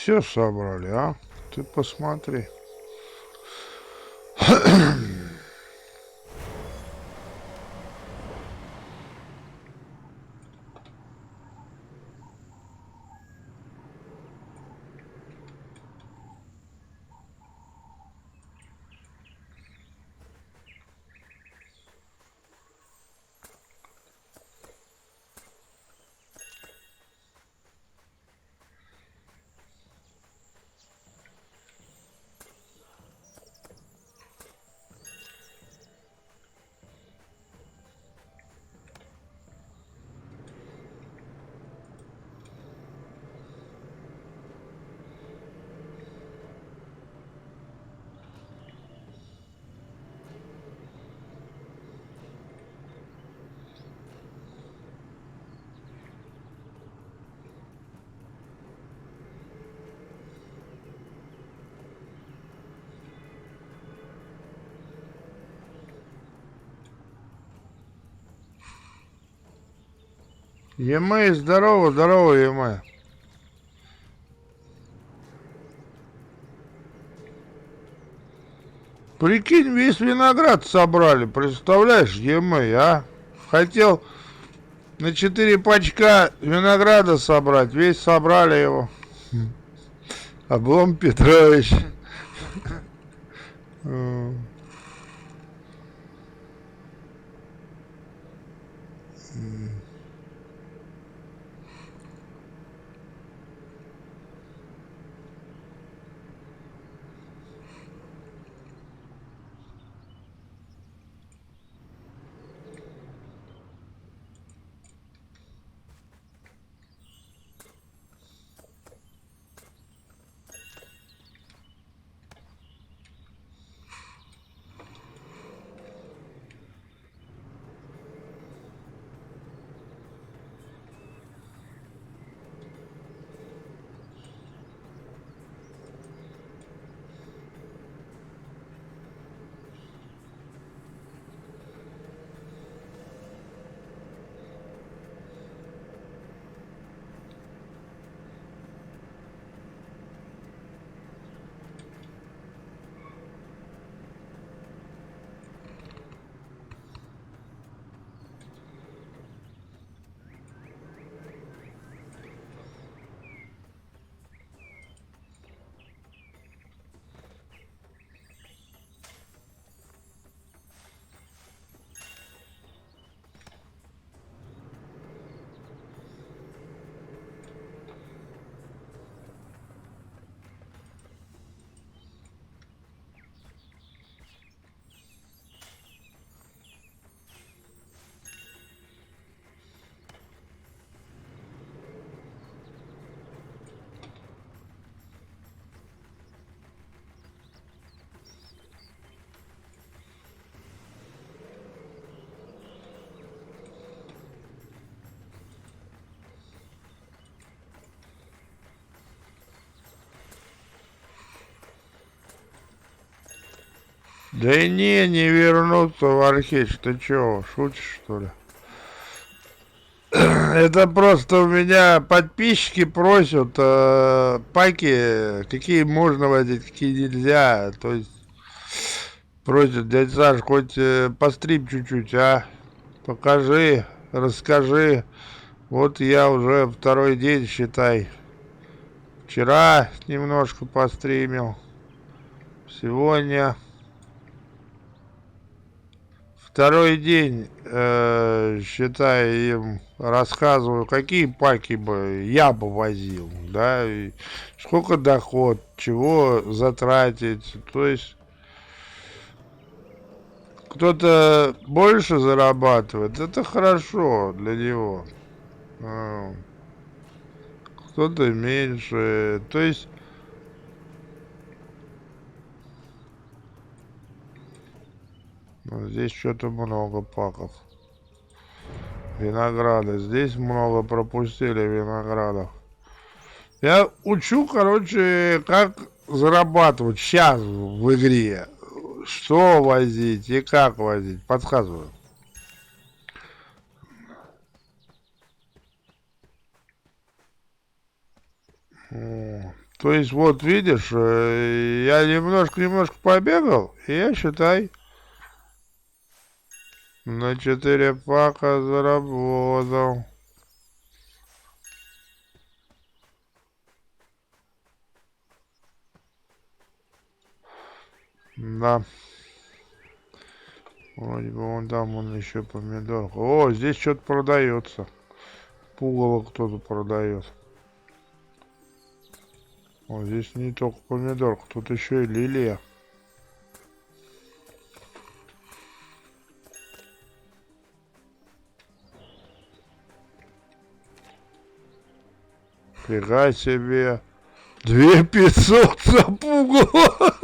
A: все собрали, а? Ты посмотри. Емэ, здорово, здорово, Емэ. Прикинь, весь виноград собрали, представляешь, Емэ, а? Хотел на 4 пачка винограда собрать, весь собрали его. Облом Петрович. Да и не вернуться в Археч, ты чё, шутишь что ли? Это просто у меня подписчики просят паки, какие можно водить, какие нельзя. То есть просят, дядя Саш, хоть пострим чуть-чуть, а? Покажи, расскажи. Вот я уже второй день, считай. Вчера немножко постримил. Сегодня второй день, считай, им рассказываю, какие паки бы я бы возил, да, и сколько доход, чего затратить. То есть кто-то больше зарабатывает, это хорошо для него. А, Кто-то меньше. То есть здесь что-то много паков. Винограда. Здесь много пропустили виноградов. Я учу, короче, как зарабатывать сейчас в игре. Что возить и как возить. Подсказываю. То есть, вот видишь, я немножко побегал, и я, считай, на 4 пака заработал. Да. Вроде бы вон там он еще помидор. О, здесь что-то продается. Пугало кто-то продает. О, здесь не только помидор, тут еще и лилия. Фига себе. 2500 за пугало.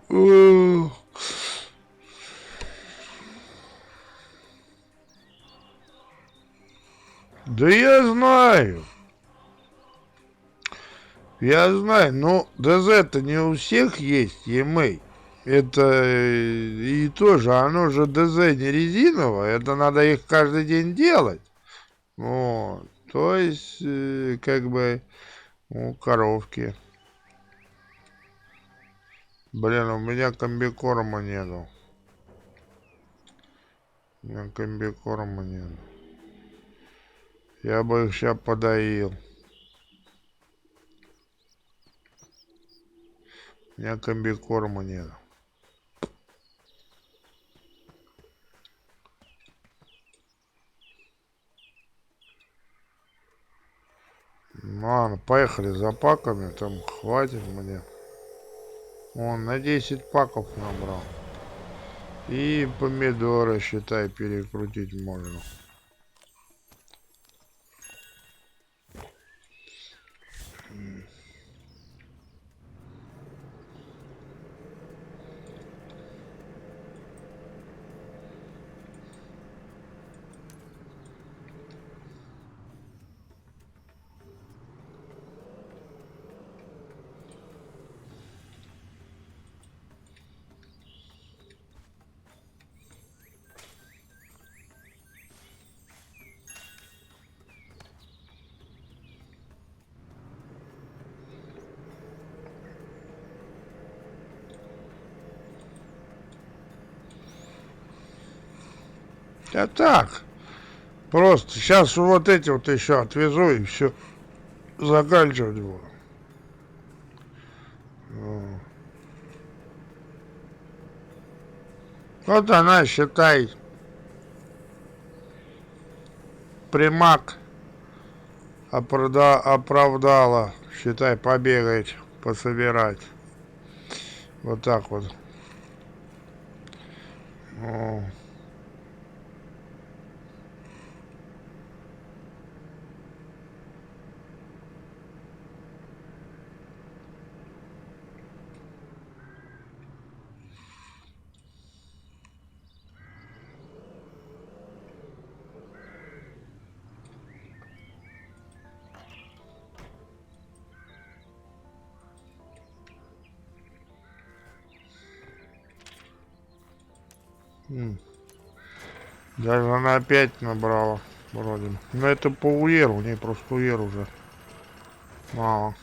A: Ух. Да я знаю. Я знаю, но ДЗ-то не у всех есть, емей. Это и тоже, оно же ДЗ не резиновое, это надо их каждый день делать. Вот. То есть, как бы, у коровки. Блин, у меня комбикорма нету. У меня комбикорма нету. Я бы их сейчас подоил. У меня комбикорма нет. Ладно, поехали за паками, там хватит мне. Он на 10 паков набрал. И помидоры, считай, перекрутить можно. Да так, просто сейчас вот эти вот еще отвезу и все заканчивать буду. Вот она, считай, примак оправдала, считай, побегать, пособирать. Вот так вот. О. Даже она опять набрала, вроде. Но это по уеру, у ней просто уер уже мало.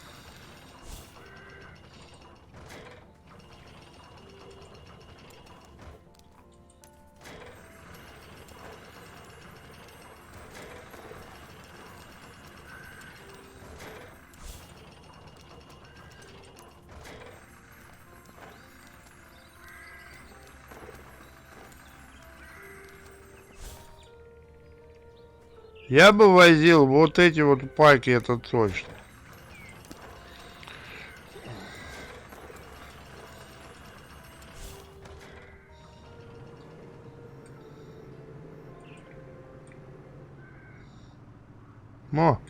A: Я бы возил вот эти вот паки, это точно. Но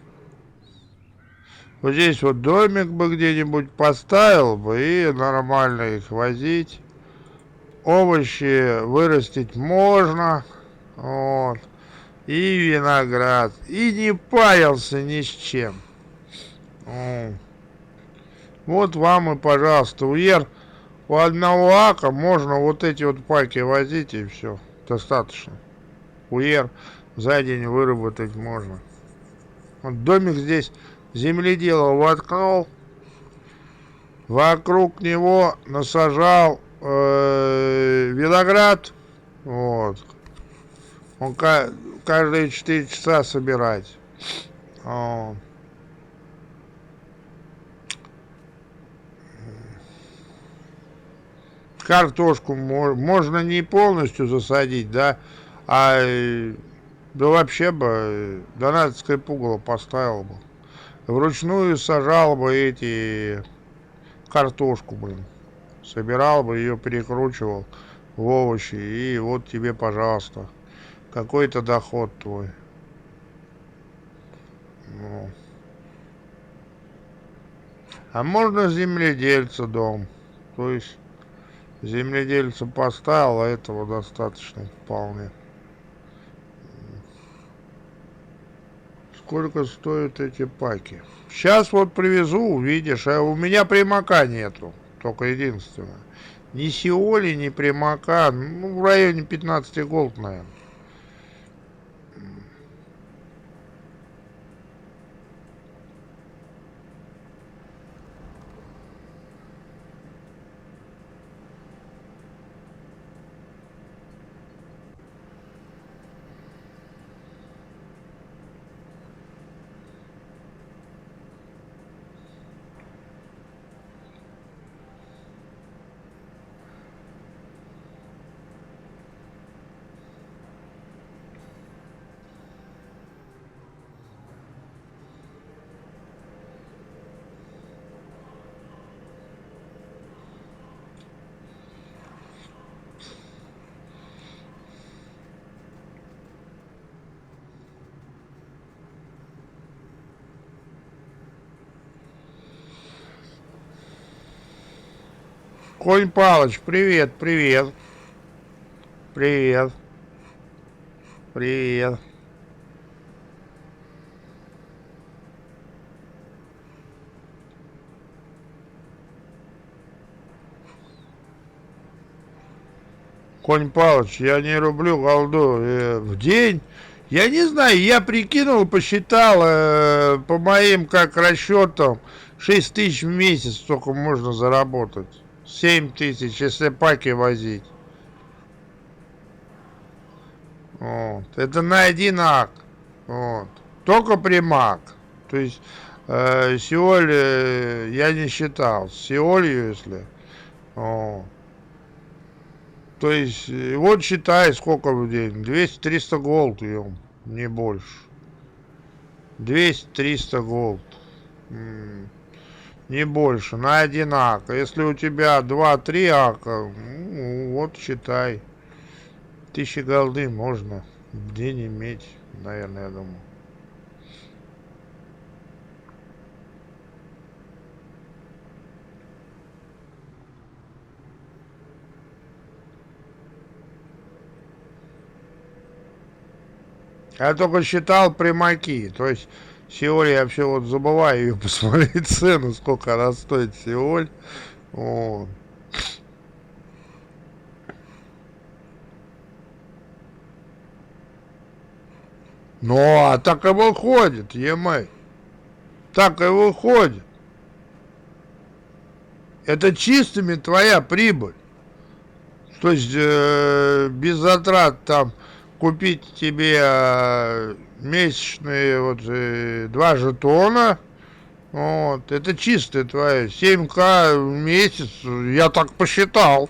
A: вот здесь вот домик бы где-нибудь поставил бы и нормально их возить. Овощи вырастить можно. Вот. И виноград. И не парился ни с чем. Вот вам и, пожалуйста, уер. У одного ака можно вот эти вот паки возить, и все. Достаточно. Уер за день выработать можно. Вот домик здесь земледела воткнул, вокруг него насажал виноград. Вот. Он каждые 4 часа собирать. Вот. Картошку можно не полностью засадить, да, да вообще бы донатское пугало поставил бы. Вручную сажал бы картошку, блин. Собирал бы ее, перекручивал в овощи, и вот тебе, пожалуйста, какой-то доход твой. Ну. А можно земледельца дом. То есть земледельца поставил, а этого достаточно вполне. Сколько стоят эти паки? Сейчас вот привезу, увидишь. А у меня примака нету. Только единственное. Ни Сиоли, ни примака. Ну, в районе 15 голд, наверное. Конь Палыч, привет, привет. Привет. Привет. Конь Палыч, я не люблю голду. В день, я не знаю, я прикинул, посчитал, по моим как расчетам, 6 тысяч в месяц столько можно заработать. 7 тысяч, если паки возить. Вот. Это на один ак. Вот. Только примак. То есть Сиоль я не считал. С Сиолью, если. Вот. То есть, вот считай, сколько в день. 200-300 голд, ем, не больше. 200-300 голд. Не больше, на один ак. Если у тебя 2-3 ака, ну, вот считай. 1000 голды можно в день иметь, наверное, я думаю. Я только считал примаки. То есть Сиоль я вообще вот забываю ее посмотреть цену, сколько она стоит Сиоль. Вот. Ну, а так и выходит, Емай. Так и выходит. Это чистыми твоя прибыль. То есть без затрат там купить тебе месячные вот 2 жетона. Вот, это чистое твое. 7К в месяц, я так посчитал.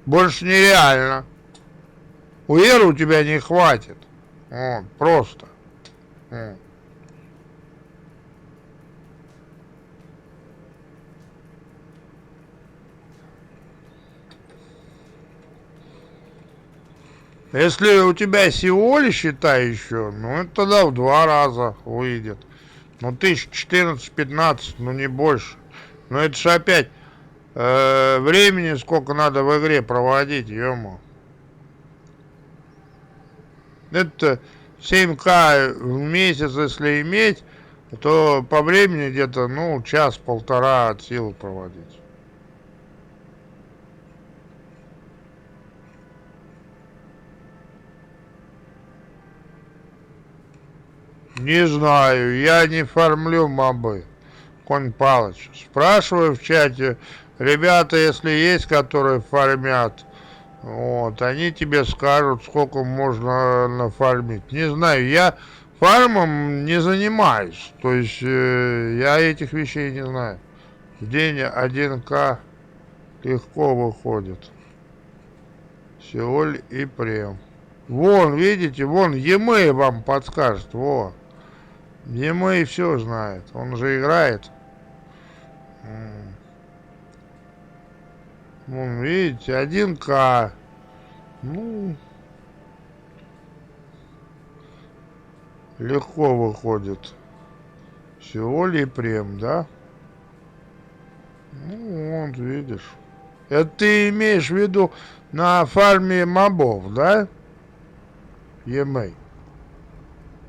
A: Больше нереально. Уэра у тебя не хватит. Вот, просто. Вот. Если у тебя Сиоли, считай, еще, ну это тогда в 2 раза выйдет. Ну 1014-15, ну не больше. Но это же опять времени сколько надо в игре проводить, ё-моё. Это 7К в месяц, если иметь, то по времени где-то, ну, час-полтора от силы проводить. Не знаю, я не фармлю мобы. Конь Палыч. Спрашиваю в чате, ребята, если есть, которые фармят, вот, они тебе скажут, сколько можно нафармить. Не знаю, я фармом не занимаюсь, то есть я этих вещей не знаю. В день 1К легко выходит. Сеоль и Прем. Вон, видите, вон, Емей вам подскажет, во. Емей все знает, он же играет. Вон, видите, 1К. Ну, легко выходит. Сеоль и Прем, да? Ну, вот, видишь. Это ты имеешь в виду на фарме мобов, да? Емей.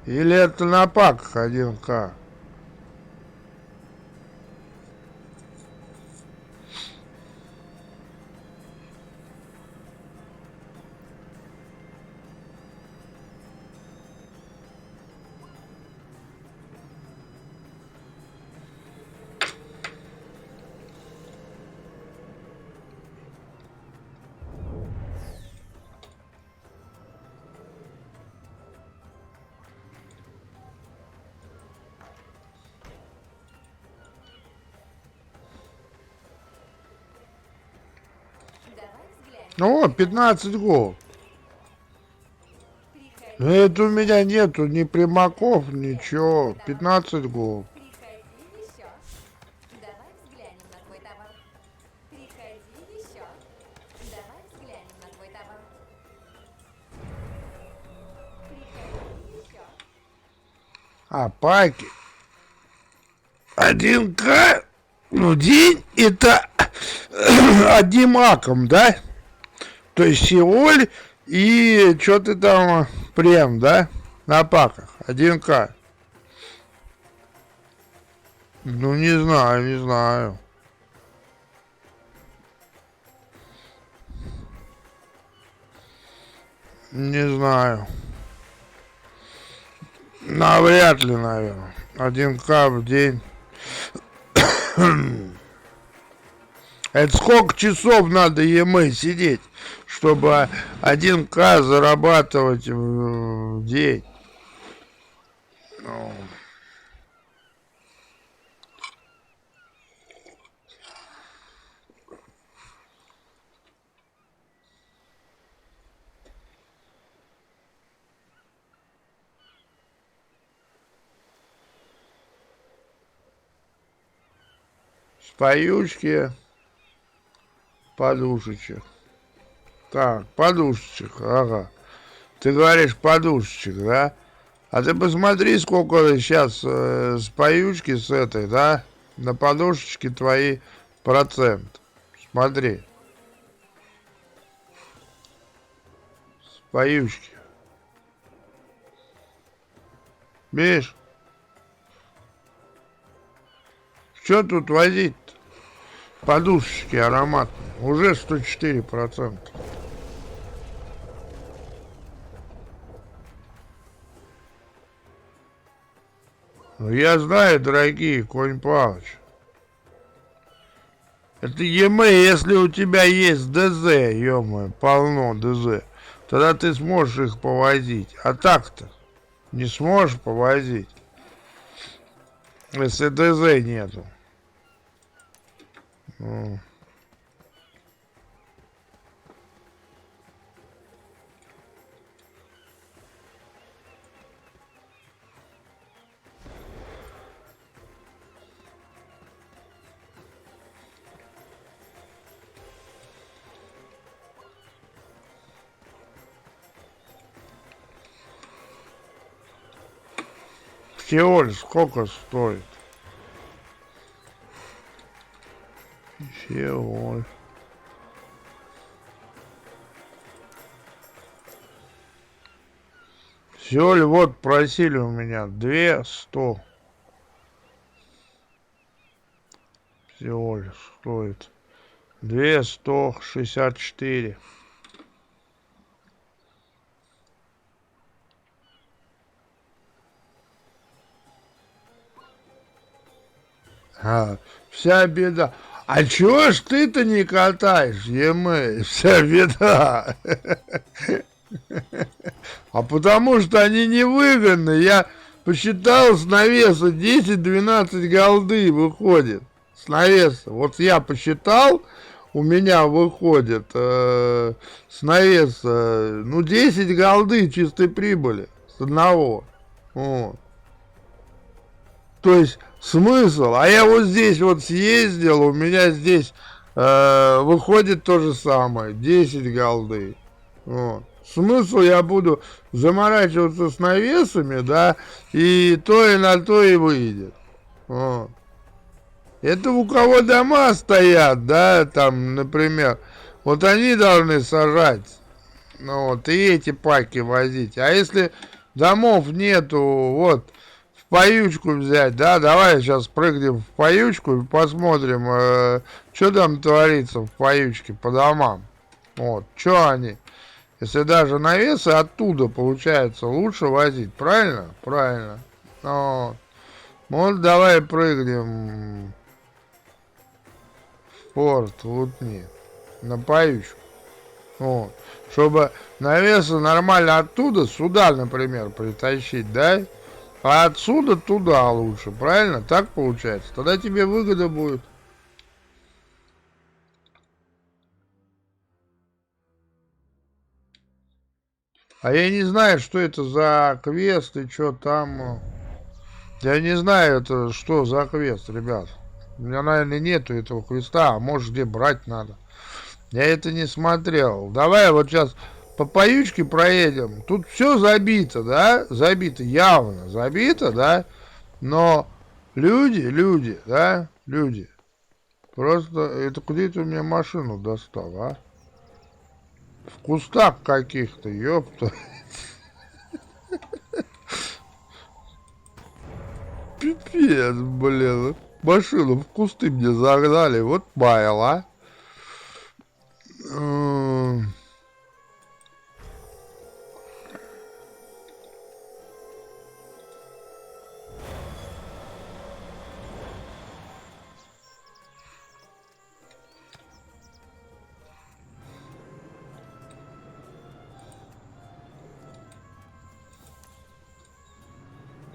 A: Или это на паках 1К?
D: Давай взглянем.
A: О, 15 гол.
D: Приходи,
A: Но это у меня нету ни примаков, ничего. 15 гол.
D: приходи еще. Давай взглянем на твой товар. Приходи еще. Давай взглянем на твой товар. Приходи еще.
A: А, паки. 1К в день это одним аком, да? То есть Сеоль и что ты там, Прем, да? На паках. 1К. Ну, не знаю, не знаю. Не знаю. Навряд ли, наверное. 1К в день. Это сколько часов надо ЕМЭ сидеть, чтобы 1К зарабатывать в день? Ну. Споючки, подушечек. Так, подушечек, ага. Ты говоришь подушечек, да? А ты посмотри, сколько сейчас споючки с этой, да? На подушечке твои процент. Смотри. Споючки. Видишь? Что тут возить-то? Подушечки ароматные. Уже 104%. Ну, я знаю, дорогие, Конь Палыч. Это ЕМЭ, если у тебя есть ДЗ, ё-моё, полно ДЗ, тогда ты сможешь их повозить. А так-то не сможешь повозить, если ДЗ нету. Ну. Сеоль сколько стоит? Сеоль. Сеоль вот просили у меня 200. Сеоль стоит 264. А, вся беда. А чего ж ты-то не катаешь, Емэ? Вся беда. А потому что они невыгодны. Я посчитал с навеса 10-12 голды выходит. С навеса. Вот я посчитал, у меня выходит с навеса, ну, 10 голды чистой прибыли с одного. Вот. То есть смысл? А я вот здесь вот съездил, у меня здесь выходит то же самое, 10 голды. Вот. Смысл я буду заморачиваться с навесами, да, и то и на то и выйдет. Вот. Это у кого дома стоят, да, там, например, вот они должны сажать, ну вот, и эти паки возить. А если домов нету, вот, в поючку взять, да, давай сейчас прыгнем в поючку и посмотрим, что там творится в поючке по домам. Вот, что они, если даже навесы оттуда, получается, лучше возить, правильно? Правильно. Вот, вот давай прыгнем в порт Лутни на поючку. Вот. Чтобы навесы нормально оттуда, сюда, например, притащить, да? А отсюда туда лучше, правильно? Так получается? Тогда тебе выгода будет. А я не знаю, что это за квест и что там. Я не знаю, это что за квест, ребят. У меня, наверное, нету этого квеста, а может, где брать надо. Я это не смотрел. Давай вот сейчас по поючке проедем. Тут все забито, да? Забито, явно забито, да? Но люди, да? Люди. Просто, это куда ты у меня машину достал, а? В кустах каких-то, ёпта. Пипец, блин. Машину в кусты мне загнали, вот баял, а?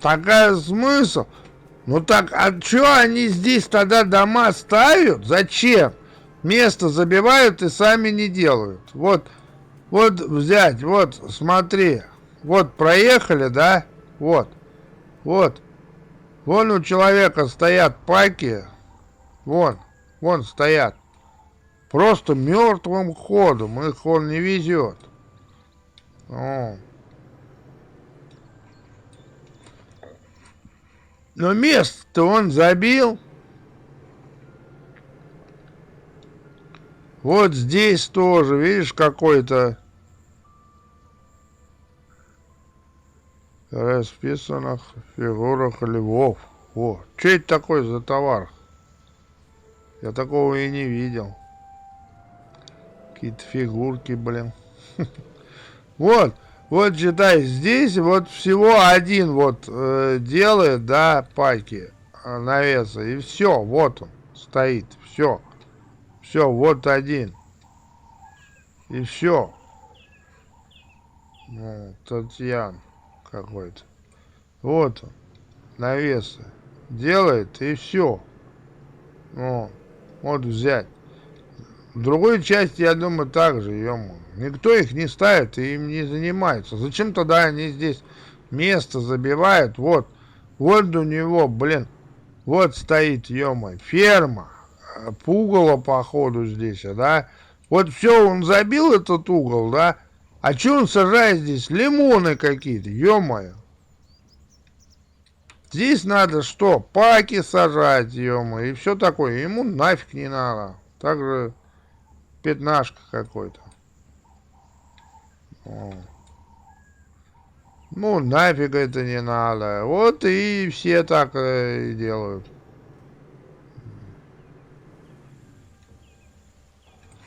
A: Такая смысл? Ну так, а чё они здесь тогда дома ставят? Зачем? Место забивают и сами не делают. Вот, вот взять, вот, смотри. Вот проехали, да? Вот, вот. Вон у человека стоят паки. Вон стоят. Просто мертвым ходом. Их он не везет. О. Но место-то он забил. Вот здесь тоже, видишь, какой-то расписанных фигурах львов. О, что это такое за товар? Я такого и не видел. Какие-то фигурки, блин. Вот. Вот, считай, здесь вот всего один вот делает, да, паки навеса. И все, вот он стоит. Все. Все, вот один. И все. Ну, Татьян какой-то. Вот он. Навесы. Делает и все. Ну, вот взять. В другой части, я думаю, так же, ё-моё. Никто их не ставит и им не занимается. Зачем тогда они здесь место забивают? Вот, вот у него, блин, вот стоит, ё-моё, ферма. Пугало, походу, здесь, да? Вот все, он забил этот угол, да? А че он сажает здесь? Лимоны какие-то, ё-моё. Здесь надо что? Паки сажать, ё-моё, и все такое. Ему нафиг не надо. Также пятнашка какой-то. Ну, нафиг это не надо. Вот и все так и делают.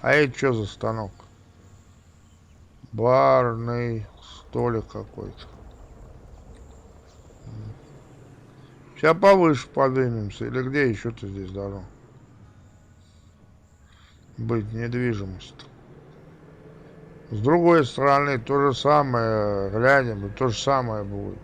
A: А это что за станок? Барный столик какой-то. Сейчас повыше поднимемся. Или где еще-то здесь должно быть недвижимость? С другой стороны, то же самое, глянем, и то же самое будет.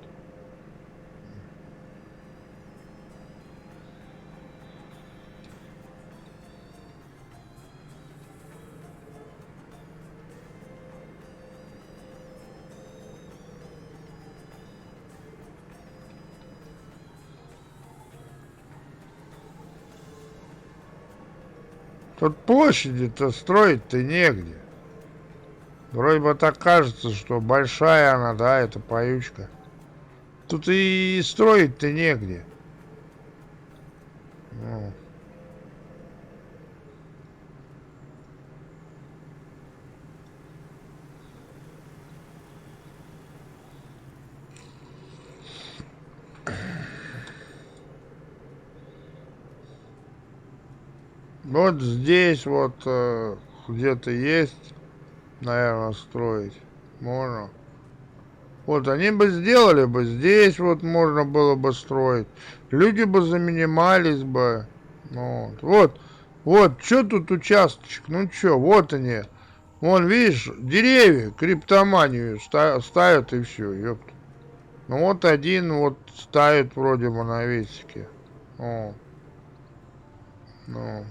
A: Тут площади-то строить-то негде. Вроде бы так кажется, что большая она, да, это поючка. Тут и строить-то негде. Ну. Вот здесь вот где-то есть, наверное, строить можно. Вот они бы сделали бы, здесь вот можно было бы строить. Люди бы занимались бы. Вот, что тут участочек? Ну что, вот они. Вон, видишь, деревья, криптоманию ставят и все, ёпта. Ну вот один вот ставит вроде бы навесики. О, ну.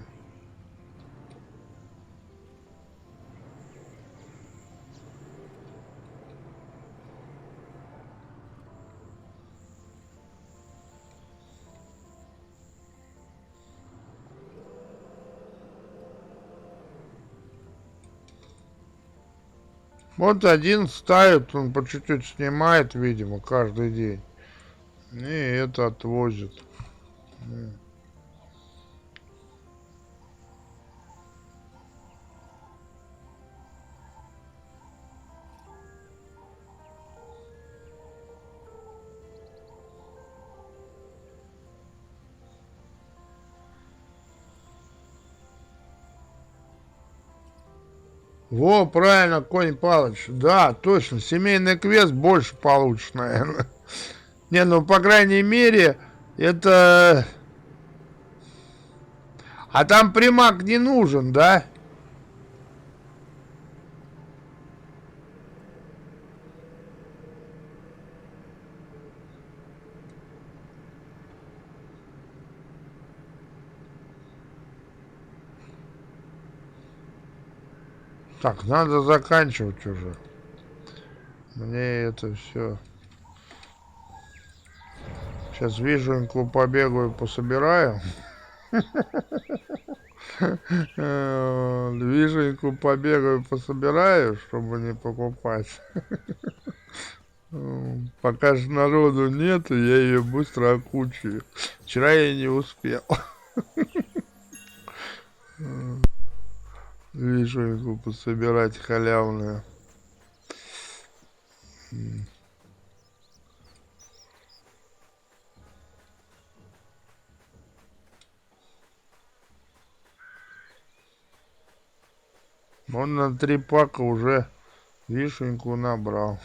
A: Вот один ставит, он по чуть-чуть снимает, видимо, каждый день. И это отвозит. Во, правильно, Конь Палыч. Да, точно, семейный квест больше получишь, наверное. Не, ну, по крайней мере, это... А там примак не нужен, да? Так, надо заканчивать уже. Мне это все. Сейчас вишенку побегаю, пособираю. Вишенку побегаю, пособираю, чтобы не покупать. Пока же народу нет, я ее быстро окучаю. Вчера я не успел. Вишенку пособирать халявную. Он на 3 пака уже вишенку набрал.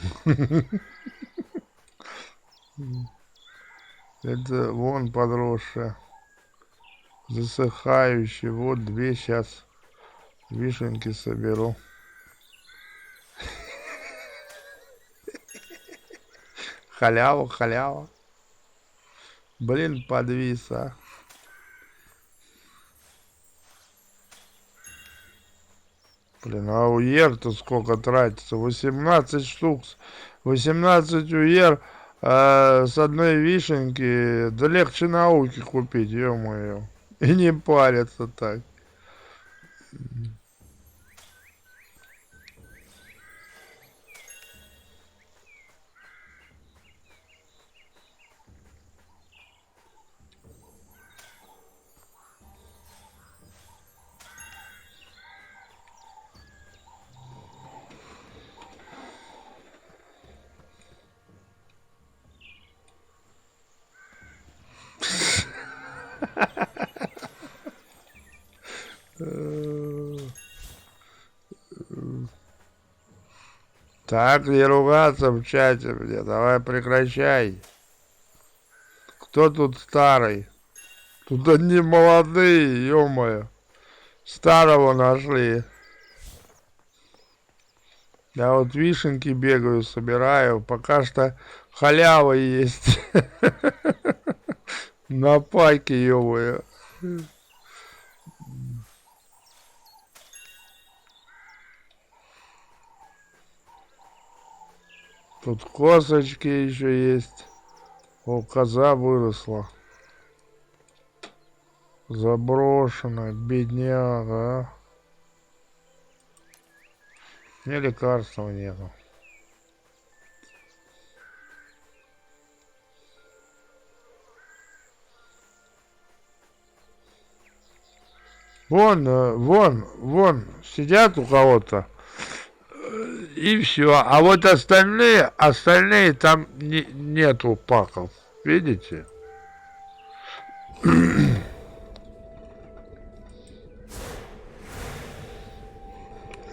A: Это вон подросшая. Засыхающий. Вот 2 сейчас вишенки соберу. Халява, халява. Блин, подвис, а. Блин, а уер-то сколько тратится? 18 штук. 18 уер с одной вишенки. Да легче науки купить, ё-моё. И не париться так. Так не ругаться в чате мне, давай прекращай. Кто тут старый? Тут одни молодые, ё-моё. Старого нашли. Я вот вишенки бегаю, собираю. Пока что халява есть. На пайке, ё-моё. Тут косточки еще есть. О, коза выросла. Заброшенная, бедняга, а. Мне лекарства нету. Вон, вон, сидят у кого-то. И все. А вот остальные там нету паков. Видите?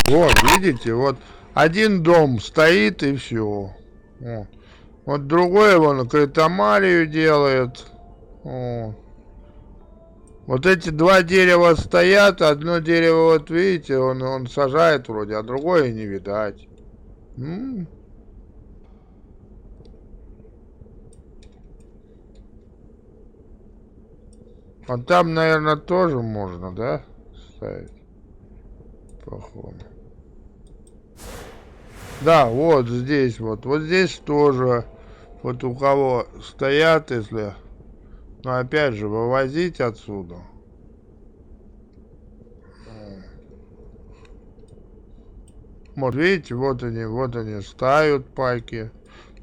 A: Вот, видите, вот один дом стоит и все. Вот другой вон критомарию делает. Вот эти два дерева стоят, одно дерево, вот видите, он сажает вроде, а другое не видать. А там, наверное, тоже можно, да, ставить? Походу. Да, вот здесь вот. Вот здесь тоже. Вот у кого стоят, если... Но опять же, вывозить отсюда. Вот видите, вот они ставят пайки.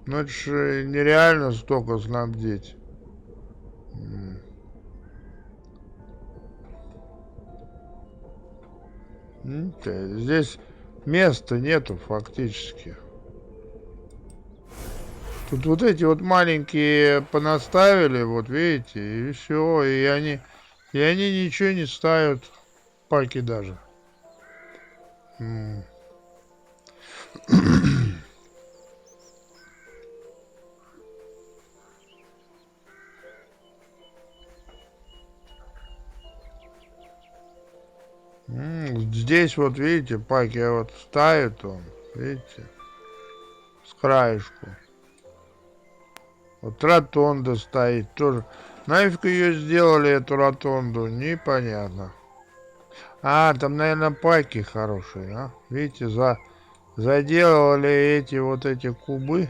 A: Ну это же нереально столько снабдить. Здесь места нету фактически. Тут вот эти вот маленькие понаставили, вот видите, и все, и они ничего не ставят, паки даже. Здесь вот видите, паки вот ставит он, видите, с краешку. Вот ротонда стоит тоже. Нафиг ее сделали, эту ротонду, непонятно. А, там, наверное, пайки хорошие, а? Видите, заделали эти кубы,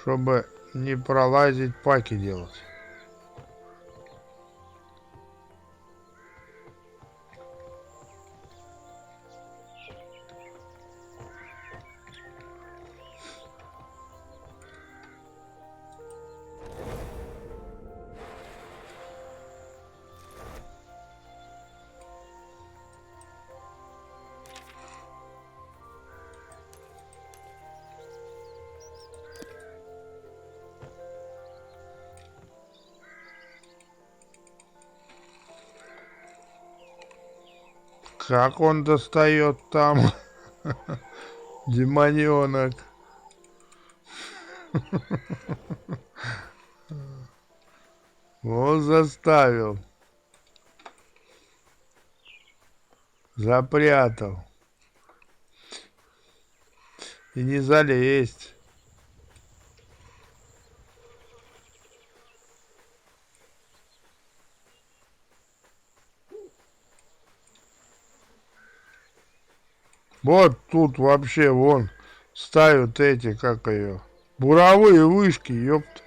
A: чтобы не пролазить, паки делать. Как он достает там, демоненок. Он заставил. Запрятал. И не залезть. Вот тут вообще вон ставят эти, как ее, буровые вышки, ёпта.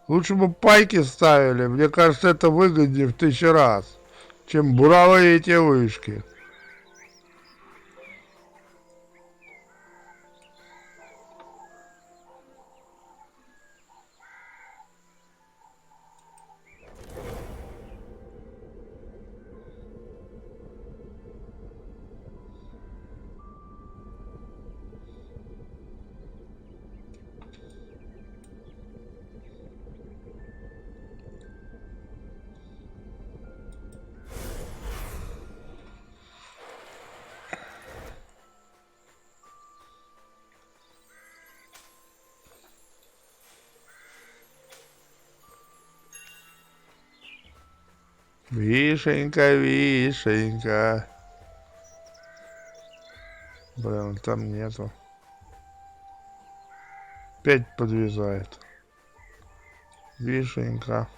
A: Лучше бы пайки ставили, мне кажется, это выгоднее в 1000 раз, чем буровые эти вышки. Вишенька, вишенька. Блин, там нету. Опять подвязает. Вишенька.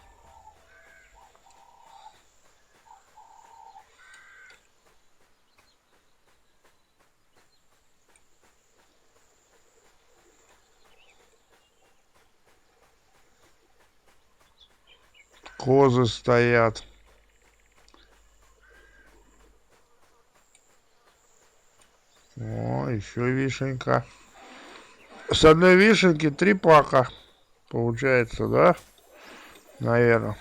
A: Козы стоят. О, еще вишенька. С одной вишенки 3 пака. Получается, да? Наверное.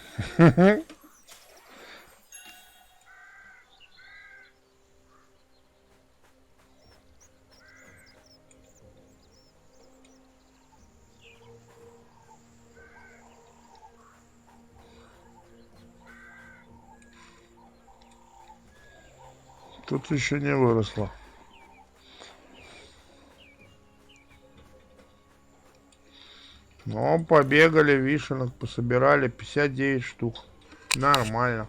A: Тут еще не выросло. Ну, побегали, вишенок пособирали, 59 штук. Нормально.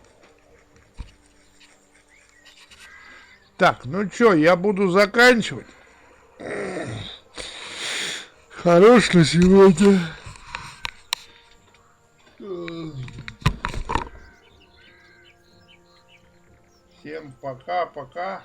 A: Так, ну чё, я буду заканчивать. Хорош на сегодня. Всем пока-пока.